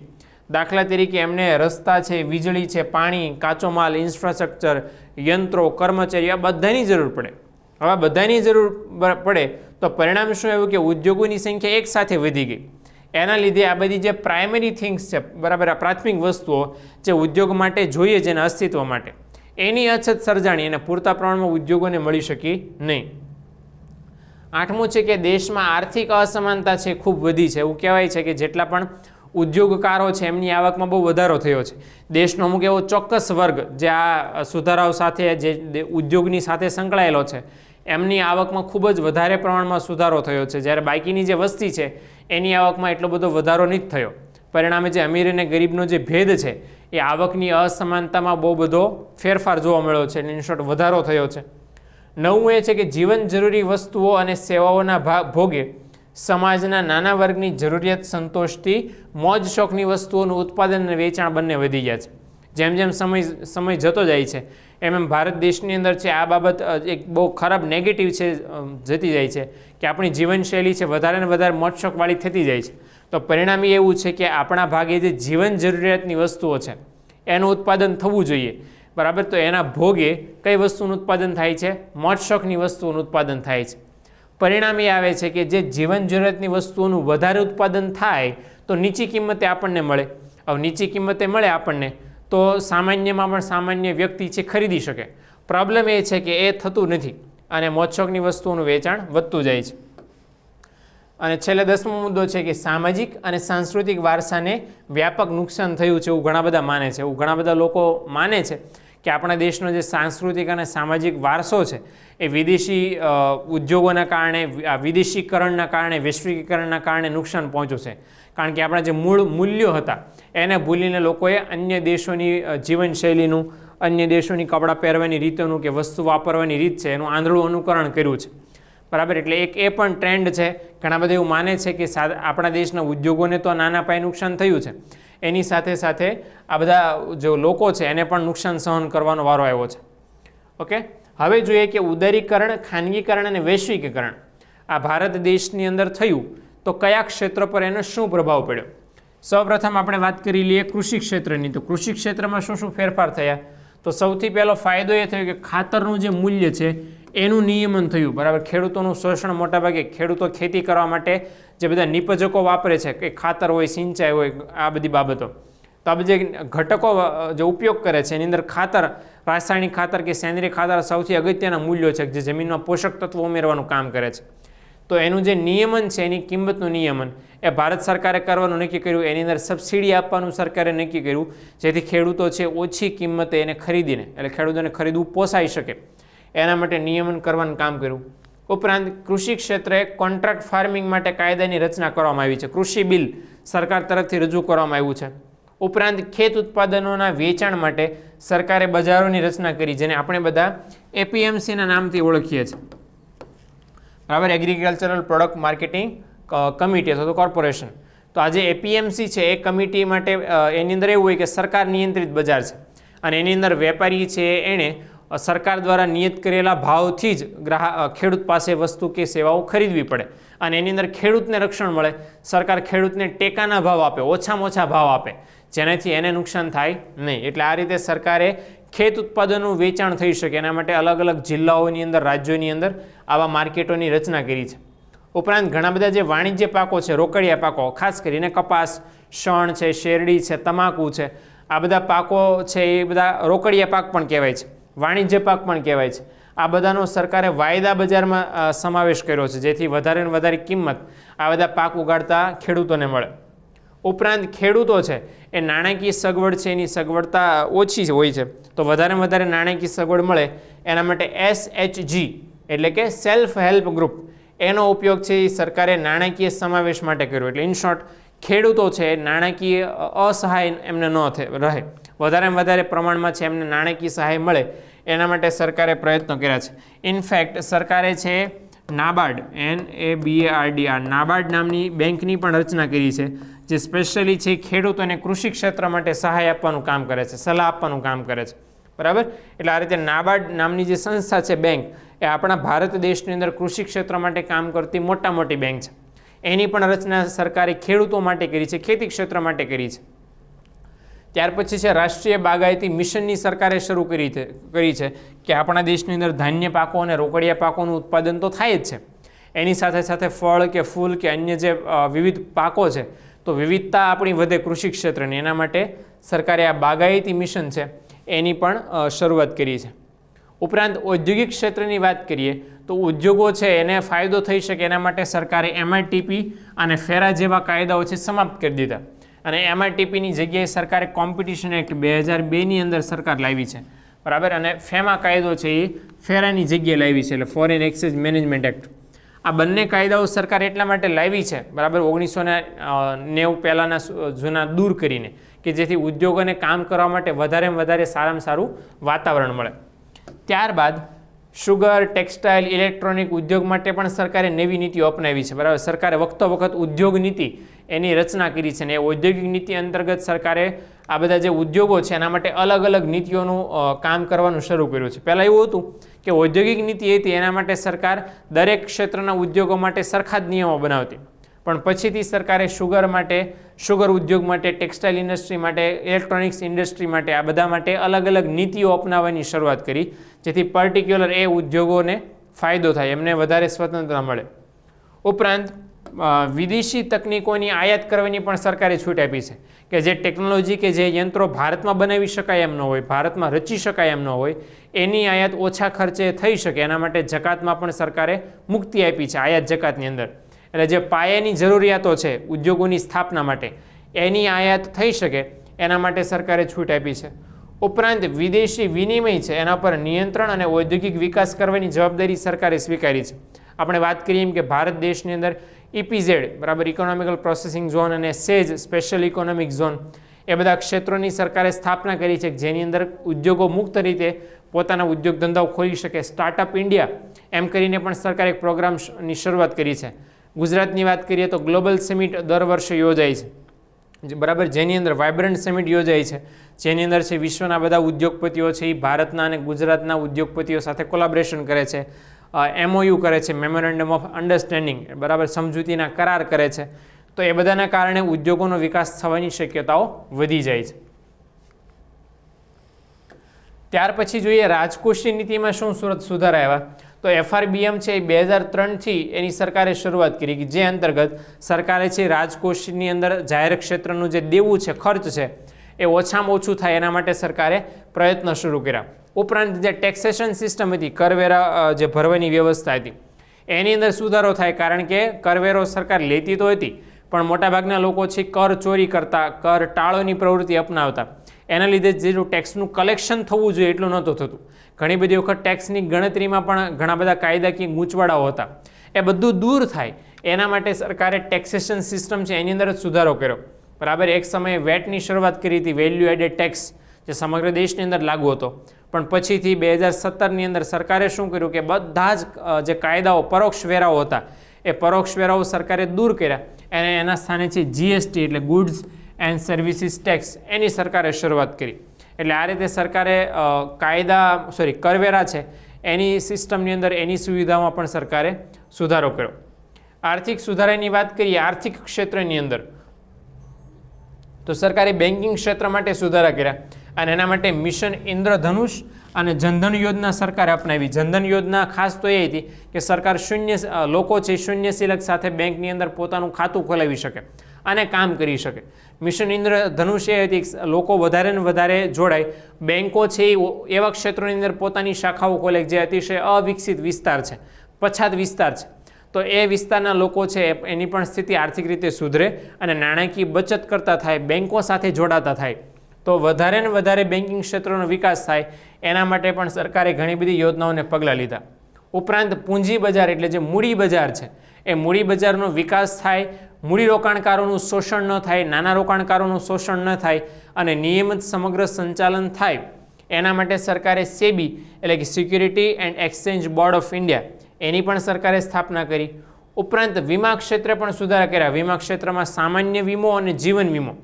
દાખલા તરીકે એમને રસ્તા છે, વીજળી છે, પાણી, કાચો માલ, ઇન્ફ્રાસ્ટ્રક્ચર, યંત્રો, કર્મચારી, આ બધાની જરૂર પડે. હવે બધાની જરૂર પડે તો પરિણામ શું આવ્યું કે ઉદ્યોગોની સંખ્યા એક સાથે વધી ગઈ. એના લીધે આ બધી જે પ્રાઇમરી થિંગ્સ છે, બરાબર, આ પ્રાથમિક વસ્તુઓ જે ઉદ્યોગ માટે જોઈએ છે એના અસ્તિત્વ માટે, એની અછત સર્જાણી અને પૂરતા પ્રમાણમાં ઉદ્યોગોને મળી શકી નહીં. આઠમું છે કે દેશમાં આર્થિક અસમાનતા છે ખૂબ વધી છે. એવું કહેવાય છે કે જેટલા પણ ઉદ્યોગકારો છે એમની આવકમાં બહુ વધારો થયો છે. દેશનો અમુક એવો ચોક્કસ વર્ગ જે આ સુધારાઓ સાથે, જે ઉદ્યોગની સાથે સંકળાયેલો છે, એમની આવકમાં ખૂબ જ વધારે પ્રમાણમાં સુધારો થયો છે, જ્યારે બાકીની જે વસ્તી છે એની આવકમાં એટલો બધો વધારો નથી થયો. પરિણામે જે અમીર અને ગરીબનો જે ભેદ છે એ આવકની અસમાનતામાં બહુ બધો ફેરફાર જોવા મળ્યો છે, ઇન શોર્ટ વધારો થયો છે. નવમું એ છે કે જીવન જરૂરી વસ્તુઓ અને સેવાઓના ભોગે સમાજના નાના વર્ગની જરૂરિયાત સંતોષતી મોજ શોખની વસ્તુઓનું ઉત્પાદન અને વેચાણ બંને વધી ગયા છે. જેમ જેમ સમય જતો જાય છે એમ ભારત દેશની અંદર છે આ બાબત એક બહુ ખરાબ નેગેટિવ છે જતી જાય છે કે આપણી જીવનશૈલી છે વધારે ને વધારે મોજ શોખવાળી થતી જાય છે. તો પરિણામ એવું છે કે આપણા ભાગે જે જીવન જરૂરિયાતની વસ્તુઓ છે એનું ઉત્પાદન થવું જોઈએ, બરાબર. તો એના ભોગે કઈ વસ્તુનું ઉત્પાદન થાય છે? મોજ શોખની વસ્તુઓનું ઉત્પાદન થાય છે. પરિણામ એ આવે છે કે જે જીવન જરૂરિયાતની વસ્તુઓનું વધારે ઉત્પાદન થાય તો નીચી કિંમતે આપણને મળે. હવે નીચી કિંમતે મળે આપણને તો સામાન્યમાં પણ સામાન્ય વ્યક્તિ છે ખરીદી શકે. પ્રોબ્લેમ એ છે કે એ થતું નથી અને મોજ શોખની વસ્તુઓનું વેચાણ વધતું જાય છે. અને છેલ્લે 10મો મુદ્દો છે કે સામાજિક અને સાંસ્કૃતિક વારસાને વ્યાપક નુકસાન થયું છે એવું ઘણા બધા માને છે. એવું ઘણા બધા લોકો માને છે કે આપણા દેશનો જે સાંસ્કૃતિક અને સામાજિક વારસો છે એ વિદેશી ઉદ્યોગોના કારણે, વિદેશીકરણના કારણે, વૈશ્વિકીકરણના કારણે નુકસાન પહોંચ્યું છે. કારણ કે આપણા જે મૂળ મૂલ્યો હતા એને ભૂલીને લોકોએ અન્ય દેશોની જીવનશૈલીનું, અન્ય દેશોની કપડાં પહેરવાની રીતોનું કે વસ્તુ વાપરવાની રીત છે એનું આંધળું અનુકરણ કર્યું છે, બરાબર. એટલે એક એ પણ ટ્રેન્ડ છે. ઘણા બધા એવું માને છે કે આપણા દેશના ઉદ્યોગોને તો નાના પાયે નુકસાન થયું છે, એની સાથે સાથે આ બધા જે લોકો છે એને પણ નુકસાન સહન કરવાનો વારો આવ્યો છે. ઓકે, હવે જોઈએ કે ઉદારીકરણ, ખાનગીકરણ અને વૈશ્વિકીકરણ આ ભારત દેશની અંદર થયું તો કયા ક્ષેત્ર પર એનો શું પ્રભાવ પડ્યો? સૌપ્રથમ આપણે વાત કરી લઈએ કૃષિ ક્ષેત્રની. તો કૃષિ ક્ષેત્રમાં શું શું ફેરફાર થયા? તો સૌથી પહેલો ફાયદો એ થયો કે ખાતરનું જે મૂલ્ય છે એનું નિયમન થયું. બરાબર, ખેડૂતોનું શોષણ મોટાભાગે ખેડૂતો ખેતી કરવા માટે જે બધા નિપજકો વાપરે છે કે ખાતર હોય, સિંચાઈ હોય, આ બધી બાબતો, તો આ જે ઘટકો જે ઉપયોગ કરે છે એની અંદર ખાતર, રાસાયણિક ખાતર કે સેન્દ્રિય ખાતર સૌથી અગત્યના મૂલ્યો છે જે જમીનમાં પોષક તત્વો ઉમેરવાનું કામ કરે છે. તો એનું જે નિયમન છે, એની કિંમતનું નિયમન એ ભારત સરકારે કરવાનું નક્કી કર્યું. એની અંદર સબસિડી આપવાનું સરકારે નક્કી કર્યું, જેથી ખેડૂતો છે ઓછી કિંમતે એને ખરીદીને, એટલે ખેડૂતોને ખરીદવું પોસાઈ શકે એના માટે નિયમન કરવાનું કામ કર્યું. ઉપરાંત કૃષિ ક્ષેત્રે કોન્ટ્રાક્ટ ફાર્મિંગ માટે કાયદાની રચના કરવામાં આવી છે. કૃષિ બિલ સરકાર તરફથી રજૂ કરવામાં આવ્યું છે. ઉપરાંત ખેત ઉત્પાદનોના વેચાણ માટે સરકારે બજારોની રચના કરી, જેને આપણે બધા એપીએમસીના નામથી ઓળખીએ છીએ. બરાબર, એગ્રીકલ્ચરલ પ્રોડક્ટ માર્કેટિંગ કમિટી અથવા તો કોર્પોરેશન. તો આ જે એપીએમસી છે એ કમિટી માટે એની અંદર એવું હોય કે સરકાર નિયંત્રિત બજાર છે અને એની અંદર વેપારી છે એણે સરકાર દ્વારા નિયત કરેલા ભાવથી જ ખેડૂત પાસે વસ્તુ કે સેવાઓ ખરીદવી પડે અને એની અંદર ખેડૂતને રક્ષણ મળે. સરકાર ખેડૂતને ટેકાના ભાવ આપે, ઓછામાં ઓછા ભાવ આપે, જેનાથી એને નુકસાન થાય નહીં. એટલે આ રીતે સરકારે ખેત ઉત્પાદનનું વેચાણ થઈ શકે એના માટે અલગ અલગ જિલ્લાઓની અંદર, રાજ્યોની અંદર આવા માર્કેટોની રચના કરી છે. ઉપરાંત ઘણા બધા જે વાણિજ્ય પાકો છે, રોકડિયા પાકો, ખાસ કરીને કપાસ, શણ છે, શેરડી છે, તમાકુ છે, આ બધા પાકો છે એ બધા રોકડિયા પાક પણ કહેવાય છે, વાણિજ્ય પાક પણ કહેવાય છે. આ બધાનો સરકારે વાયદા બજારમાં સમાવેશ કર્યો છે, જેથી વધારે ને વધારે કિંમત આ બધા પાક ઉગાડતા ખેડૂતોને મળે. ઉપરાંત ખેડૂતો છે એ નાણાકીય સગવડ છે એની સગવડતા ઓછી હોય છે, તો વધારે વધારે નાણાકીય સગવડ મળે એના માટે SHG એટલે કે સેલ્ફ હેલ્પ ગ્રુપ એનો ઉપયોગ છે એ સરકારે નાણાકીય સમાવેશ માટે કર્યો. એટલે ઇન શોર્ટ ખેડૂતો છે નાણાકીય અસહાય એમને ન રહે, વધારેમાં વધારે પ્રમાણમાં છે એમને નાણાકીય સહાય મળે એના માટે સરકારે પ્રયત્નો કર્યા છે. ઇનફેક્ટ સરકારે છે નાબાર્ડ, NABARD, આ નાબાર્ડ નામની બેંકની પણ રચના કરી છે, જે સ્પેશિયલી છે ખેડૂતોને કૃષિ ક્ષેત્ર માટે સહાય આપવાનું કામ કરે છે, સલાહ આપવાનું કામ કરે છે. બરાબર, એટલે આ રીતે નાબાર્ડ નામની જે સંસ્થા છે, બેંક, એ આપણા ભારત દેશની અંદર કૃષિ ક્ષેત્ર માટે કામ કરતી મોટી બેંક છે. એની પણ રચના સરકારે ખેડૂતો માટે કરી છે, ખેતી ક્ષેત્ર માટે કરી છે. ત્યાર પછી છે રાષ્ટ્રીય બાગાયતી મિશનની સરકારે શરૂ કરી છે કે આપણા દેશની અંદર ધાન્ય પાકો અને રોકડિયા પાકોનું ઉત્પાદન તો થાય જ છે, એની સાથે સાથે ફળ કે ફૂલ કે અન્ય જે વિવિધ પાકો છે તો વિવિધતા આપણી વધે કૃષિ ક્ષેત્રની, એના માટે સરકારે આ બાગાયતી મિશન છે એની પણ શરૂઆત કરી છે. ઉપરાંત ઔદ્યોગિક ક્ષેત્રની વાત કરીએ તો ઉદ્યોગો છે એને ફાયદો થઈ શકે એના માટે સરકારે MITP અને ફેરા જેવા કાયદાઓ છે સમાપ્ત કરી દીધા અને MITPની જગ્યાએ સરકારે કોમ્પિટિશન એક્ટ 2002ની અંદર સરકાર લાવી છે. બરાબર, અને ફેમા કાયદો છે એ ફેરાની જગ્યાએ લાવી છે, એટલે ફોરેન એક્સચેન્જ મેનેજમેન્ટ એક્ટ. આ બંને કાયદાઓ સરકાર એટલા માટે લાવી છે, બરાબર, 1990 પહેલાંના જૂના દૂર કરીને, કે જેથી ઉદ્યોગોને કામ કરવા માટે વધારેમાં વધારે સારામાં સારું વાતાવરણ મળે. ત્યારબાદ શુગર, ટેક્સટાઇલ, ઇલેક્ટ્રોનિક ઉદ્યોગ માટે પણ સરકારે નવી નીતિઓ અપનાવી છે. બરાબર, સરકારે વખતો વખત ઉદ્યોગ નીતિ એની રચના કરી છે અને એ ઔદ્યોગિક નીતિ અંતર્ગત સરકારે આ બધા જે ઉદ્યોગો છે એના માટે અલગ અલગ નીતિઓનું કામ કરવાનું શરૂ કર્યું છે. પહેલાં એવું હતું કે ઔદ્યોગિક નીતિ હતી એના માટે સરકાર દરેક ક્ષેત્રના ઉદ્યોગો માટે સરખા જ નિયમો બનાવતી, પણ પછીથી સરકારે શુગર માટે, શુગર ઉદ્યોગ માટે, ટેક્સટાઇલ ઇન્ડસ્ટ્રી માટે, ઇલેક્ટ્રોનિક્સ ઇન્ડસ્ટ્રી માટે, આ બધા માટે અલગ અલગ નીતિઓ અપનાવવાની શરૂઆત કરી, જેથી પર્ટિક્યુલર એ ઉદ્યોગોને ફાયદો થાય, એમને વધારે સ્વતંત્રતા મળે. ઉપરાંત વિદેશી તકનીકોની આયાત કરવાની પણ સરકારે છૂટ આપી છે, કે જે ટેકનોલોજી કે જે યંત્રો ભારતમાં બનાવી શકાય એમ ન હોય, ભારતમાં રચી શકાય એમ ન હોય, એની આયાત ઓછા ખર્ચે થઈ શકે એના માટે જકાતમાં પણ સરકારે મુક્તિ આપી છે, આયાત જકાતની અંદર. એટલે જે પાયાની જરૂરિયાતો છે ઉદ્યોગોની સ્થાપના માટે એની આયાત થઈ શકે એના માટે સરકારે છૂટ આપી છે. ઉપરાંત વિદેશી વિનિમય છે એના પર નિયંત્રણ અને ઔદ્યોગિક વિકાસ કરવાની જવાબદારી સરકારે સ્વીકારી છે. આપણે વાત કરીએ એમ કે ભારત દેશની અંદર EPZ, બરાબર, ઇકોનોમિકલ પ્રોસેસિંગ ઝોન, અને SEZ, સ્પેશિયલ ઇકોનોમિક ઝોન, એ બધા ક્ષેત્રોની સરકારે સ્થાપના કરી છે, જેની અંદર ઉદ્યોગો મુક્ત રીતે પોતાના ઉદ્યોગ ધંધાઓ ખોલી શકે. સ્ટાર્ટઅપ ઇન્ડિયા એમ કરીને પણ સરકારે એક પ્રોગ્રામની શરૂઆત કરી છે. ગુજરાતની વાત કરીએ તો ગ્લોબલ સમિટ દર વર્ષે યોજાય છે, બરાબર, જેની અંદર વાઇબ્રન્ટ સમિટ યોજાય છે, જેની અંદર છે વિશ્વના બધા ઉદ્યોગપતિઓ છે એ ભારતના અને ગુજરાતના ઉદ્યોગપતિઓ સાથે કોલાબરેશન કરે છે, MOU કરે છે, મેમોરેન્ડમ ઓફ અન્ડરસ્ટેન્ડિંગ, બરાબર, સમજૂતીના કરાર કરે છે. તો એ બધાના કારણે ઉદ્યોગોનો વિકાસ થવાની શક્યતાઓ વધી જાય છે. ત્યાર પછી જોઈએ રાજકોષીય નીતિમાં શું સુધારા આવ્યા. તો FRBM છે એ 2003થી એની સરકારે શરૂઆત કરી કે જે અંતર્ગત સરકારે છે રાજકોષની અંદર જાહેર ક્ષેત્રનું જે દેવું છે, ખર્ચ છે, એ ઓછામાં ઓછું થાય એના માટે સરકારે પ્રયત્ન શરૂ કર્યા. ઉપરાંત જે ટેક્સેશન સિસ્ટમ હતી, કરવેરા જે ભરવાની વ્યવસ્થા હતી, એની અંદર સુધારો થાય. કારણ કે કરવેરો સરકાર લેતી તો હતી, પણ મોટાભાગના લોકો છે કર ચોરી કરતા, કર ટાળોની પ્રવૃત્તિ અપનાવતા. એના લીધે જેટલું ટેક્સનું કલેક્શન થવું જોઈએ એટલું નહોતું થતું. ઘણી બધી વખત ટેક્સની ગણતરીમાં પણ ઘણા બધા કાયદાકીય ગૂંચવાડાઓ હતા. એ બધું દૂર થાય એના માટે સરકારે ટેક્સેશન સિસ્ટમ છે એની અંદર જ સુધારો કર્યો. બરાબર. એક સમયે વેટની શરૂઆત કરી હતી, વેલ્યુ એડેડ ટેક્સ, જે સમગ્ર દેશની અંદર લાગુ હતો. પણ પછીથી 2017ની અંદર સરકારે શું કર્યું કે બધા જ જે કાયદાઓ, પરોક્ષ વેરાઓ હતા, એ પરોક્ષ વેરાઓ સરકારે દૂર કર્યા અને એના સ્થાને છે GST એટલે ગુડ્સ એન્ડ સર્વિસીસ ટેક્સ, એની સરકારે શરૂઆત કરી. એટલે આ રીતે સરકારે કરવેરા છે એની સિસ્ટમની અંદર, એની સુવિધામાં પણ સરકારે સુધારો કર્યો. આર્થિક સુધારાની વાત કરીએ આર્થિક ક્ષેત્રની અંદર, તો સરકારે બેન્કિંગ ક્ષેત્ર માટે સુધારા કર્યા અને એના માટે મિશન ઇન્દ્રધનુષ અને જનધન યોજના સરકારે અપનાવી. જનધન યોજના ખાસ તો એ હતી કે સરકાર લોકો છે શૂન્ય સિલક સાથે બેંકની અંદર પોતાનું ખાતું ખોલાવી શકે અને કામ કરી શકે. મિશન ઇન્દ્રધનુષ એ હતી લોકો વધારે ને વધારે જોડાય, બેન્કો છે એ એવા ક્ષેત્રોની અંદર પોતાની શાખાઓ ખોલે જે અતિશય અવિકસિત વિસ્તાર છે, પછાત વિસ્તાર છે. તો એ વિસ્તારના લોકો છે એની પણ સ્થિતિ આર્થિક રીતે સુધરે અને નાણાકીય બચત કરતા થાય, બેન્કો સાથે જોડાતા થાય, તો વધારે ને વધારે બેન્કિંગ ક્ષેત્રનો વિકાસ થાય. એના માટે પણ સરકારે ઘણી બધી યોજનાઓને પગલાં લીધા. ઉપરાંત પૂંજી બજાર એટલે જે મૂડી બજાર છે, એ મૂડી બજારનો વિકાસ થાય, મૂડી રોકાણકારોનું શોષણ ન થાય, નાના રોકાણકારોનું શોષણ ન થાય અને નિયમિત સમગ્ર સંચાલન થાય, એના માટે સરકારે સેબી એટલે કે security and exchange board of India, એની પણ સરકારે સ્થાપના કરી. ઉપરાંત વીમા ક્ષેત્રે પણ સુધારા કર્યા. વીમા ક્ષેત્રમાં સામાન્ય વીમો અને જીવન વીમો,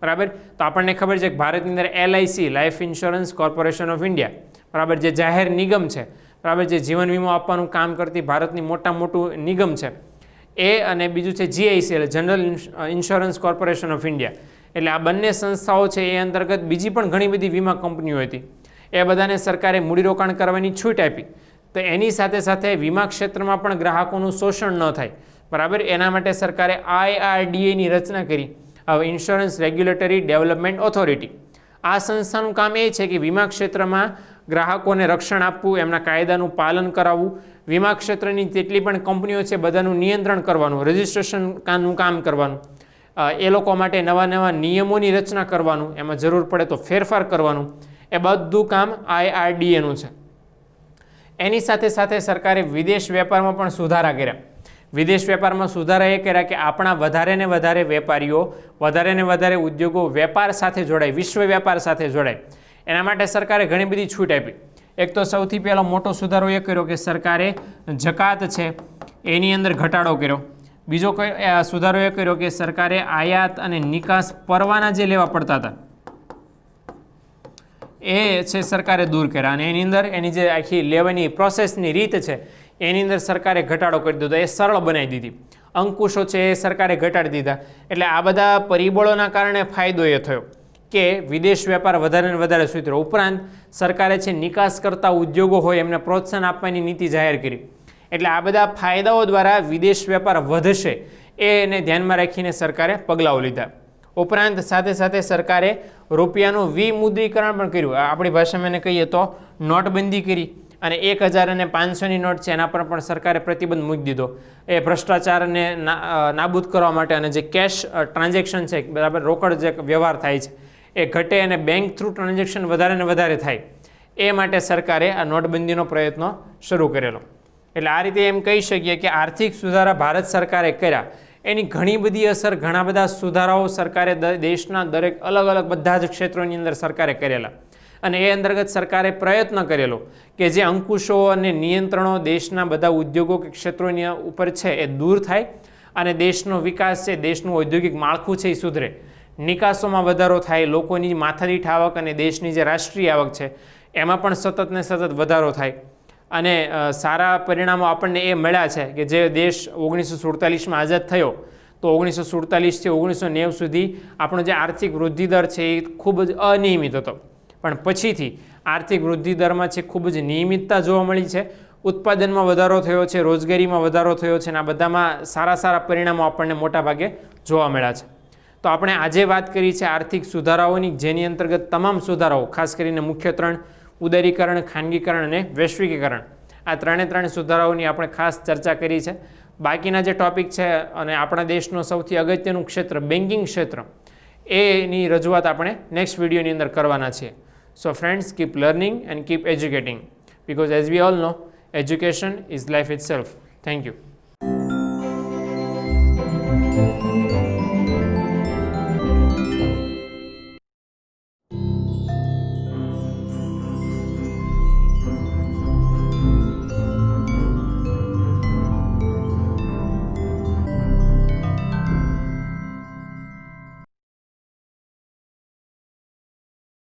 બરાબર. તો આપણને ખબર છે કે ભારતની અંદર LIC life insurance corporation of India, બરાબર, જે જાહેર નિગમ છે, બરાબર, જે જીવન વીમો આપવાનું કામ કરતી ભારતની મોટું નિગમ છે એ, અને બીજું છે GIC એટલે general insurance corporation of India. એટલે આ બંને સંસ્થાઓ છે એ અંતર્ગત બીજી પણ ઘણી બધી વીમા કંપનીઓ હતી. એ બધાને સરકારે મૂડીરોકાણ કરવાની છૂટ આપી. તો એની સાથે સાથે વીમા ક્ષેત્રમાં પણ ગ્રાહકોનું શોષણ ન થાય, બરાબર, એના માટે સરકારે IRDAની રચના કરી, ઇન્સ્યોરન્સ રેગ્યુલેટરી ડેવલપમેન્ટ ઓથોરિટી. આ સંસ્થાનું કામ એ છે કે વીમા ક્ષેત્રમાં ગ્રાહકોને રક્ષણ આપવું, એમના કાયદાનું પાલન કરાવવું, વીમા ક્ષેત્રની જેટલી પણ કંપનીઓ છે બધાનું નિયંત્રણ કરવાનું, રજિસ્ટ્રેશનનું કામ કરવાનું, એ લોકો માટે નવા નિયમોની રચના કરવાનું, એમાં જરૂર પડે તો ફેરફાર કરવાનું, એ બધું કામ IRDAનું છે. એની સાથે સાથે સરકારે વિદેશ વેપારમાં પણ સુધારા કર્યા. વિદેશ વેપારમાં સુધારા એ કર્યા કે આપણા વધારે ને વધારે વેપારીઓ, વધારે ને વધારે ઉદ્યોગો વેપાર સાથે જોડાય, વિશ્વ વેપાર સાથે જોડાય. એના માટે સરકારે ઘણી બધી છૂટ આપી. એક તો સૌથી પહેલો મોટો સુધારો એ કર્યો કે સરકારે જકાત છે એની અંદર ઘટાડો કર્યો. બીજો સુધારો એ કર્યો કે સરકારે આયાત અને નિકાસ પરવાના જે લેવા પડતા હતા એ છે સરકારે દૂર કર્યા અને એની અંદર એની જે આખી લેવાની પ્રોસેસની રીત છે એની અંદર સરકારે ઘટાડો કરી દીધો, એ સરળ બનાવી દીધી. અંકુશો છે એ સરકારે ઘટાડી દીધા. એટલે આ બધા પરિબળોના કારણે ફાયદો એ થયો કે વિદેશ વેપાર વધારે ને વધારે સુધર્યો. ઉપરાંત સરકારે છે નિકાસ કરતા ઉદ્યોગો હોય એમને પ્રોત્સાહન આપવાની નીતિ જાહેર કરી. એટલે આ બધા ફાયદાઓ દ્વારા વિદેશ વેપાર વધશે એને ધ્યાનમાં રાખીને સરકારે પગલાઓ લીધા. ઉપરાંત સાથે સાથે સરકારે રૂપિયાનું વિમુદ્રીકરણ પણ કર્યું. આપણી ભાષામાં એને કહીએ તો નોટબંધી કરી અને 1000 અને 500ની નોટ છે એના પર પણ સરકારે પ્રતિબંધ મૂકી દીધો. એ ભ્રષ્ટાચારને નાબૂદ કરવા માટે અને જે કેશ ટ્રાન્ઝેક્શન છે, બરાબર, રોકડ જે વ્યવહાર થાય છે એ ઘટે અને બેંક થ્રુ ટ્રાન્ઝેક્શન વધારે ને વધારે થાય, એ માટે સરકારે આ નોટબંધીનો પ્રયત્ન શરૂ કરેલો. એટલે આ રીતે એમ કહી શકીએ કે આર્થિક સુધારા ભારત સરકારે કર્યા, એની ઘણી બધી અસર, ઘણા બધા સુધારાઓ સરકારે દેશના દરેક અલગ અલગ બધા જ ક્ષેત્રોની અંદર સરકારે કરેલા. અને એ અંતર્ગત સરકારે પ્રયત્ન કરેલો કે જે અંકુશો અને નિયંત્રણો દેશના બધા ઉદ્યોગો કે ક્ષેત્રોની ઉપર છે એ દૂર થાય અને દેશનો વિકાસ છે, દેશનું ઔદ્યોગિક માળખું છે એ સુધરે, નિકાસોમાં વધારો થાય, લોકોની માથાદીઠ આવક અને દેશની જે રાષ્ટ્રીય આવક છે એમાં પણ સતત ને સતત વધારો થાય. અને સારા પરિણામો આપણને એ મળ્યા છે કે જે દેશ 1947માં આઝાદ થયો તો 1947થી 1990 સુધી આપણો જે આર્થિક વૃદ્ધિ દર છે એ ખૂબ જ અનિયમિત હતો, પણ પછીથી આર્થિક વૃદ્ધિ દરમાં છે ખૂબ જ નિયમિતતા જોવા મળી છે, ઉત્પાદનમાં વધારો થયો છે, રોજગારીમાં વધારો થયો છે, અને આ બધામાં સારા સારા પરિણામો આપણને મોટાભાગે જોવા મળ્યા છે. તો આપણે આજે વાત કરી છે આર્થિક સુધારાઓની, જેની અંતર્ગત તમામ સુધારાઓ, ખાસ કરીને મુખ્ય 3 ઉદારીકરણ, ખાનગીકરણ અને વૈશ્વિકીકરણ, આ ત્રણે સુધારાઓની આપણે ખાસ ચર્ચા કરી છે. બાકીના જે ટોપિક છે અને આપણા દેશનું સૌથી અગત્યનું ક્ષેત્ર બેન્કિંગ ક્ષેત્ર, એની રજૂઆત આપણે નેક્સ્ટ વિડીયોની અંદર કરવાના છીએ. So friends, keep learning and keep educating, because as we all know, education is life itself. Thank you.